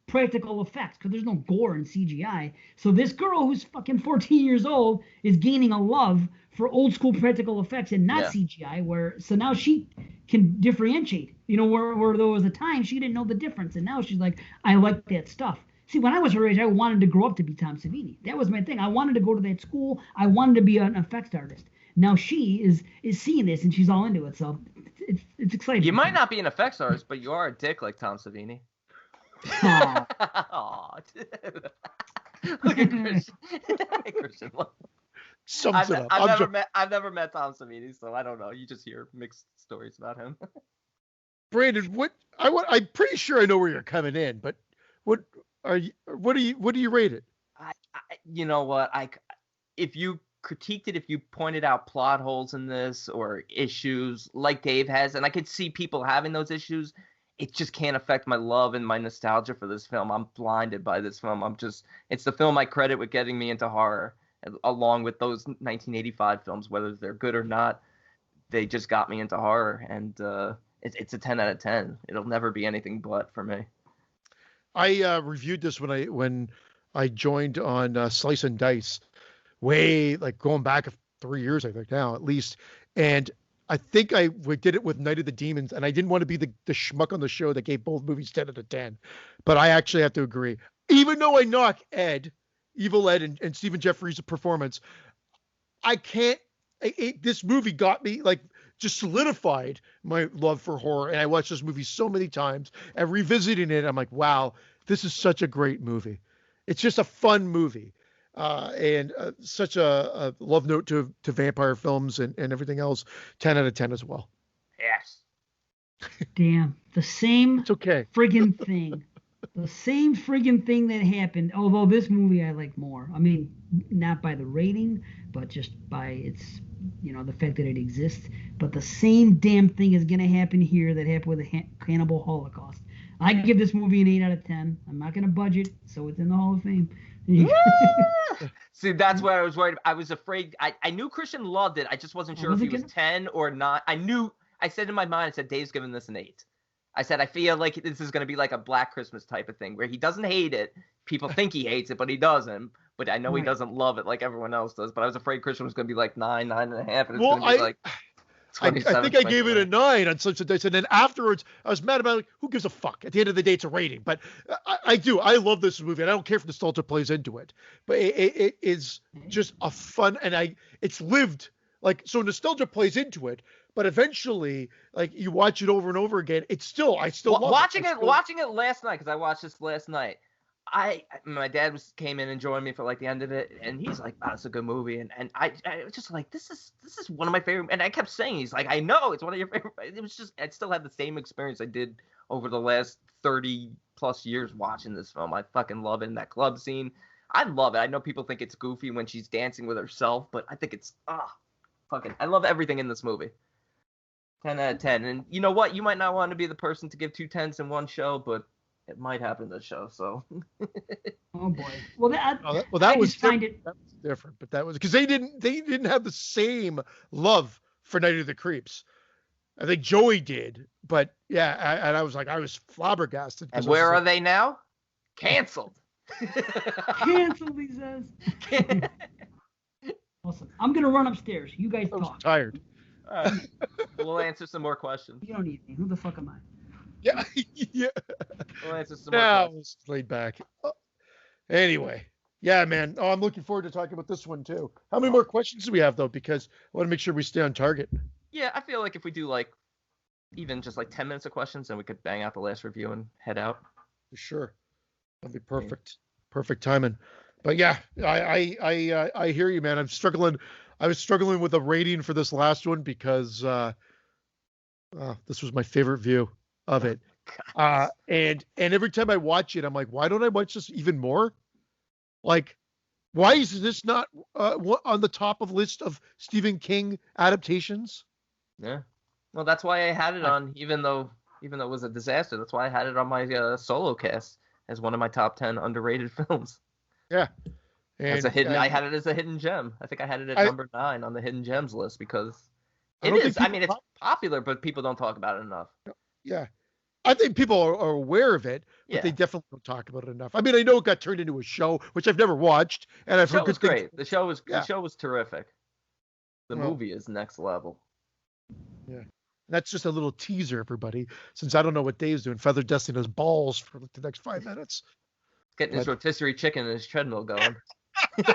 practical effects, because there's no gore in CGI. So this girl who's fucking 14 years old is gaining a love for old school practical effects and not CGI. So now she can differentiate. Where there was a time she didn't know the difference, and now she's like, I like that stuff. See, when I was her age, I wanted to grow up to be Tom Savini. That was my thing. I wanted to go to that school. I wanted to be an effects artist. Now she is seeing this and she's all into it. So it's exciting. You might not be an effects artist, but you are a dick like Tom Savini. Aw. Look at Christian. Christian. Sums it up. I've never met Tom Savini, so I don't know. You just hear mixed stories about him. Brandon, I'm pretty sure I know where you're coming in, but what do you rate it? You know what? If you critiqued it, if you pointed out plot holes in this or issues like Dave has, and I could see people having those issues, it just can't affect my love and my nostalgia for this film. I'm blinded by this film. It's the film I credit with getting me into horror, along with those 1985 films, whether they're good or not. They just got me into horror, and it's a 10 out of 10. It'll never be anything but for me. I reviewed this when I joined on Slice and Dice, way like going back 3 years, I think now at least, and I think we did it with Night of the Demons, and I didn't want to be the schmuck on the show that gave both movies 10 out of 10. But I actually have to agree. Even though I knock Evil Ed and Stephen Jeffries' performance, I can't. This movie got me, like, just solidified my love for horror. And I watched this movie so many times, and revisiting it, I'm like, wow, this is such a great movie. It's just a fun movie. And such a love note to vampire films and everything else. 10 out of 10 as well. Yes. Damn. The same it's okay. friggin' thing. The same friggin' thing that happened. Although this movie I like more. I mean, not by the rating, but just by its, the fact that it exists. But the same damn thing is going to happen here that happened with the Cannibal Holocaust. I give this movie an 8 out of 10. I'm not going to budge it, so it's in the Hall of Fame. See, that's where I was worried. I was afraid. I knew Christian loved it. I just wasn't sure if he was 10 or not. I said in my mind, I said, Dave's giving this an 8. I said, I feel like this is going to be like a Black Christmas type of thing where he doesn't hate it. People think he hates it, but he doesn't. But I know he doesn't love it like everyone else does. But I was afraid Christian was going to be like 9, 9.5. And it's going to be like I think I gave it a 9 on Slice and Dice, and then afterwards I was mad about it. Like, who gives a fuck? At the end of the day, it's a rating. But I do. I love this movie, and I don't care if nostalgia plays into it. But it is just a fun, and it's lived. Like, so nostalgia plays into it, but eventually, like, you watch it over and over again. I still love watching it last night, because I watched this last night. my dad came in and joined me for like the end of it, and he's like, "Oh, it's a good movie," and I was just like, this is one of my favorite, and I kept saying, he's like, "I know it's one of your favorite." It was just, I still had the same experience I did over the last 30 plus years watching this film. I fucking love it. And that club scene, I love it. I know people think it's goofy when she's dancing with herself, but I think it's fucking, I love everything in this movie. 10 out of 10. And you know what? You might not want to be the person to give 2 10s in one show, but it might happen in this show. So. Oh boy. Well, that was different, but that was because they didn't have the same love for Night of the Creeps. I think Joey did, but yeah, I was flabbergasted. And where are they now? Canceled. Canceled, he says. Awesome. I'm gonna run upstairs. You guys talk. I'm tired. All right. We'll answer some more questions. You don't need me. Who the fuck am I? Yeah. Yeah. We'll answer some more questions. I was laid back. Anyway. Yeah, man. Oh, I'm looking forward to talking about this one too. How many more questions do we have though? Because I want to make sure we stay on target. Yeah, I feel like if we do like even just like 10 minutes of questions, then we could bang out the last review and head out. For sure. That'd be perfect. Yeah. Perfect timing. But yeah, I hear you, man. I was struggling with a rating for this last one because this was my favorite view of it. And every time I watch it, I'm like, why don't I watch this even more? Like, why is this not on the top of list of Stephen King adaptations? Yeah. Well, that's why I had it on, even though it was a disaster. That's why I had it on my solo cast as one of my top 10 underrated films. Yeah. And I had it as a hidden gem. I think I had it at number 9 on the hidden gems list because it's popular, but people don't talk about it enough. Yeah. I think people are aware of it, but they definitely don't talk about it enough. I mean, I know it got turned into a show, which I've never watched, and I've heard good things. Great. The show was terrific. The movie is next level. Yeah. That's just a little teaser, everybody, since I don't know what Dave's doing. Feather dusting his balls for the next 5 minutes. Getting his rotisserie chicken and his treadmill going. It's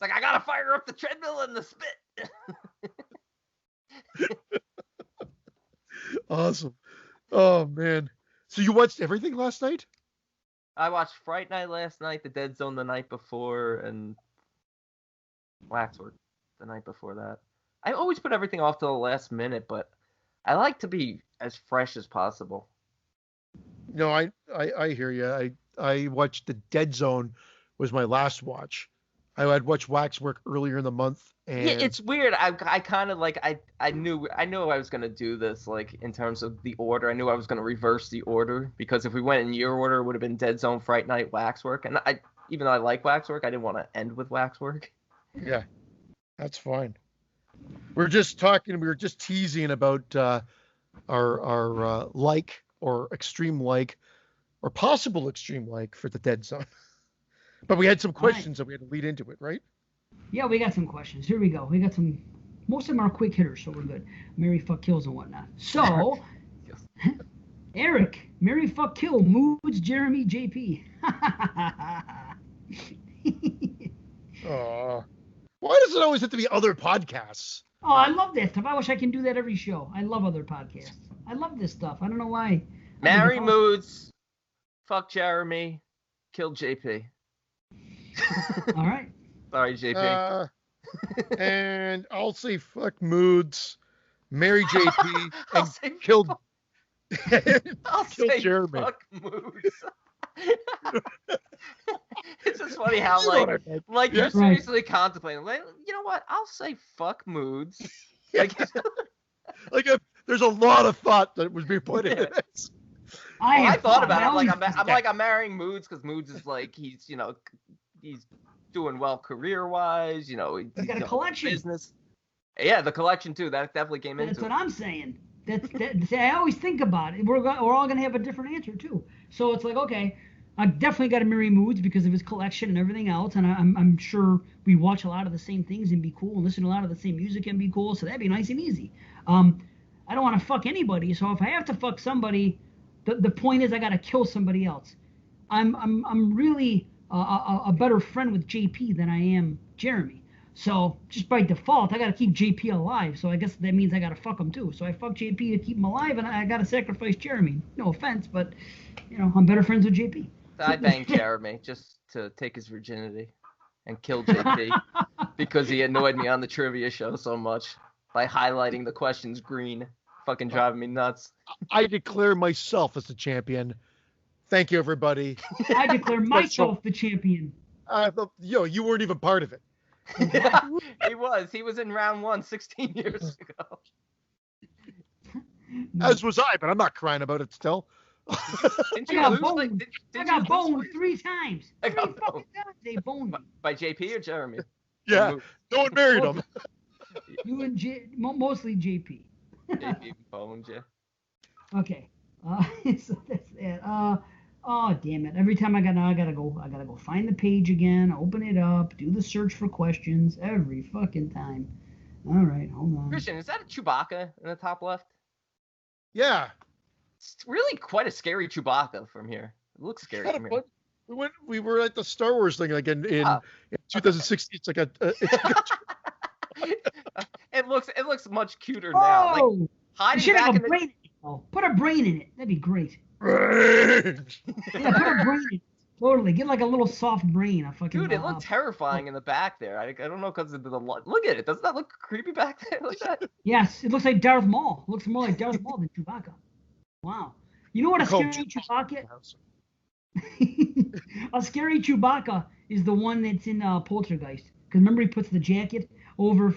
like, I gotta fire up the treadmill and the spit. Awesome. Oh man. So you watched everything last night? I watched Fright Night last night, The Dead Zone the night before, and Waxwork the night before that. I always put everything off to the last minute, but I like to be as fresh as possible. No, I hear you. I watched The Dead Zone was my last watch. I had watched Waxwork earlier in the month. And yeah, it's weird. I kind of like I knew I was gonna do this like in terms of the order. I knew I was gonna reverse the order because if we went in your order, it would have been Dead Zone, Fright Night, Waxwork. And even though I like Waxwork, I didn't want to end with Waxwork. Yeah, that's fine. We were just teasing about our like or extreme like or possible extreme like for the Dead Zone. But we had some questions that we had to lead into it, right? Yeah, we got some questions. Here we go. We got some. Most of them are quick hitters, so we're good. Marry, fuck, kills, and whatnot. So, Eric, marry, fuck, kill, moods, Jeremy, JP. Why does it always have to be other podcasts? Oh, I love that stuff. I wish I can do that every show. I love other podcasts. I love this stuff. I don't know why. Marry, moods, fuck, Jeremy, kill, JP. All right. Sorry, JP. And I'll say fuck moods, marry JP, and kill Jeremy. Fuck moods. It's just funny how like you're seriously contemplating. Like, you know what? I'll say fuck moods. There's a lot of thought that was being put in it. I thought about it. I'm marrying moods because moods is like he's doing well career-wise, he's got a collection. Business. Yeah, the collection too. That definitely came into it. That's what I'm saying. I always think about it. We're all gonna have a different answer too. So it's like, okay, I definitely got to marry Moods because of his collection and everything else, and I'm sure we watch a lot of the same things and be cool, and listen to a lot of the same music and be cool. So that'd be nice and easy. I don't want to fuck anybody, so if I have to fuck somebody, the point is I got to kill somebody else. I'm really a better friend with JP than I am Jeremy. So just by default, I got to keep JP alive. So I guess that means I got to fuck him too. So I fuck JP to keep him alive, and I got to sacrifice Jeremy. No offense, but I'm better friends with JP. I banged Jeremy just to take his virginity and kill JP because he annoyed me on the trivia show so much by highlighting the questions green. Fucking driving me nuts. I declare myself as the champion. Thank you, everybody. I declare myself the champion. You weren't even part of it. He was. He was in round 1 16 years ago. As was I, but I'm not crying about it still. Didn't you lose? I got boned 3 times. I got 3 fucking times they boned me. By JP or Jeremy? Yeah, no one married him. You and mostly JP. JP boned you. Okay. So that's that. Oh damn it! Every time I gotta go find the page again, open it up, do the search for questions every fucking time. All right, hold on. Christian, is that a Chewbacca in the top left? Yeah. It's really quite a scary Chewbacca from here. It looks scary from here. We were at the Star Wars thing like in 2016. It's like a. It looks much cuter now. Like hiding back in the. Put a brain in it. That'd be great. Yeah, put a brain in it. Totally. Get like a little soft brain. Dude, it looked terrifying in the back there. I don't know because of the look at it. Doesn't that look creepy back there like that? Yes, it looks like Darth Maul. It looks more like Darth Maul than Chewbacca. Wow. You know what a scary Chewbacca? A scary Chewbacca is the one that's in Poltergeist. Because remember he puts the jacket over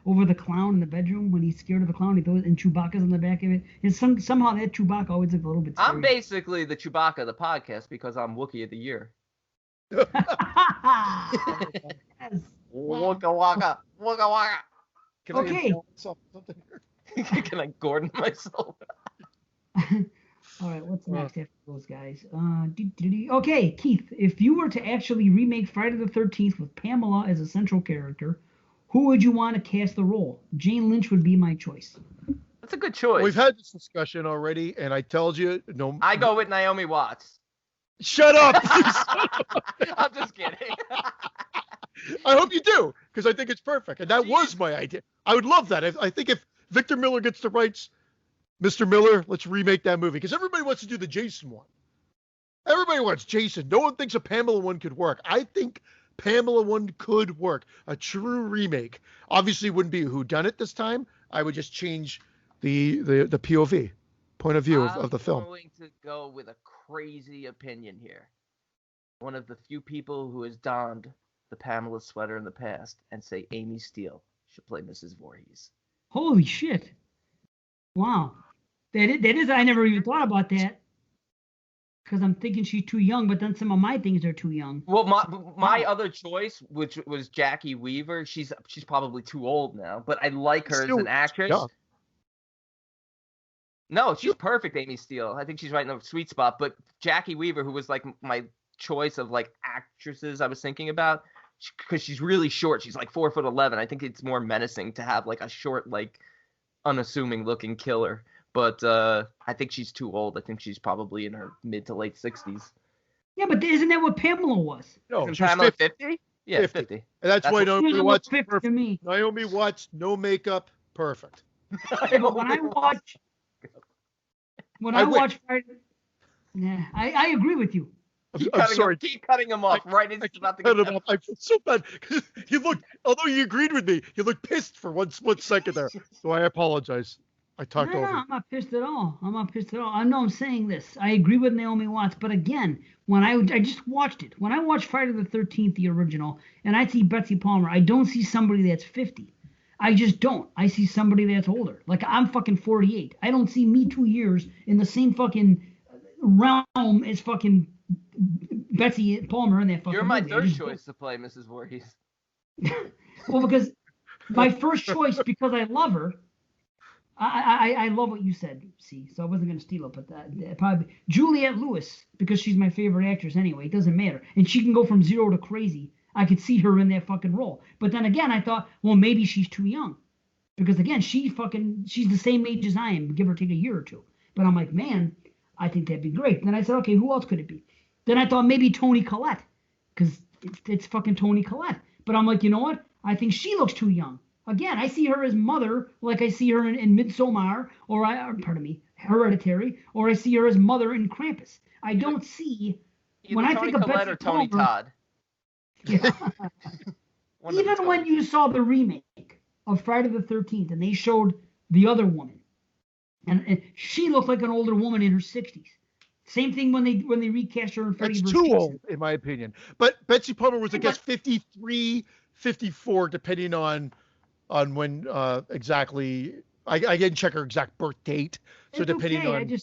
over the clown in the bedroom when he's scared of the clown. He throws and Chewbacca's on the back of it. And somehow that Chewbacca always looks a little bit scary. I'm basically the Chewbacca of the podcast because I'm Wookiee of the Year. Yes. Waka waka, waka waka. Okay. Can I Gordon myself? All right, what's next after those guys? Okay, Keith, if you were to actually remake Friday the 13th with Pamela as a central character, who would you want to cast the role? Jane Lynch would be my choice. That's a good choice. We've had this discussion already, and I told you no. I go with Naomi Watts. Shut up! I'm just kidding. I hope you do, because I think it's perfect, and that was my idea. I would love that. I think if Victor Miller gets the rights, Mr. Miller, let's remake that movie, because everybody wants to do the Jason one. Everybody wants Jason. No one thinks a Pamela one could work. I think Pamela one could work. A true remake. Obviously, wouldn't be a whodunit this time. I would just change the POV, point of view of the film. I'm going to go with a crazy opinion here. One of the few people who has donned the Pamela sweater in the past and say Amy Steele should play Mrs. Voorhees. Holy shit. Wow. That is, I never even thought about that. Because I'm thinking she's too young, but then some of my things are too young. Well, my other choice, which was Jackie Weaver, she's probably too old now, but I like her as an actress. Young. No, she's perfect, Amy Steele. I think she's right in the sweet spot. But Jackie Weaver, who was like my choice of like actresses I was thinking about, because she's really short. She's like 4'11". I think it's more menacing to have like a short, like unassuming looking killer. But I think she's too old. I think she's probably in her mid to late 60s. Yeah, but isn't that what Pamela was? No, isn't Pamela 50? Yeah, 50. And that's why Naomi Watts, to me. Naomi Watts, no makeup, perfect. When I watch Friday, yeah, I agree with you. I'm sorry. Keep cutting him off right as he's about to get him off. I feel so bad because although you agreed with me, you looked pissed for one split second there. So I apologize. I talked over. No, I'm not pissed at all. I know I'm saying this. I agree with Naomi Watts, but again, when I just watched it, when I watched Friday the 13th, the original, and I see Betsy Palmer, I don't see somebody that's 50. I just don't. I see somebody that's older. Like I'm fucking 48. I don't see me 2 years in the same fucking realm as fucking Betsy Palmer in that fucking You're my movie. third choice to play Mrs. Voorhees. Well, because my first choice, because I love her. I love what you said, see, so I wasn't going to steal it, but that probably Juliette Lewis, because she's my favorite actress anyway, it doesn't matter. And she can go from 0 to crazy. I could see her in that fucking role. But then again, I thought, well, maybe she's too young. Because again, she's the same age as I am, give or take a year or two. But I'm like, man, I think that'd be great. Then I said, okay, who else could it be? Then I thought maybe Toni Collette, because it's fucking Toni Collette. But I'm like, you know what? I think she looks too young. Again, I see her as mother, like I see her in Midsommar, or Hereditary, or I see her as mother in Krampus. I don't see Either I Tony think of Collette Betsy or Tony Palmer, Todd. yeah. One of the Even when Tonys. you saw the remake of Friday the 13th and they showed the other woman, and she looked like an older woman in her 60s. Same thing when they recast her in Freddy It's vs. too Jason. old, in my opinion. But Betsy Palmer was, I Yeah, guess, 53, 54, depending on when exactly. I didn't check her exact birth date, so It's depending okay.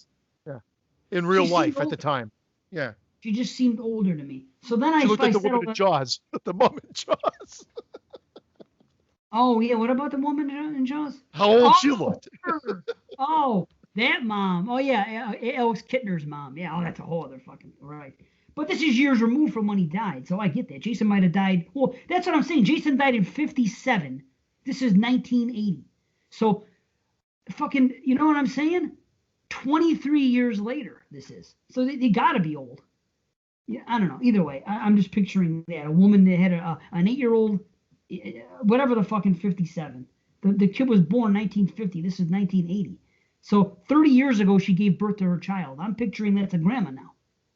on in real She seemed life at the older. time. Yeah, She just seemed older to me. So then she looked like the woman settled in on. Jaws, the mom in Jaws. Oh yeah, what about the woman in Jaws? How old she Oh, looked. her. Oh, that mom. Oh yeah, Alex Kittner's mom. Yeah, oh, that's a whole other fucking right. But this is years removed from when he died, so I get that. Jason might have died. Well, that's what I'm saying. Jason died in '57. This is 1980. So, fucking, you know what I'm saying? 23 years later, this is. So they gotta be old. Yeah, I don't know. Either way, I'm just picturing that a woman that had an 8-year-old, whatever the fucking 57. The kid was born 1950. This is 1980. So 30 years ago, she gave birth to her child. I'm picturing that's a grandma now.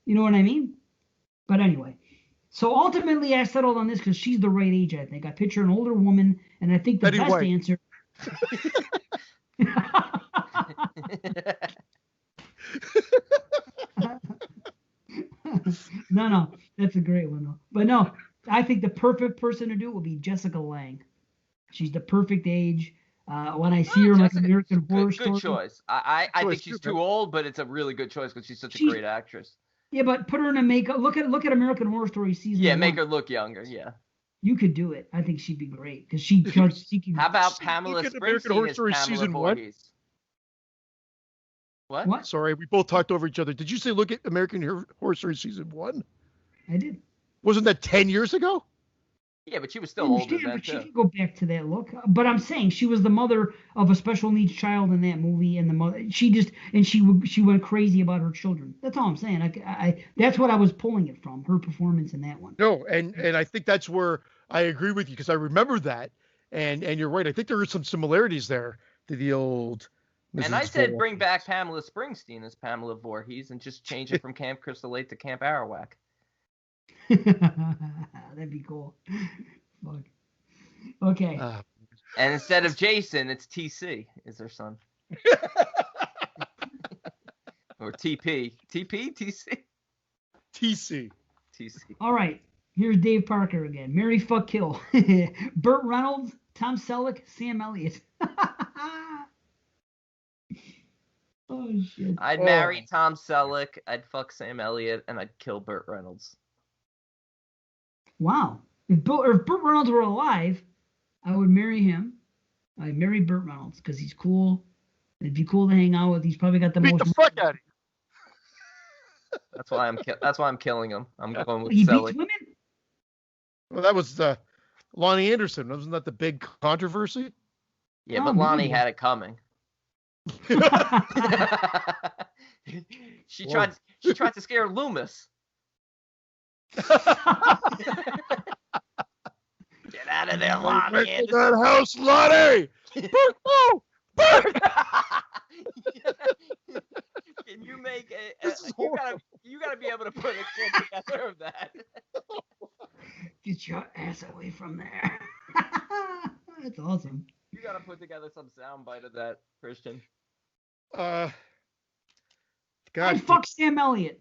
You know what I mean? But anyway, so ultimately, I settled on this because she's the right age. I think I picture an older woman, and I think the Betty best White. answer. No, that's a great one though. But no, I think the perfect person to do it would be Jessica Lange. She's the perfect age. When I see her in like American Horror Story, good choice. I think she's too old, but it's a really good choice because she's such a great actress. Yeah, but put her in a makeup. Look at American Horror Story season. Yeah, make her look younger. Yeah. You could do it. I think she'd be great because she can. How about Pamela Springsteen as Pamela season Voorhees? What? Sorry, we both talked over each other. Did you say look at American Horror Story season 1? I did. Wasn't that 10 years ago? Yeah, but she was still older then but too. She could go back to that look. But I'm saying she was the mother of a special needs child in that movie, and the mother she went crazy about her children. That's all I'm saying. I that's what I was pulling it from, her performance in that one. No, and I think that's where I agree with you because I remember that, and you're right. I think there are some similarities there to the old. Mrs. And I said Voorhees. bring back Pamela Springsteen as Pamela Voorhees and just change it from Camp Crystal Lake to Camp Arawak. That'd be cool. Fuck. Okay. And instead of Jason, it's TC is her son. Or TP. TP? TC? TC. TC. All right. Here's Dave Parker again. Marry, fuck, kill. Burt Reynolds, Tom Selleck, Sam Elliott. Oh, shit. I'd marry Tom Selleck, I'd fuck Sam Elliott, and I'd kill Burt Reynolds. Wow. If Burt Reynolds were alive, I would marry him. I'd marry Burt Reynolds because he's cool. It'd be cool to hang out with. He's probably got the Beat most. the fuck out of you. That's why I'm killing him. I'm going with He Selleck. beats women? Well, that was Lonnie Anderson. Wasn't that the big controversy? Yeah, but Lonnie had it coming. She tried to scare Loomis. Get out of there, Lonnie Anderson. That house, Lonnie! Bert, no! Bert! Can you make you gotta be able to put a clip together of that. Get your ass away from there. That's awesome. You gotta put together some soundbite of that, Christian. God. I'd fuck Sam Elliott.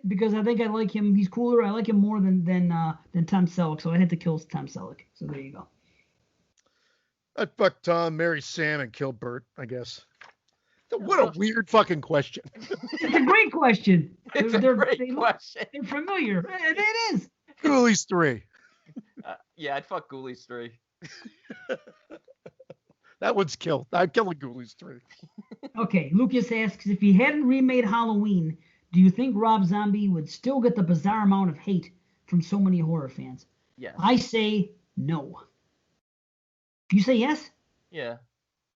Because I think I like him. He's cooler. I like him more than Tom Selleck. So I had to kill Tom Selleck. So there you go. I'd fuck Tom, marry Sam, and kill Bert, I guess. What a weird fucking question. It's a great question. It's a great question. They're familiar. It is. Ghoulies 3. Yeah, I'd fuck Ghoulies 3. That one's killed. I'd kill a Ghoulies 3. Okay, Lucas asks, if he hadn't remade Halloween, do you think Rob Zombie would still get the bizarre amount of hate from so many horror fans? Yes. I say no. You say yes? Yeah.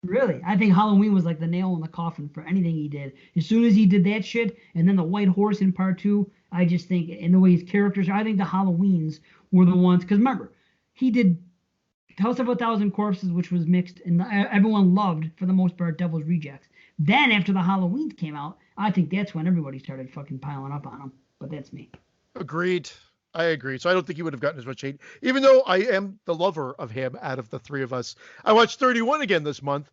Really? I think Halloween was like the nail in the coffin for anything he did. As soon as he did that shit, and then the White Horse in part 2, I just think, and the way his characters are, I think the Halloweens were the ones, because remember, he did House of a Thousand Corpses, which was mixed, and everyone loved, for the most part, Devil's Rejects. Then, after the Halloweens came out, I think that's when everybody started fucking piling up on him. but that's me. Agreed. I agree. So I don't think he would have gotten as much hate, even though I am the lover of him out of the three of us. I watched 31 again this month.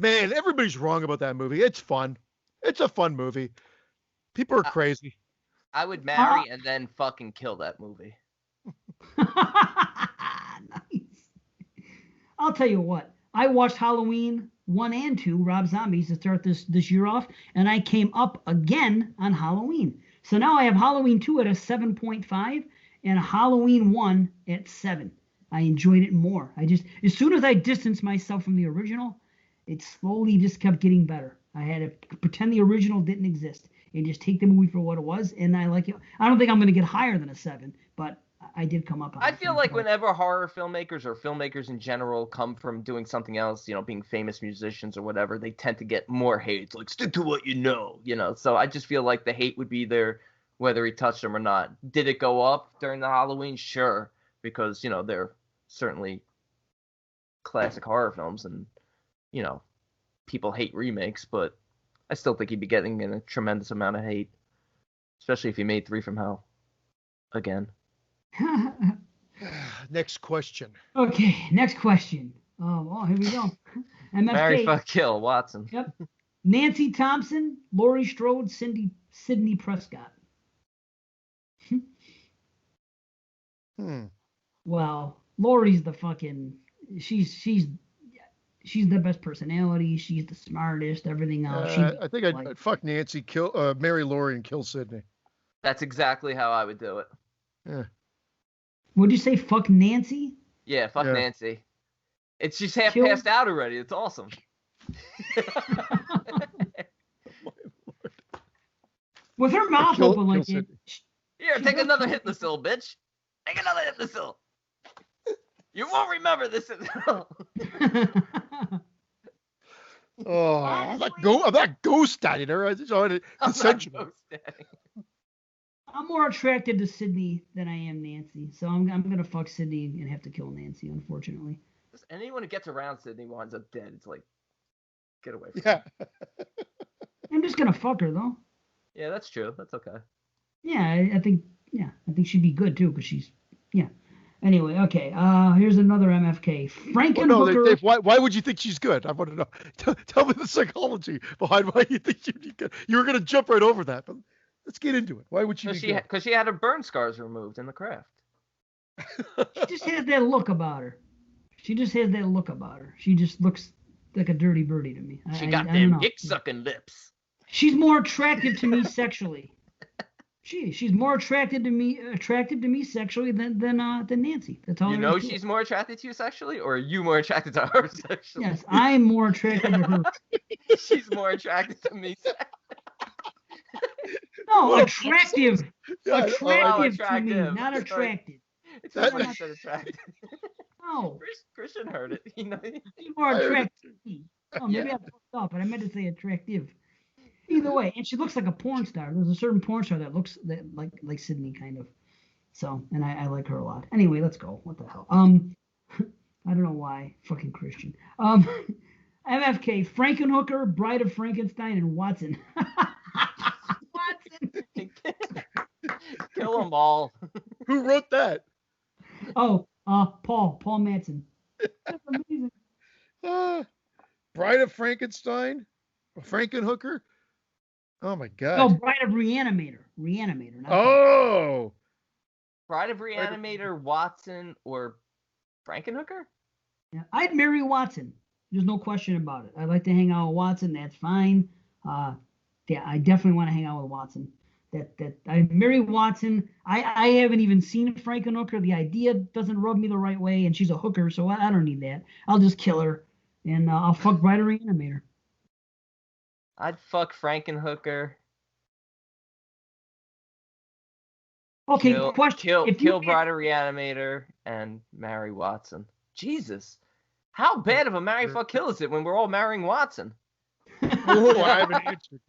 Man, everybody's wrong about that movie. It's fun. It's a fun movie. People are crazy. I would marry and then fucking kill that movie. Nice. I'll tell you what. I watched Halloween 1 and 2, Rob Zombies, to start this year off, and I came up again on Halloween. So now I have Halloween 2 at a 7.5 and Halloween 1 at 7. I enjoyed it more. As soon as I distanced myself from the original, it slowly just kept getting better. I had to pretend the original didn't exist and just take the movie for what it was, and I like it. I don't think I'm going to get higher than a 7, but I did come up on it. I feel like whenever horror filmmakers or filmmakers in general come from doing something else, being famous musicians or whatever, they tend to get more hate. It's like, stick to what you know, So I just feel like the hate would be there whether he touched them or not. Did it go up during the Halloween? Sure, because, they're certainly classic horror films and, people hate remakes, but I still think he'd be getting in a tremendous amount of hate, especially if he made 3 from Hell again. Next question. Okay, next question. Oh, well, here we go. MFK. Marry, fuck, kill, Watson. Yep. Nancy Thompson, Laurie Strode, Sidney Prescott. Well, Laurie's the fucking. She's the best personality. She's the smartest. Everything else. I think I'd fuck Nancy, marry Laurie, and kill Sidney. That's exactly how I would do it. Yeah. Would you say fuck Nancy? Yeah, fuck Nancy. She's half passed out already. It's awesome. With her mouth open like that. Here, take another hit in the sill, bitch. Take another hit in the sill. You won't remember this. I'm not ghost daddy her. I'm more attracted to Sidney than I am Nancy, so I'm gonna fuck Sidney and have to kill Nancy, unfortunately. Just anyone who gets around Sidney winds up dead. It's like, get away from her. I'm just gonna fuck her though. Yeah, that's true. That's okay. Yeah, I think she'd be good too, because she's Anyway, okay. Here's another MFK. Frankenhooker. Dave, why would you think she's good? I want to know. Tell me the psychology behind why you think she'd be good. You were gonna jump right over that, but let's get into it. Why would she be good? Because she had her burn scars removed in The Craft. She just has that look about her. She just looks like a dirty birdie to me. She got them dick-sucking lips. She's more attractive to me sexually. She's more attractive to me sexually than Nancy. That's all. She's more attracted to you sexually, or are you more attracted to her sexually? Yes, I'm more attracted to her. She's more attracted to me sexually. No, attractive. Attractive to me, not attracted. It's not what I said, attracted. No. Christian heard it. She's more attractive to me. Oh, maybe I fucked up, but I meant to say attractive. Either way, and she looks like a porn star. There's a certain porn star that looks like Sidney kind of. So, and I like her a lot. Anyway, let's go. What the hell? I don't know why. Fucking Christian. MFK, Frankenhooker, Bride of Frankenstein, and Watson. Watson. Kill them all. Who wrote that? Oh, Paul Mattson. That's amazing. Bride of Frankenstein, Frankenhooker. Oh my God. No, Bride of Reanimator. Not Bride of Reanimator, Watson, or Frankenhooker? Yeah, I'd marry Watson. There's no question about it. I'd like to hang out with Watson. That's fine. I definitely want to hang out with Watson. That I'd marry Watson. I haven't even seen Frankenhooker. The idea doesn't rub me the right way, and she's a hooker, so I don't need that. I'll just kill her, and I'll fuck Bride of Reanimator. I'd fuck Frankenhooker. Okay, question. Kill Bride of Reanimator and marry Watson. Jesus. How bad of a marry fuck kill is it when we're all marrying Watson? Oh, I have an answer.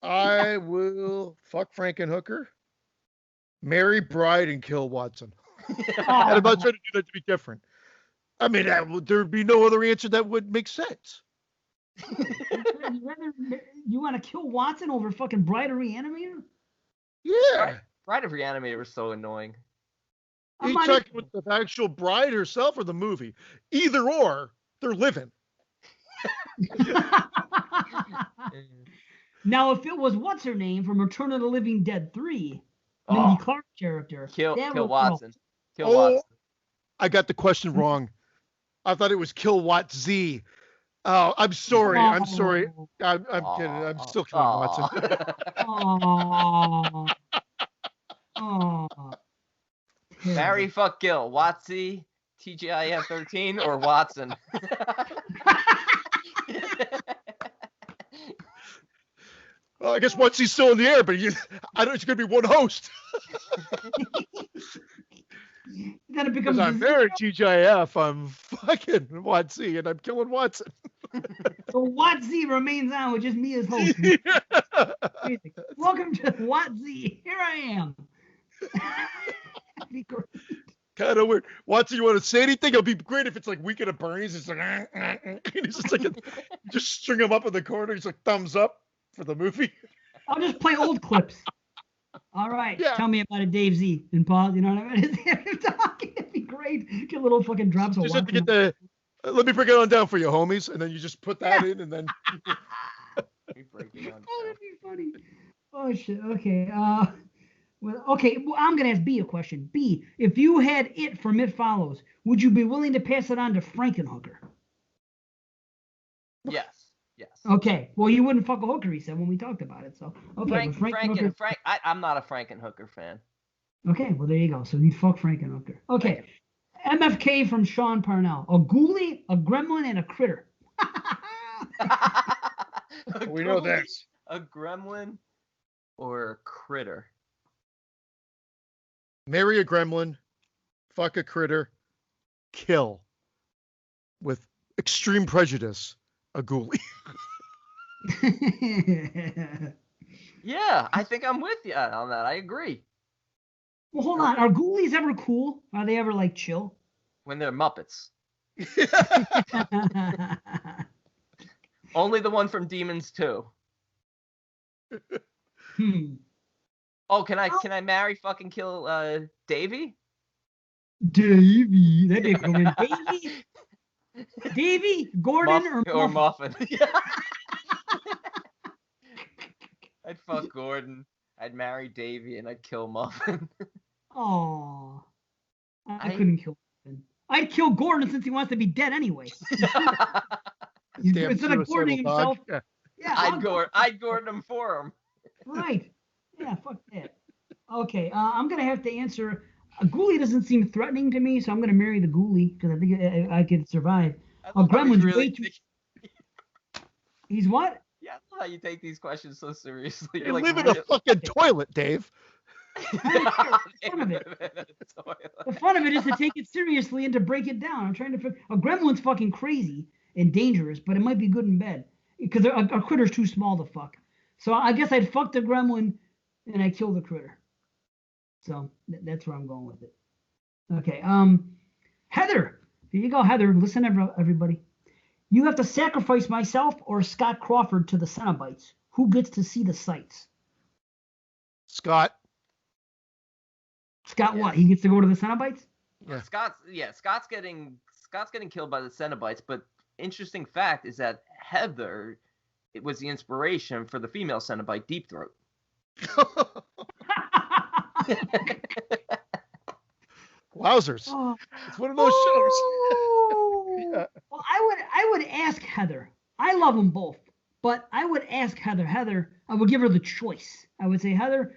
I will fuck Frankenhooker, marry Bride, and kill Watson. And I'm not trying to do that to be different. I mean, there'd be no other answer that would make sense. You want to kill Watson over fucking Bride of Reanimator? Yeah. Bride of Reanimator was so annoying. Are you talking with the actual bride herself or the movie? Either or, they're living. Now, if it was what's her name from Return of the Living Dead 3, Mindy Clark character, Kill Watson. Kill Watson. I got the question wrong. I thought it was Kill Watson. Oh, I'm sorry. I'm sorry. I'm kidding. I'm still killing Watson. Marry, fuck, kill. Watsy, TGIF 13, or Watson? Well, I guess Watsy's still in the air, but I don't. It's going to be one host. Then it becomes. Because I'm married TGIF. I'm fucking Watsy, and I'm killing Watson. So Watsy remains on with just me as host. Yeah. Welcome to Watsy. Here I am. That'd be great. Kind of weird. Watson, you want to say anything? It'll be great if it's like Weekend at Bernie's. It's like, he's just like, just string him up in the corner. He's like, thumbs up for the movie. I'll just play old clips. All right. Yeah. Tell me about it, Dave Z. And pause. You know what I mean? It'd be great. Get little fucking drops of have to get the. Let me break it on down for you, homies, and then you just put that in, and then. That'd be funny. Oh shit. Okay. Okay, well, I'm going to ask B a question. B, if you had it from It Follows, would you be willing to pass it on to Frankenhooker? Yes. Okay, well, you wouldn't fuck a hooker, he said, when we talked about it. So, okay. I'm not a Frankenhooker fan. Okay, well, there you go. So you'd fuck Frankenhooker. Okay, MFK from Sean Parnell. A ghoulie, a gremlin, and a critter. We know this. A gremlin or a critter? Marry a gremlin, fuck a critter, kill, with extreme prejudice, a ghoulie. Yeah, I think I'm with you on that. I agree. Well, hold on. Are ghoulies ever cool? Are they ever, like, chill? When they're Muppets. Only the one from Demons 2. Oh, can I marry fucking kill Davy? Davy. That'd be a good one. Davy, Gordon, or Muffin. I'd fuck Gordon. I'd marry Davy, and I'd kill Muffin. Oh, I couldn't kill Muffin. I'd kill Gordon since he wants to be dead anyway. Instead of Gordoning himself. Yeah, I'd Gordon him for him. Right. Yeah, fuck that. Okay, I'm going to have to answer. A ghoulie doesn't seem threatening to me, so I'm going to marry the ghoulie because I think I could survive. A gremlin's way too... He's what? Yeah, I love how you take these questions so seriously. You live in a fucking toilet, Dave. The fun of it is to take it seriously and to break it down. I'm trying to... A gremlin's fucking crazy and dangerous, but it might be good in bed because a critter's too small to fuck. So I guess I'd fuck the gremlin and I kill the critter. So that's where I'm going with it. Okay. Heather. Here you go, Heather. Listen, everybody. You have to sacrifice myself or Scott Crawford to the Cenobites. Who gets to see the sights? Scott. Scott, what? He gets to go to the Cenobites? Yeah. Scott's getting killed by the Cenobites, but interesting fact is that Heather, it was the inspiration for the female Cenobite, Deep Throat. Wowzers. It's one of those shows. Yeah. Well, I would ask Heather. I love them both, but I would ask Heather, I would give her the choice. I would say, Heather,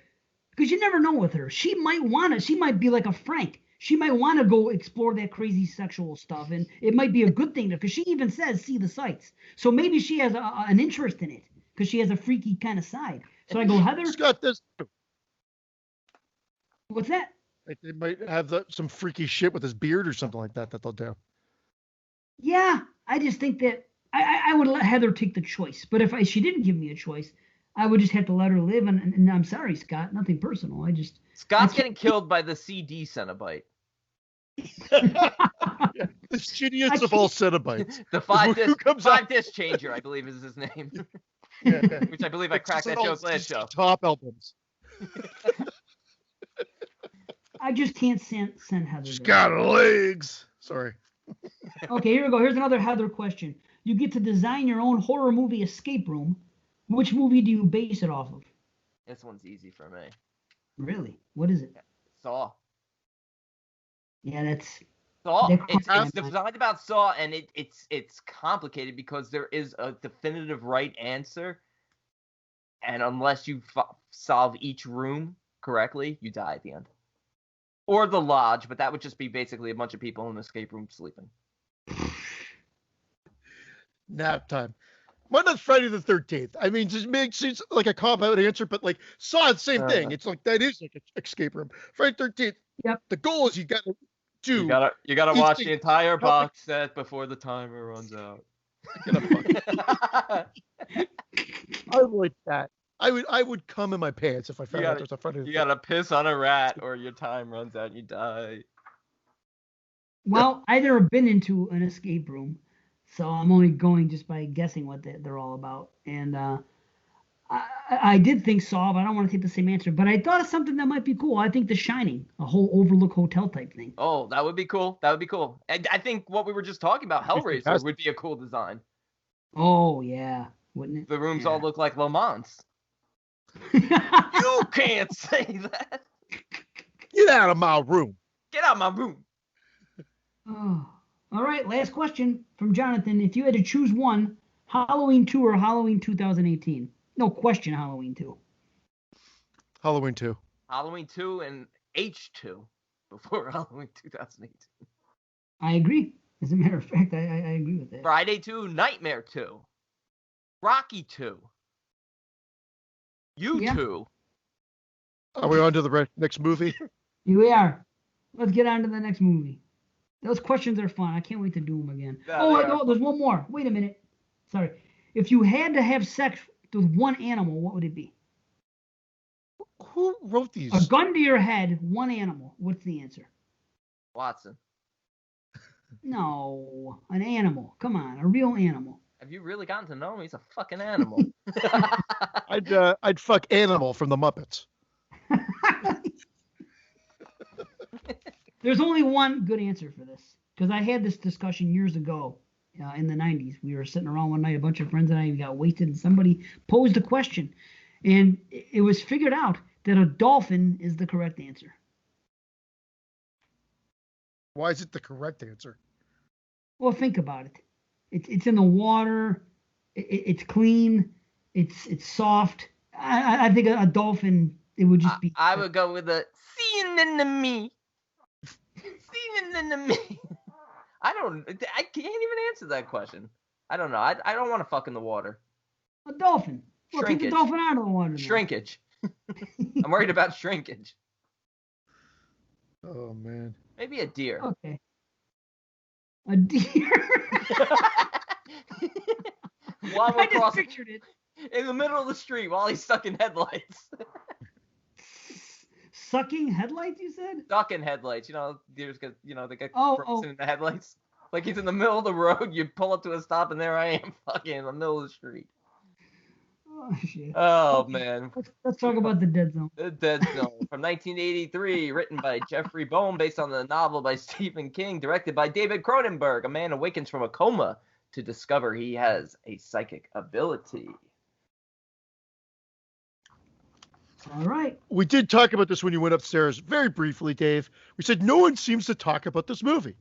because you never know with her. She might be like a Frank. She might want to go explore that crazy sexual stuff, and it might be a good thing because she even says see the sights. So maybe she has an interest in it because she has a freaky kind of side. So I go, Heather. Scott does. What's that? They might have some freaky shit with his beard or something like that they'll do. Yeah, I just think that I would let Heather take the choice. But if she didn't give me a choice, I would just have to let her live. And I'm sorry, Scott, nothing personal. Scott's getting killed by the CD Cenobite. Yeah, the shittiest of all Cenobites. The five disc changer, I believe, is his name. Yeah. Which I believe I cracked that joke last show. Top albums. I just can't send Heather. She's there. got legs. Sorry. Okay, here we go. Here's another Heather question. You get to design your own horror movie escape room. Which movie do you base it off of? This one's easy for me. Really? What is it? Saw. Yeah, that's Saw. They're It's crazy. designed about Saw, and it's complicated because there is a definitive right answer, and unless you solve each room correctly, you die at the end. Or the lodge, but that would just be basically a bunch of people in an escape room sleeping. Nap time. Why not Friday the 13th? I mean, just makes it like a cop-out answer, but like Saw, the same thing. It's like that is like an escape room. Friday the 13th. Yep. The goal is you got to do. You gotta watch the entire box set before the timer runs out. I like that. I would come in my pants if I found out there's a Friday the 13th. You gotta piss on a rat or your time runs out and you die. Well, I've never been into an escape room, so I'm only going just by guessing what they're all about. And I did think Saw, but I don't want to take the same answer. But I thought of something that might be cool. I think The Shining, a whole Overlook Hotel type thing. Oh, that would be cool. That would be cool. And I think what we were just talking about, Hellraiser, would be a cool design. Oh, yeah. Wouldn't it? The rooms all look like Le Mans. You can't say that. Get out of my room. Get out of my room. Oh. All right, last question from Jonathan. If you had to choose one, Halloween 2 or Halloween 2018? No question, Halloween 2. Halloween 2. Halloween 2 and H2 before Halloween 2018. I agree. As a matter of fact, I agree with that. Friday 2, Nightmare 2. Rocky 2. You 2. Are we on to the next movie? Here we are. Let's get on to the next movie. Those questions are fun. I can't wait to do them again. No, there's one more. Wait a minute. Sorry. If you had to have sex with one animal, what would it be? Who wrote these? A gun to your head, one animal. What's the answer? Watson. No, an animal. Come on, a real animal. Have you really gotten to know him? He's a fucking animal. I'd fuck Animal from the Muppets. There's only one good answer for this, because I had this discussion years ago in the 90s. We were sitting around one night, a bunch of friends and I got wasted, and somebody posed a question. And it was figured out that a dolphin is the correct answer. Why is it the correct answer? Well, think about it. It's in the water. It's clean. It's soft. I think a dolphin, it would just be. I would go with a seeing in the me. Seeing in the me. I can't even answer that question. I don't know. I don't want to fuck in the water. A dolphin. Well, take the dolphin out of the water. Then. Shrinkage. I'm worried about shrinkage. Oh, man. Maybe a deer. Okay. A deer? While we're I just pictured it. In the middle of the street while he's stuck in headlights. Sucking headlights, you said? Stuck in headlights. You know, deers get, they get frozen in the headlights. Like he's in the middle of the road, you pull up to a stop, and there I am fucking in the middle of the street. Oh, shit. Oh, man. Let's talk about The Dead Zone. The Dead Zone from 1983, written by Jeffrey Bohm, based on the novel by Stephen King, directed by David Cronenberg. A man awakens from a coma to discover he has a psychic ability. All right. We did talk about this when you went upstairs very briefly, Dave. We said no one seems to talk about this movie.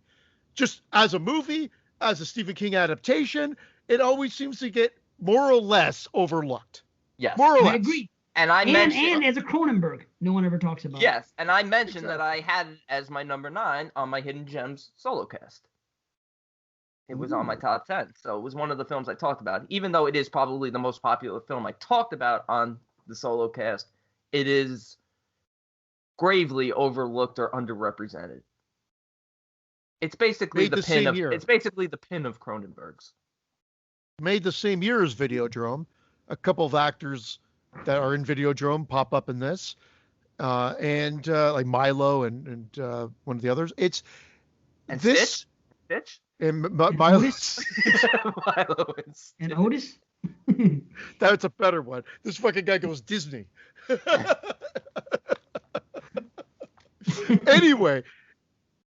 Just as a movie, as a Stephen King adaptation, it always seems to get more or less overlooked. Yes. More or less. I agree. And mentioned, as a Cronenberg, no one ever talks about it. Yes, and I mentioned that I had it as my number 9 on my Hidden Gems solo cast. It was on my top 10, so it was one of the films I talked about. Even though it is probably the most popular film I talked about on the solo cast, it is gravely overlooked or underrepresented. It's basically the pin of It's basically the pin of Cronenberg's. Made the same year as Videodrome. A couple of actors that are in Videodrome pop up in this, and like Milo and one of the others. It's and this Stitch and Milo and Otis. That's a better one. This fucking guy goes Disney. Anyway,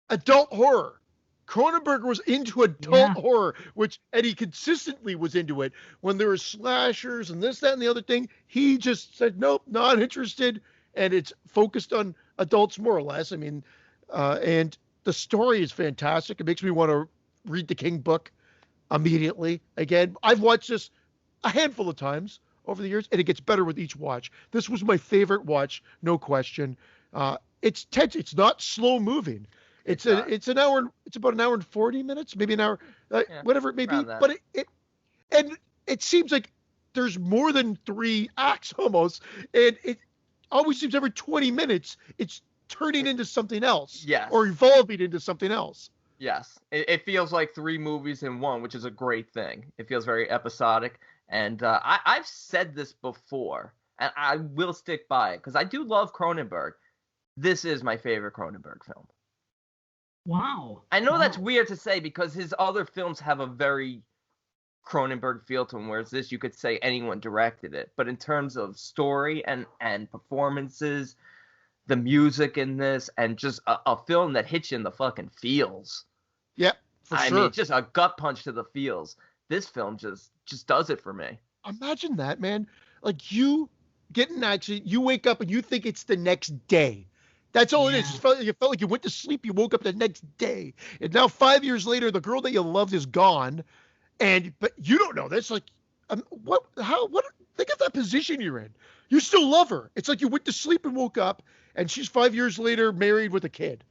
adult horror. Cronenberg was into adult horror, and he consistently was into it. When there were slashers and this, that, and the other thing, he just said, nope, not interested. And it's focused on adults more or less. I mean, and the story is fantastic. It makes me want to read the King book immediately. Again, I've watched this a handful of times over the years, and it gets better with each watch. This was my favorite watch, no question. It's tense. It's not slow moving. It's an hour. It's about an hour and 40 minutes, maybe an hour, whatever it may be. But it seems like there's more than 3 acts almost, and it always seems every 20 minutes it's turning into something else, or evolving into something else. Yes, it feels like 3 movies in one, which is a great thing. It feels very episodic, and I've said this before, and I will stick by it because I do love Cronenberg. This is my favorite Cronenberg film. Wow. I know that's weird to say because his other films have a very Cronenberg feel to him, whereas this, you could say anyone directed it. But in terms of story and performances, the music in this, and just a film that hits you in the fucking feels. Yeah, for sure. I mean, just a gut punch to the feels. This film just does it for me. Imagine that, man. Like, you get in an accident, you wake up and you think it's the next day. That's all it is. You felt like you went to sleep, you woke up the next day. And now 5 years later, the girl that you loved is gone. But you don't know this. Like, what, think of that position you're in. You still love her. It's like you went to sleep and woke up, and she's 5 years later married with a kid.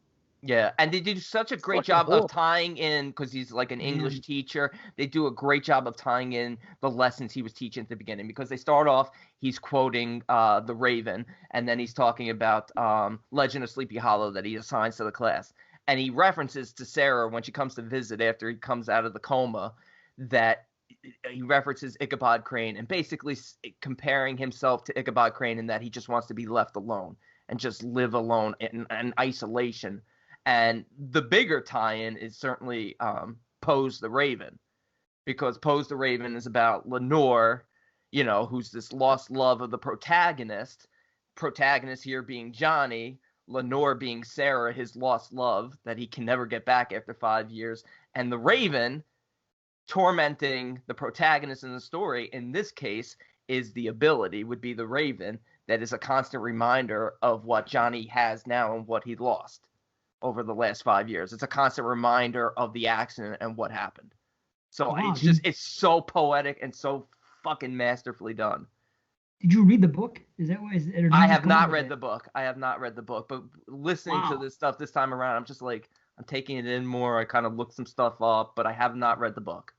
Yeah, and they do such a great job of tying in, because he's like an English teacher, they do a great job of tying in the lessons he was teaching at the beginning, because they start off, he's quoting The Raven, and then he's talking about Legend of Sleepy Hollow that he assigns to the class. And he references to Sarah when she comes to visit after he comes out of the coma, that he references Ichabod Crane, and basically comparing himself to Ichabod Crane in that he just wants to be left alone and just live alone in isolation. And the bigger tie-in is certainly Pose the Raven, because Pose the Raven is about Lenore, who's this lost love of the protagonist here being Johnny, Lenore being Sarah, his lost love that he can never get back after 5 years, and the Raven tormenting the protagonist in the story, in this case, is the ability, would be the Raven, that is a constant reminder of what Johnny has now and what he lost over the last 5 years. It's a constant reminder of the accident and what happened. So it's so poetic and so fucking masterfully done. Did you read the book? Is that what? I have not read the book. I have not read the book, but listening to this stuff this time around, I'm just like, I'm taking it in more. I kind of looked some stuff up, but I have not read the book.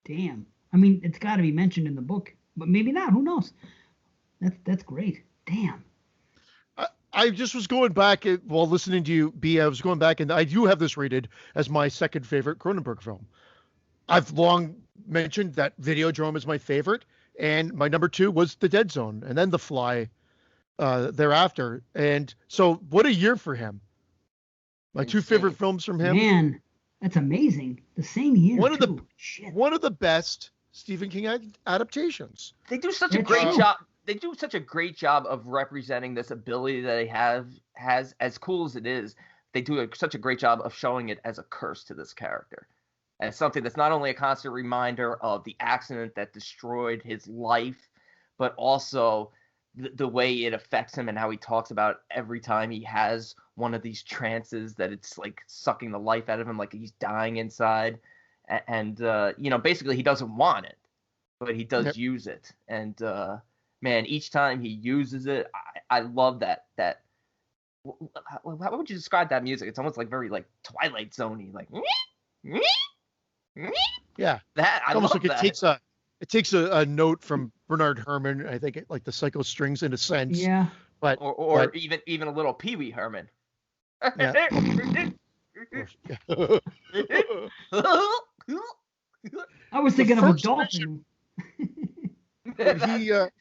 Damn. I mean, it's got to be mentioned in the book, but maybe not. Who knows? That's great. Damn. I just was going back while listening to you, B. I was going back, and I do have this rated as my second favorite Cronenberg film. I've long mentioned that Videodrome is my favorite, and my number 2 was The Dead Zone, and then The Fly thereafter. And so, what a year for him! My 2 favorite films from him. Man, that's amazing. The same year. One of the best Stephen King adaptations. They do such a great job. They do such a great job of representing this ability that he has, as cool as it is. They do such a great job of showing it as a curse to this character, as something that's not only a constant reminder of the accident that destroyed his life, but also the way it affects him and how he talks about every time he has one of these trances, that it's like sucking the life out of him, like he's dying inside. And basically he doesn't want it, but he does use it. And man, each time he uses it, I love that. How would you describe that music? It's almost like very like Twilight Zone-y, like. Yeah, that I almost love like that. It takes a note from Bernard Herrmann. I think like the Psycho Strings in a sense. Yeah. But even a little Pee Wee Herman. Yeah. I was thinking of a dolphin. The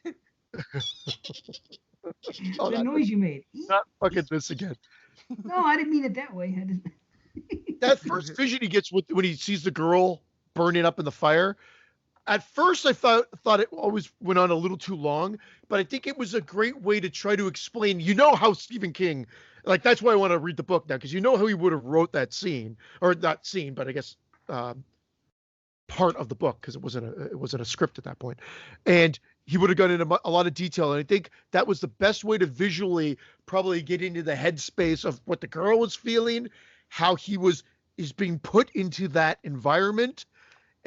noise you made. Not fucking this again. No, I didn't mean it that way. That first vision he gets when he sees the girl burning up in the fire, At first, I thought it always went on a little too long, but I think it was a great way to try to explain. You know how Stephen King, like that's why I want to read the book now, because you know how he would have wrote that scene, or not scene, but I guess part of the book, because it wasn't a script at that point, and he would have gone into a lot of detail. And I think that was the best way to visually probably get into the headspace of what the girl was feeling, how is being put into that environment.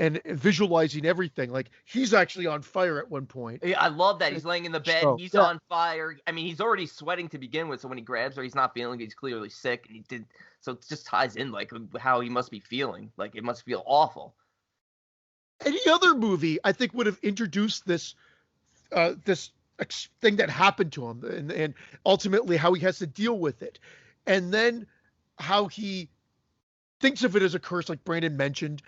And visualizing everything, like he's actually on fire at one point. Yeah, I love that. He's laying in the bed. He's on fire. I mean, he's already sweating to begin with. So when he grabs her, he's not feeling. He's clearly sick, and so it just ties in like how he must be feeling. Like it must feel awful. Any other movie, I think, would have introduced this thing that happened to him, and ultimately how he has to deal with it, and then how he thinks of it as a curse, like Brandon mentioned.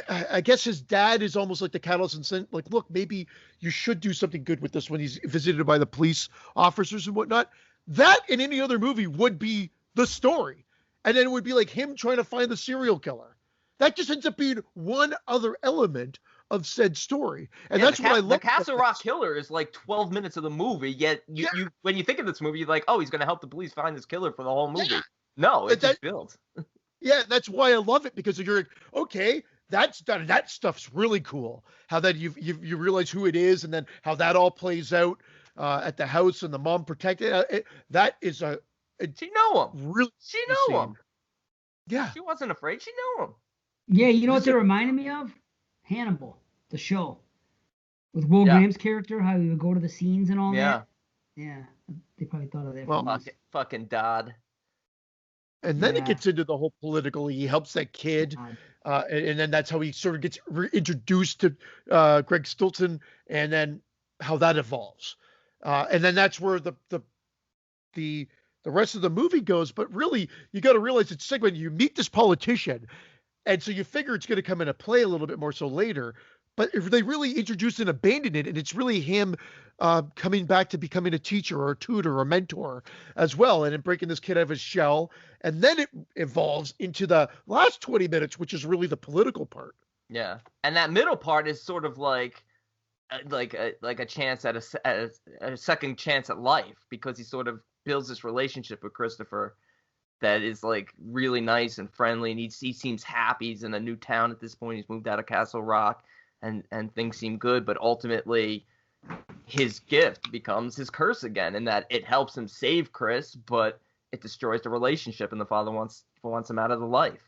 I guess his dad is almost like the catalyst and saying, like, look, maybe you should do something good with this when he's visited by the police officers and whatnot. That in any other movie would be the story. And then it would be like him trying to find the serial killer. That just ends up being one other element of said story. And that's what I love. The Castle Rock killer is like 12 minutes of the movie, yet you when you think of this movie, you're like, oh, he's going to help the police find this killer for the whole movie. Yeah. No, it's just built. Yeah, that's why I love it, because you're like, okay, that's done. That stuff's really cool. How that you realize who it is, and then how that all plays out at the house, and the mom protected. That is she know him. Really, she know him. Yeah, she wasn't afraid. She knew him. Yeah, you know what they reminded me of? Hannibal, the show, with Will Graham's character. How he would go to the scenes and all that. Yeah, they probably thought of that. Well, fucking Dodd. And then it gets into the whole political. He helps that kid. And then that's how he sort of gets introduced to Greg Stilton, and then how that evolves. And then that's where the rest of the movie goes. But really, you got to realize it's when you meet this politician, and so you figure it's going to come into play a little bit more so later. But if they really introduce and abandon it, and it's really him coming back to becoming a teacher or a tutor or a mentor as well, and then breaking this kid out of his shell. And then it evolves into the last 20 minutes, which is really the political part. Yeah. And that middle part is sort of like a chance at a second chance at life, because he sort of builds this relationship with Christopher that is like really nice and friendly, and he seems happy. He's in a new town at this point. He's moved out of Castle Rock. And things seem good, but ultimately his gift becomes his curse again, in that it helps him save Chris, but it destroys the relationship, and the father wants him out of the life.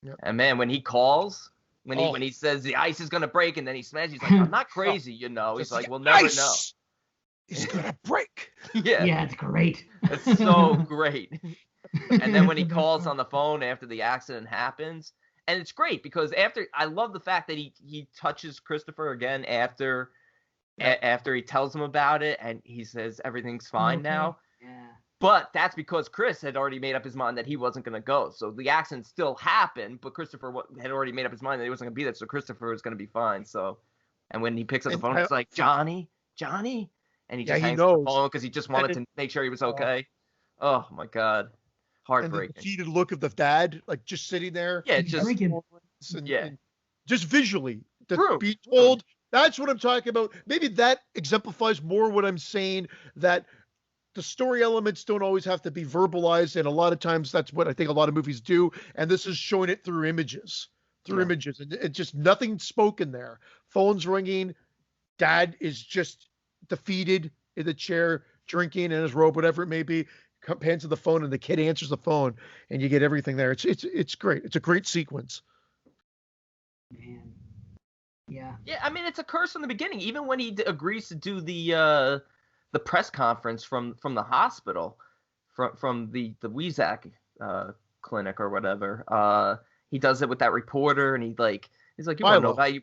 Yep. And man, when he calls, when he says the ice is gonna break, and then he smashes, he's like, I'm not crazy, you know. He's like, we'll never know. It's gonna break. Yeah, it's great. It's so great. And then when he calls on the phone after the accident happens. And it's great because I love the fact that he touches Christopher again after he tells him about it, and he says everything's fine now. Yeah. But that's because Chris had already made up his mind that he wasn't going to go. So the accident still happened, but Christopher had already made up his mind that he wasn't going to be there. So Christopher was going to be fine. So, and when he picks up the phone, it's like, Johnny, and he just hangs up the phone because he just wanted to make sure he was okay. Oh my God. Heartbreaking. And the defeated look of the dad, like just sitting there. Yeah, just and just visually, to be told. That's what I'm talking about. Maybe that exemplifies more what I'm saying, that the story elements don't always have to be verbalized, and a lot of times that's what I think a lot of movies do. And this is showing it through images, and it's just nothing spoken there. Phone's ringing. Dad is just defeated in the chair, drinking in his robe, whatever it may be. Hands to the phone, and the kid answers the phone, and you get everything there. It's great. It's a great sequence. Man. Yeah. Yeah, I mean, it's a curse from the beginning. Even when he agrees to do the press conference from the hospital, from the Weizak clinic or whatever, he does it with that reporter, and he's like, you want to know about you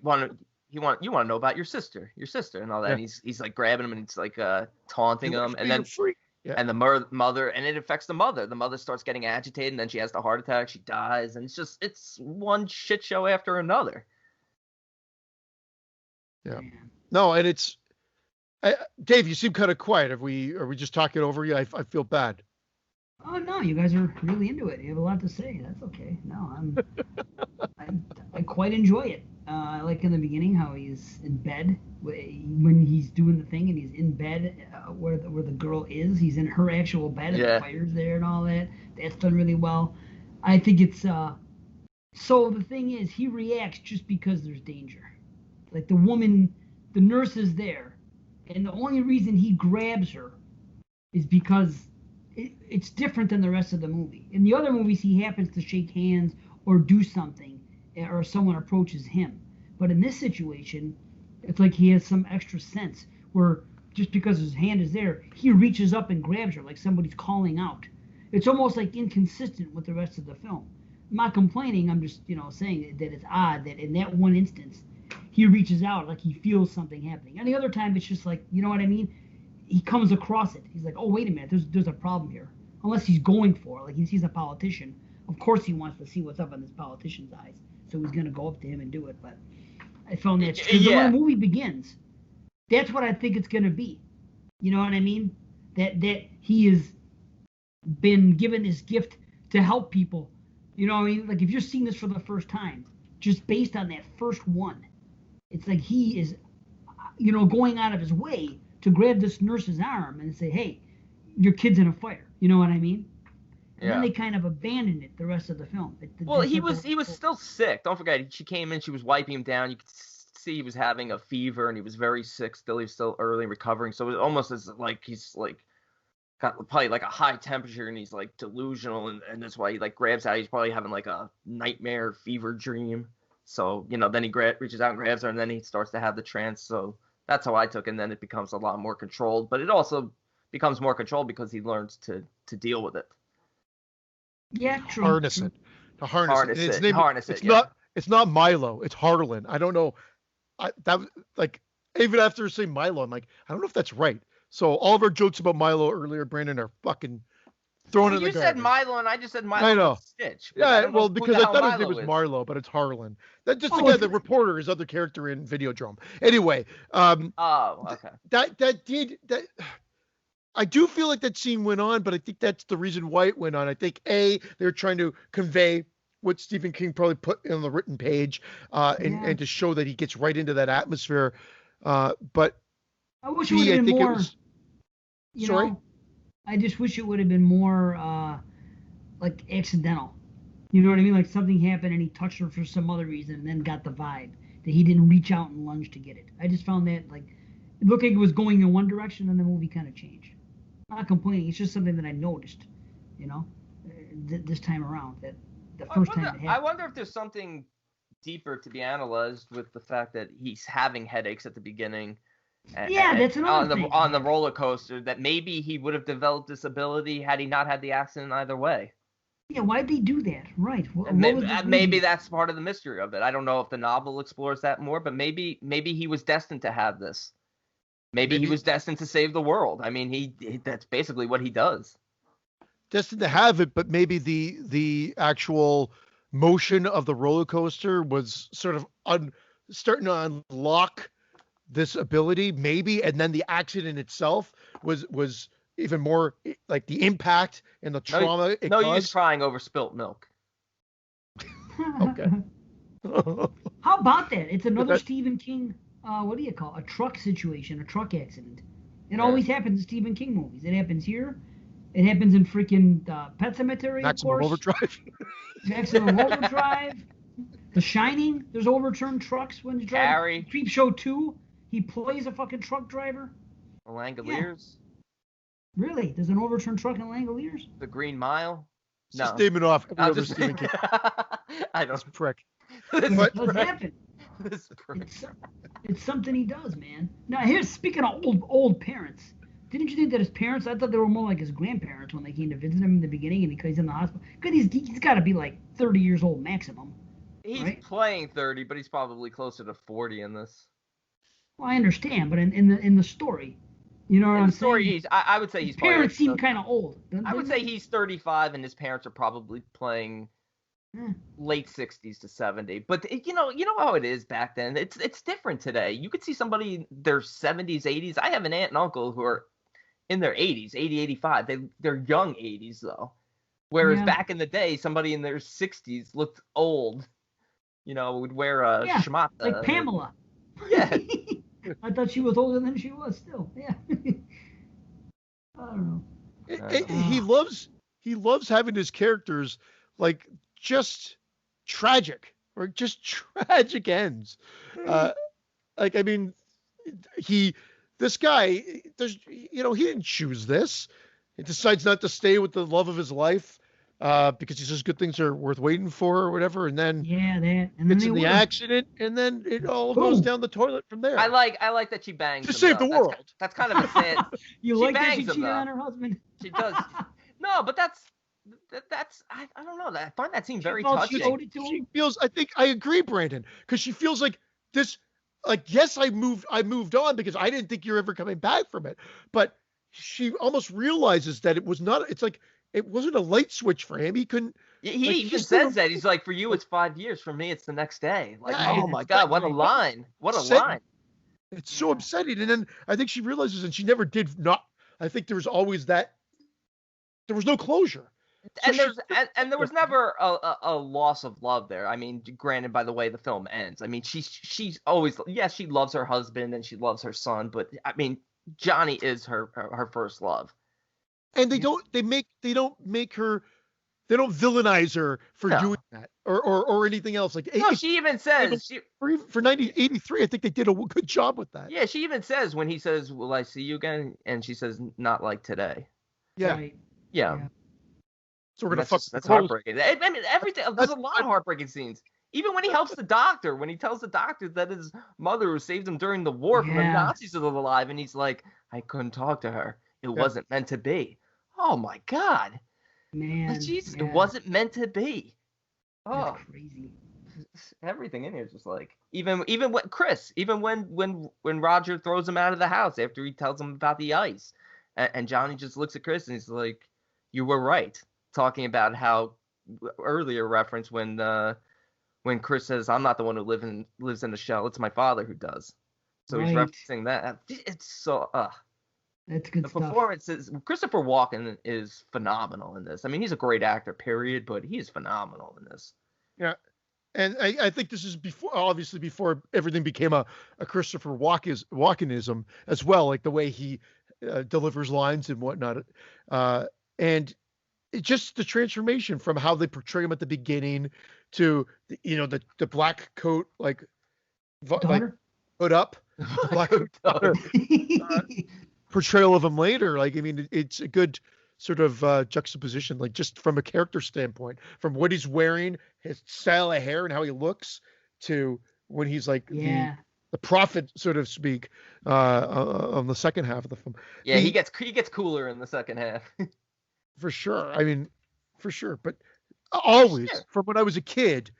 want to know about your sister, and all that. Yeah. And he's like grabbing him, and he's like taunting him, and then. Yeah. And the mother, and it affects the mother. The mother starts getting agitated, and then she has the heart attack. She dies, and it's one shit show after another. Yeah. No, and it's Dave. You seem kind of quiet. Are we just talking over you? I feel bad. Oh no, you guys are really into it. You have a lot to say. That's okay. No, I quite enjoy it. Like in the beginning, how he's in bed when he's doing the thing, and he's in bed where the girl is. He's in her actual bed, and the fire's there and all that. That's done really well. I think it's so the thing is, he reacts just because there's danger. Like the woman, the nurse is there, and the only reason he grabs her is because it's different than the rest of the movie. In the other movies, he happens to shake hands or do something, or someone approaches him. But in this situation, it's like he has some extra sense where just because his hand is there, he reaches up and grabs her like somebody's calling out. It's almost like inconsistent with the rest of the film. I'm not complaining. I'm just, saying that it's odd that in that one instance, he reaches out like he feels something happening. And the other time, it's just like, you know what I mean? He comes across it. He's like, oh, wait a minute, there's a problem here. Unless he's going for it. Like he sees a politician. Of course he wants to see what's up in this politician's eyes. So he's going to go up to him and do it. But I found that when the movie begins, that's what I think it's going to be. You know what I mean? That he has been given this gift to help people. You know what I mean? Like if you're seeing this for the first time, just based on that first one, it's like he is, going out of his way to grab this nurse's arm and say, hey, your kid's in a fire. You know what I mean? And then they kind of abandoned it the rest of the film. He was still sick. Don't forget, she came in, she was wiping him down. You could see he was having a fever and he was very sick still. He was still early recovering. So it was almost as like he's like got probably like a high temperature and he's like delusional and that's why he like grabs out. He's probably having like a nightmare fever dream. So, then he reaches out and grabs her and then he starts to have the trance. So that's how I took it. And then it becomes a lot more controlled. But it also becomes more controlled because he learns to deal with it. Yeah, true. Harness it. To harness it. It's not Milo. It's Harlan. I don't know. Even after saying Milo, I'm like, I don't know if that's right. So all of our jokes about Milo earlier, Brandon, are fucking thrown in the garbage. You said Milo, and I just said Milo. I know. Stitch. Yeah, well, because I thought his name was Marlo, but it's Harlan. That just the guy, the reporter, his other character in Videodrome. Anyway, okay. That I do feel like that scene went on, but I think that's the reason why it went on. I think they're trying to convey what Stephen King probably put on the written page, and to show that he gets right into that atmosphere. But I wish it would have been more. I just wish it would have been more like accidental. You know what I mean? Like something happened and he touched her for some other reason and then got the vibe that he didn't reach out and lunge to get it. I just found that it looked like it was going in one direction and the movie kind of changed. I'm not complaining. It's just something that I noticed, this time around. That the first time it happened. I wonder if there's something deeper to be analyzed with the fact that he's having headaches at the beginning. That's another thing. On the roller coaster, that maybe he would have developed this ability had he not had the accident either way. Yeah, why'd they do that? Right. Maybe that's part of the mystery of it. I don't know if the novel explores that more, but maybe he was destined to have this. Maybe he was destined to save the world. I mean, he that's basically what he does. Destined to have it, but maybe the actual motion of the roller coaster was sort of starting to unlock this ability, maybe, and then the accident itself was even more like the impact and the trauma. You're just crying over spilt milk. Okay. How about that? It's another Stephen King. What do you call it? A truck situation, a truck accident. It always happens in Stephen King movies. It happens here. It happens in freaking Pet Sematary, Maximum of course. Overdrive. Maximum Overdrive. The Shining. There's overturned trucks when he's driving. Harry. Creep Show 2. He plays a fucking truck driver. The Langoliers. Yeah. Really? There's an overturned truck in Langoliers? The Green Mile. No. Just naming off every Stephen King. I don't. Prick. It does happen. It's something he does, man. Now, here's speaking of old parents. Didn't you think that his parents? I thought they were more like his grandparents when they came to visit him in the beginning, and because he's in the hospital. Because he's got to be like 30 years old maximum. He's playing 30, but he's probably closer to 40 in this. Well, I understand, but in the story, you know what I'm saying? I would say his parents seem kind of old. I would say he's 35, and his parents are probably playing late 60s to 70. But you know how it is back then. It's different today. You could see somebody in their 70s, 80s. I have an aunt and uncle who are in their 80s, 80, 85. They're young 80s though. Whereas back in the day, somebody in their 60s looked old. would wear a schmata. Like Pamela. Yeah. I thought she was older than she was still. Yeah. I don't know. He loves having his characters like just tragic or just tragic ends. Like, I mean, this guy, he didn't choose this. He decides not to stay with the love of his life because he says good things are worth waiting for or whatever. And then gets in the accident, and then it all goes down the toilet from there. I like that she bangs to save the world. That's kind of a sad. You like that she cheated on her husband? She does. No, but that's I don't know. I find that scene very touching. She feels. I think I agree, Brandon, because she feels like this. Like, yes, I moved on because I didn't think you're ever coming back from it. But she almost realizes that it was not. It's like it wasn't a light switch for him. He couldn't. He even says that. He's like, for you, it's 5 years. For me, it's the next day. Like, oh my God, what a line! What a line! It's so upsetting. And then I think she realizes, and she never did not. I think there was always that. There was no closure. And there was never a loss of love there. I mean, granted, by the way the film ends. I mean, she's always, yes, she loves her husband and she loves her son, but I mean, Johnny is her first love. And they don't villainize her for doing that or anything else. Like, no, she even says for 1983, I think they did a good job with that. Yeah, she even says when he says, "Will I see you again?" and she says, "Not like today." Yeah. Right. Yeah. So we're gonna fuck. That's heartbreaking. I mean, everything. There's a lot of heartbreaking scenes. Even when he helps the doctor, when he tells the doctor that his mother, who saved him during the war from the Nazis, is alive, and he's like, "I couldn't talk to her. It wasn't meant to be." Oh my God, man! Jesus, it wasn't meant to be. Oh, that's crazy. Everything in here is just like, even when Chris, even when Roger throws him out of the house after he tells him about the ice, and Johnny just looks at Chris and he's like, "You were right." Talking about how earlier reference when Chris says, "I'm not the one who lives in a shell. It's my father who does." So he's referencing that. It's so that's good stuff. The performances. Christopher Walken is phenomenal in this. I mean, he's a great actor, period, but he's phenomenal in this. Yeah, and I think this is before everything became a Christopher Walkenism as well, like the way he delivers lines and whatnot, and. Just the transformation from how they portray him at the beginning to the black coat, like hood up, black coat portrayal of him later. Like, I mean, it's a good sort of juxtaposition, like just from a character standpoint, from what he's wearing, his style of hair, and how he looks, to when he's like the prophet, so to speak, on the second half of the film. Yeah, he gets cooler in the second half. For sure. I mean, for sure. But always, from when I was a kid,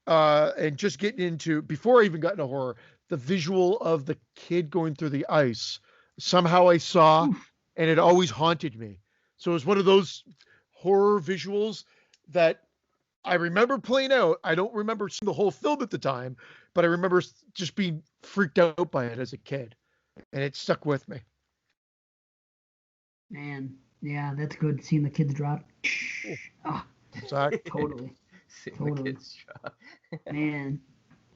and just getting into, before I even got into horror, the visual of the kid going through the ice, somehow I saw, and it always haunted me. So it was one of those horror visuals that I remember playing out. I don't remember seeing the whole film at the time, but I remember just being freaked out by it as a kid. And it stuck with me. Man. Yeah, that's good. Seeing the kids drop. Oh, exactly. Totally. The kids drop. Man.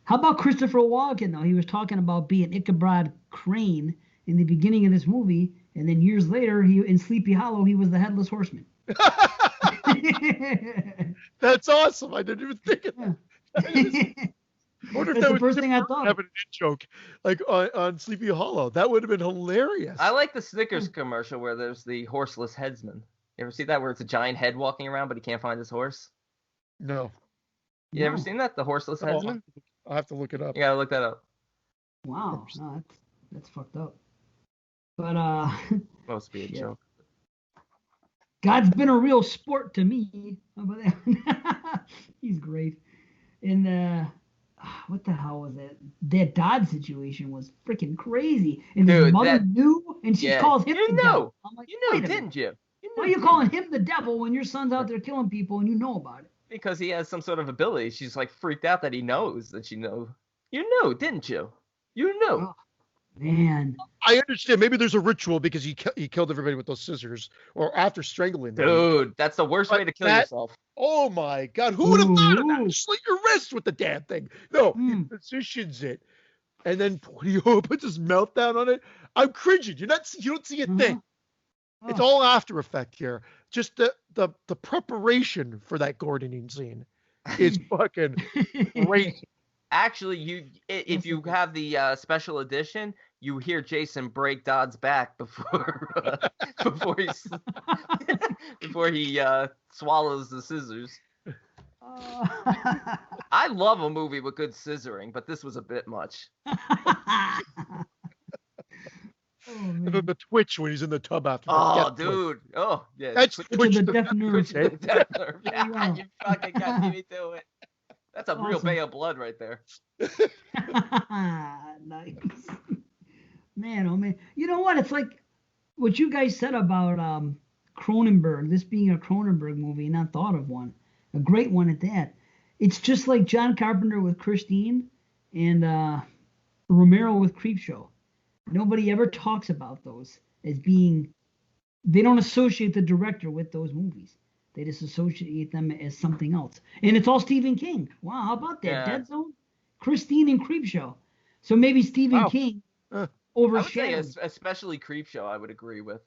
How about Christopher Walken, though? He was talking about being Ichabod Crane in the beginning of this movie, and then years later, in Sleepy Hollow, he was the Headless Horseman. That's awesome. I didn't even think of that. I wonder if that was the first thing I thought. Having an in joke like on Sleepy Hollow. That would have been hilarious. I like the Snickers commercial where there's the horseless headsman. You ever see that, where it's a giant head walking around but he can't find his horse? No. You ever seen that? The horseless headsman? I'll have to look it up. You gotta look that up. Wow. No, that's fucked up. But must be a joke. God's been a real sport to me. How about that? He's great. And what the hell was that? That Dodd situation was freaking crazy. And his mother knew, and she calls him the devil. I'm like, you knew, didn't you? Why are you calling him the devil when your son's out there killing people and you know about it? Because he has some sort of ability. She's like freaked out that he knows that she knows. You knew, didn't you? You knew. Oh, Man. I understand. Maybe there's a ritual because he killed everybody with those scissors, or after strangling them. Dude, that's the worst way to kill yourself. Oh my God! Who would have thought of that? Slit your wrist with the damn thing. No, he positions it, and then he puts his mouth down on it. I'm cringing. You don't see a thing. It's all after effect here. Just the preparation for that Gordoning scene is fucking great. Actually, if you have the special edition, you hear Jason break Dodd's back before he swallows the scissors. I love a movie with good scissoring, but this was a bit much. The twitch when he's in the tub after. Oh, dude. Oh, yeah. That's twitch the death nerve. Yeah, you fucking got me to it. That's a real Bay of Blood right there. Nice. Man, oh man. You know what? It's like what you guys said about Cronenberg, this being a Cronenberg movie, not thought of one. A great one at that. It's just like John Carpenter with Christine and Romero with Creepshow. Nobody ever talks about those as being, they don't associate the director with those movies. They just associate them as something else. And it's all Stephen King. Wow, how about that? Yeah. Dead Zone, Christine, and Creepshow. So maybe Stephen King overshadowed. I would say especially Creepshow, I would agree with.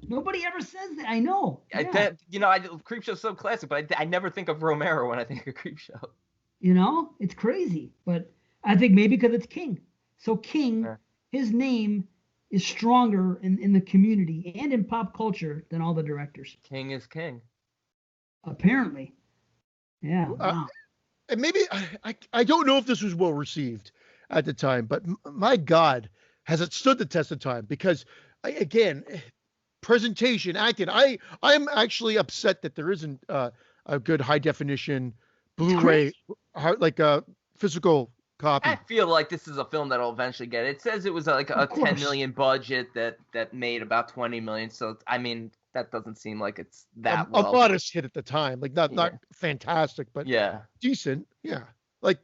Nobody ever says that. I know. Yeah. Creepshow's so classic, but I never think of Romero when I think of Creepshow. It's crazy. But I think maybe because it's King. So King, his name is stronger in the community and in pop culture than all the directors. King is king. Apparently. Yeah. Wow. And maybe, I don't know if this was well received at the time, but my God, has it stood the test of time? Because, again, presentation, acting, I'm actually upset that there isn't a good high definition Blu-ray, like a physical copy. I feel like this is a film that'll eventually get it. It says it was like a 10 million budget that made about 20 million. So, I mean, that doesn't seem like it's that a modest hit at the time. Like, not fantastic, but decent. Yeah. Like,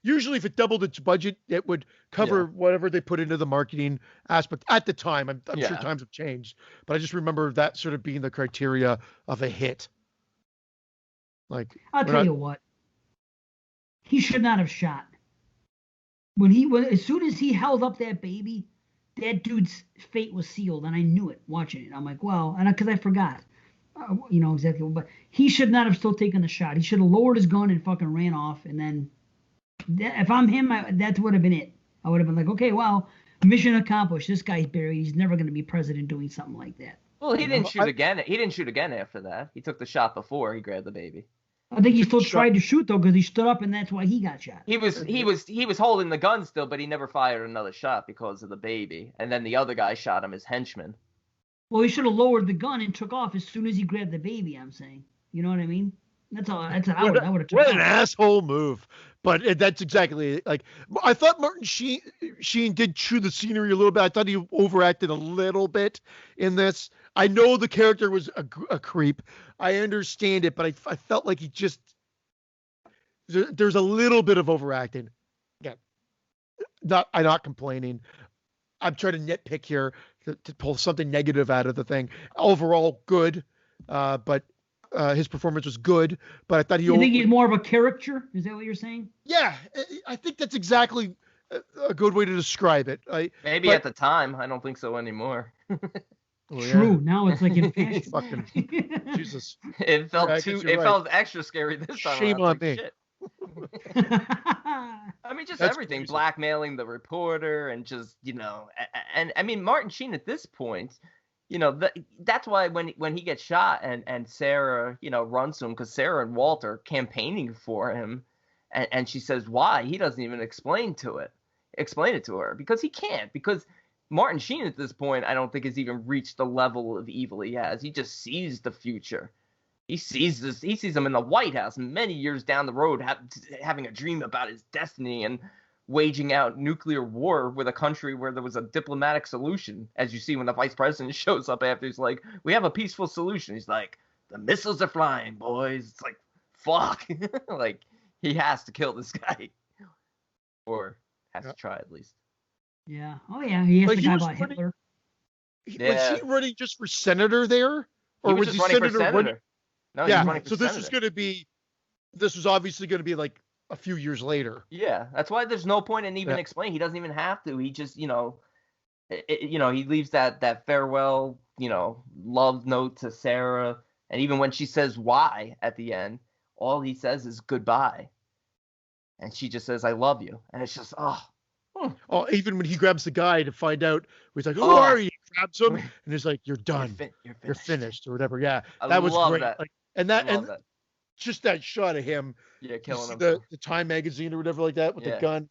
usually if it doubled its budget, it would cover whatever they put into the marketing aspect at the time. I'm sure times have changed, but I just remember that sort of being the criteria of a hit. Like, I'll tell you what, he should not have shot. As soon as he held up that baby, that dude's fate was sealed, and I knew it watching it. I'm like, well, and because I forgot, exactly. But he should not have still taken the shot. He should have lowered his gun and fucking ran off. And then, if I'm him, that would have been it. I would have been like, okay, well, mission accomplished. This guy's buried. He's never going to be president doing something like that. Well, he didn't shoot again. He didn't shoot again after that. He took the shot before he grabbed the baby. I think he still tried to shoot though, because he stood up, and that's why he got shot. He was holding the gun still, but he never fired another shot because of the baby. And then the other guy shot him, his henchman. Well, he should have lowered the gun and took off as soon as he grabbed the baby. I'm saying, you know what I mean? That's all. That's how I would have took What off. an asshole move! But that's exactly like I thought. Martin Sheen did chew the scenery a little bit. I thought he overacted a little bit in this. I know the character was a creep. I understand it, but I felt like he just there's a little bit of overacting. Again, I'm not complaining. I'm trying to nitpick here to pull something negative out of the thing. Overall, good, but his performance was good. But I thought You think he's more of a caricature? Is that what you're saying? Yeah, I think that's exactly a good way to describe it. Maybe at the time. I don't think so anymore. True. Now it's like in fashion. Fucking Jesus. It felt felt extra scary this time. Shame on me. Shit. I mean, just everything, crazy. Blackmailing the reporter, and just and I mean, Martin Sheen at this point, that's why when he gets shot and Sarah runs to him, because Sarah and Walter are campaigning for him, and she says why, he doesn't even explain it to her, because he can't, because Martin Sheen at this point I don't think has even reached the level of evil he has. He just sees the future. He sees him in the White House many years down the road, having a dream about his destiny and waging out nuclear war with a country where there was a diplomatic solution. As you see when the vice president shows up after, he's like, we have a peaceful solution. He's like, the missiles are flying, boys. It's like, fuck. Like, he has to kill this guy. Or has to try at least. Yeah. Oh yeah. He asked Like, the he guy was about running, Hitler. Yeah. was he running just for senator there, He or was was just he running for senator running? senator. No, he Yeah. was running for So this senator. was obviously going to be like a few years later. Yeah, that's why there's no point in even explaining. He doesn't even have to. He just, you know, he leaves that farewell, love note to Sarah, and even when she says why at the end, all he says is goodbye, and she just says I love you, and it's just Oh, even when he grabs the guy to find out, he's like, "Who Oh. are you?" He grabs him, and he's like, "You're done. You're finished," or whatever. Yeah, I that was love great. that. Like, I love that. just that shot of him. Yeah, You killing see him. the Time magazine or whatever like that with the Yeah. gun,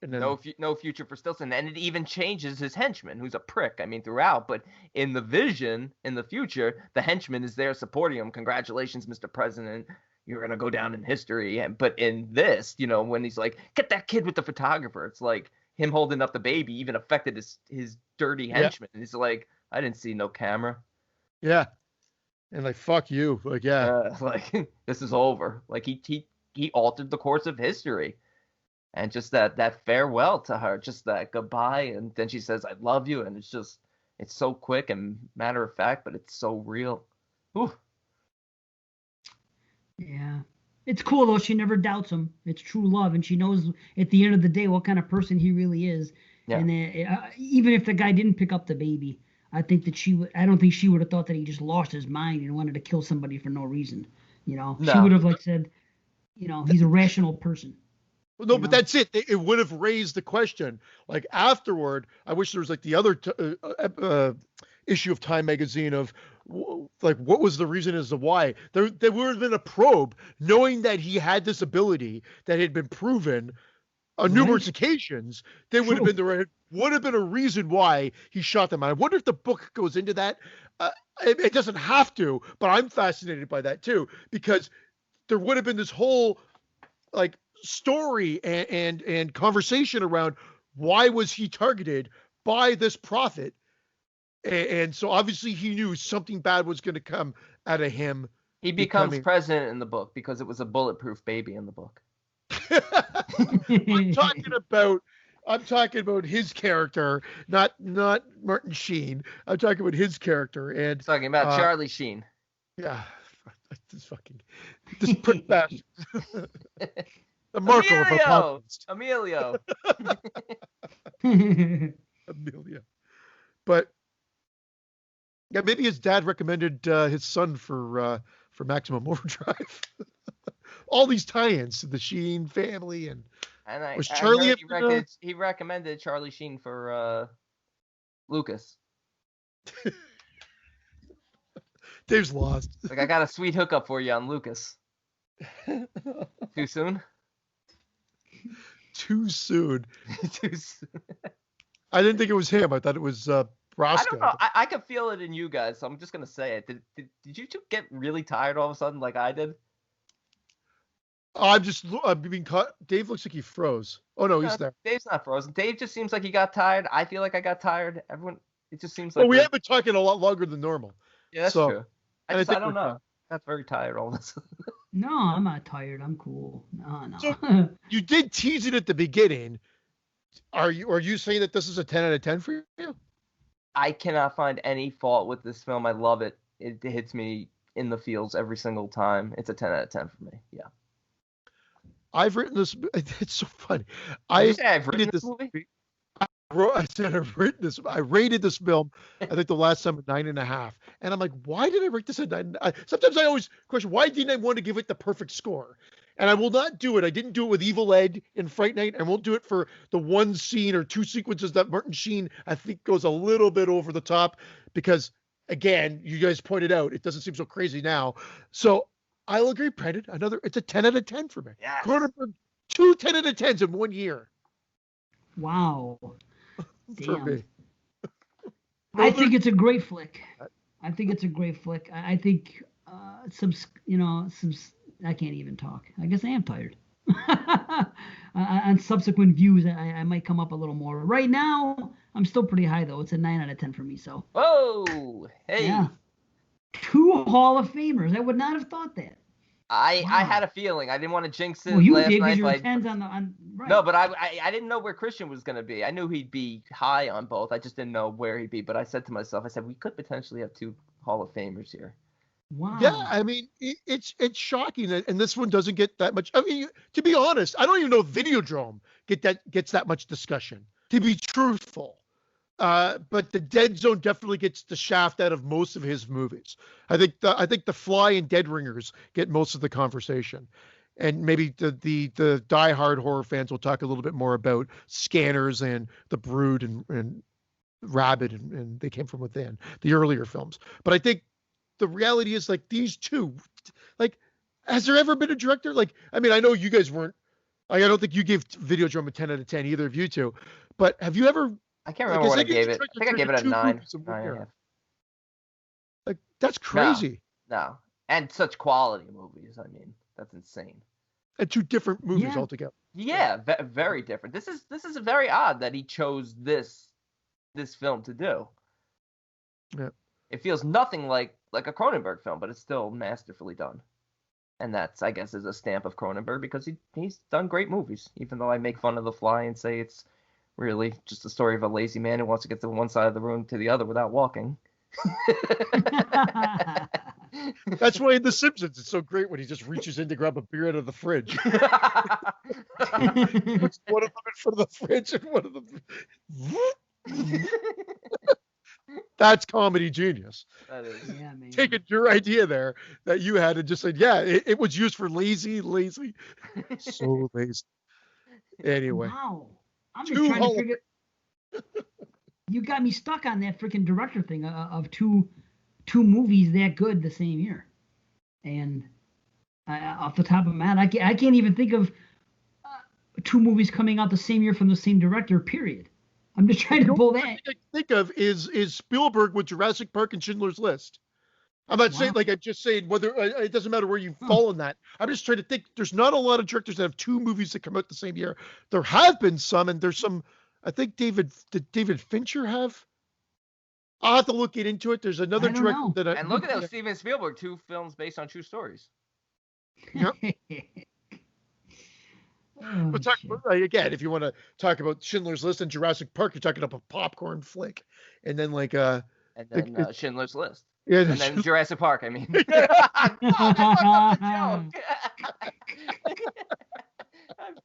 and then No future for Stilson, and it even changes his henchman, who's a prick. I mean, throughout, but in the vision, in the future, the henchman is there supporting him. Congratulations, Mr. President, you're gonna go down in history. But in this, when he's like, get that kid with the photographer, it's like him holding up the baby even affected his dirty henchman. And he's like, I didn't see no camera. Yeah, and like, fuck you, like, yeah, like this is over. Like he altered the course of history. And just that farewell to her, just that goodbye, and then she says, I love you, and it's so quick and matter of fact, but it's so real. Ooh. Yeah. It's cool, though. She never doubts him. It's true love, and she knows at the end of the day what kind of person he really is. Yeah. And even if the guy didn't pick up the baby, I think that I don't think she would have thought that he just lost his mind and wanted to kill somebody for no reason. No. She would have said, he's a rational person. Well, no, but that's it. It would have raised the question. Like, afterward, I wish there was like the other issue of Time magazine of like, what was the reason as to why. There would have been a probe, knowing that he had this ability that had been proven on numerous occasions. There would have been a reason why he shot them. I wonder if the book goes into that. It doesn't have to, but I'm fascinated by that too, because there would have been this whole like story and conversation around why was he targeted by this prophet, and so obviously he knew something bad was going to come out of him. He becomes president in the book because it was a bulletproof baby in the book. I'm talking about his character, not Martin Sheen. I'm talking about his character, and talking about Charlie Sheen. Yeah, this prick bastard. The Marco of our Emilio. Amelia. But yeah, maybe his dad recommended his son for Maximum Overdrive. All these tie-ins to the Sheen family, and was Charlie? He recommended Charlie Sheen for Lucas. Dave's lost. Like, I got a sweet hookup for you on Lucas. Too soon? Too soon. Too soon. I didn't think it was him. I thought it was Roscoe. I don't know. I could feel it in you guys, so I'm just gonna say it. Did you two get really tired all of a sudden, like I did? I'm being caught. Dave looks like he froze. Oh no, he's there. Dave's not frozen. Dave just seems like he got tired. I feel like I got tired. Everyone, it just seems like. Well, we have been talking a lot longer than normal. Yeah, that's true. I don't know. I got very tired all of a sudden. No, I'm not tired. I'm cool. No. So, you did tease it at the beginning. Are you saying that this is a 10 out of 10 for you? I cannot find any fault with this film. I love it. It hits me in the feels every single time. It's a 10 out of 10 for me. Yeah. I've written this. It's so funny. I've written this movie. I rated this film, I think the last time at 9.5. And I'm like, why did I rate this at 9? Sometimes I always question, why didn't I want to give it the perfect score? And I will not do it. I didn't do it with Evil Ed in Fright Night. I won't do it for the one scene or two sequences that Martin Sheen, I think, goes a little bit over the top because, again, you guys pointed out, it doesn't seem so crazy now. So I'll agree, Brendan. It's a 10 out of 10 for me. Yes. Cronenberg, 2 10 out of 10s in 1 year. Wow. For me. I think it's a great flick. I think I think I can't even talk. I guess I am tired. On subsequent views, I might come up a little more. Right now, I'm still pretty high, though. It's a 9 out of 10 for me. So. Whoa! Hey. Yeah. 2 Hall of Famers. I would not have thought that. I had a feeling. I didn't want to jinx it. Well, you last did night, because you were 10s Right. No, but I didn't know where Christian was going to be. I knew he'd be high on both. I just didn't know where he'd be. But I said to myself, we could potentially have 2 Hall of Famers here. Wow. Yeah, I mean, it's shocking that, and this one doesn't get that much. I mean, to be honest, I don't even know if Videodrome gets that much discussion. To be truthful, but the Dead Zone definitely gets the shaft out of most of his movies. I think the Fly and Dead Ringers get most of the conversation, and maybe the diehard horror fans will talk a little bit more about Scanners and The Brood and Rabid and They Came From Within, the earlier films. But I think the reality is, like, these two, like, has there ever been a director? Like, I mean, I know you guys weren't, I don't think you gave Videodrome a 10 out of 10, either of you two, but have you ever? I can't remember what I gave it. I think I gave it a 9. Like, that's crazy. No. And such quality movies. I mean, that's insane. And 2 different movies altogether. Yeah, very different. This is very odd that he chose this film to do. Yeah. It feels nothing like a Cronenberg film, but it's still masterfully done. And that's, I guess, is a stamp of Cronenberg, because he's done great movies, even though I make fun of The Fly and say it's really just the story of a lazy man who wants to get to one side of the room to the other without walking. That's why in The Simpsons it's so great when he just reaches in to grab a beer out of the fridge. Puts one of them in front of the fridge and one of them. That's comedy genius. That is. Yeah, man. Taking your idea there that you had and just said, yeah, it was used for lazy, so lazy. Anyway. Wow. I'm just trying to figure. You got me stuck on that freaking director thing of two movies that good the same year, and off the top of my head, I can't even think of 2 movies coming out the same year from the same director. Period. I'm just trying to pull that. I think of is Spielberg with Jurassic Park and Schindler's List. I'm not saying, like, I'm just saying whether it doesn't matter where you fall in that. I'm just trying to think. There's not a lot of directors that have 2 movies that come out the same year. There have been some, and there's some. I think David Fincher have. I'll have to look into it. There's another director that and look at those Steven Spielberg, 2 films based on true stories. Yep. We'll talk again, if you want to talk about Schindler's List and Jurassic Park, you're talking about a popcorn flick, and then Schindler's List. Yeah, and then Jurassic Park. I mean, I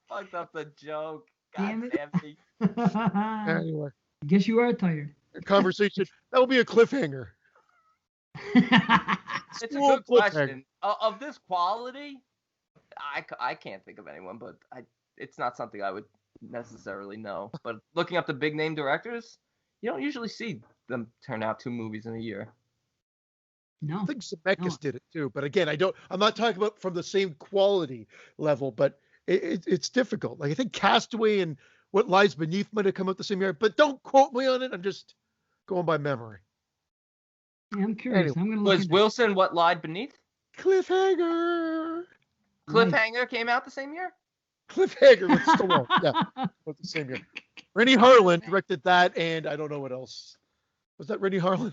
fucked up the joke. God damn me. Anyway, guess you are tired. Conversation that will be a cliffhanger. It's a good question. Of this quality, I can't think of anyone, but it's not something I would necessarily know. But looking up the big name directors, you don't usually see them turn out 2 movies in a year. No, I think Zemeckis did it too, but again, I'm not talking about from the same quality level, but it's difficult. Like, I think Castaway and What Lies Beneath might have come out the same year, but don't quote me on it. I'm just going by memory. Yeah, I'm curious. Anyway, I'm gonna look. Was Wilson What Lied Beneath? Cliffhanger. Cliffhanger came out the same year? Cliffhanger with Stallone. Yeah, was the same year. Rennie Harlan directed that, and I don't know what else. Was that Rennie Harlan?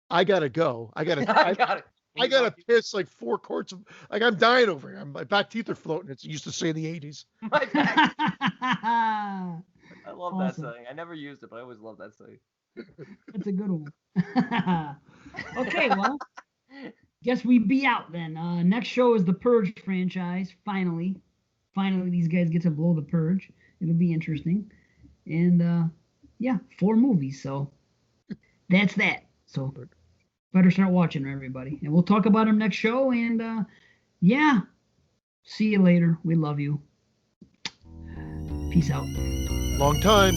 I gotta go. I gotta piss like 4 quarts of, like, I'm dying over here. My back teeth are floating. It's used to say in the 80s. My back. I love that saying. I never used it, but I always love that saying. That's a good one. Okay, well, guess we be out then. Next show is the Purge franchise. Finally, these guys get to blow the Purge. It'll be interesting. And 4 movies. So that's that. So better start watching, everybody. And we'll talk about them next show. And see you later. We love you. Peace out. Long time.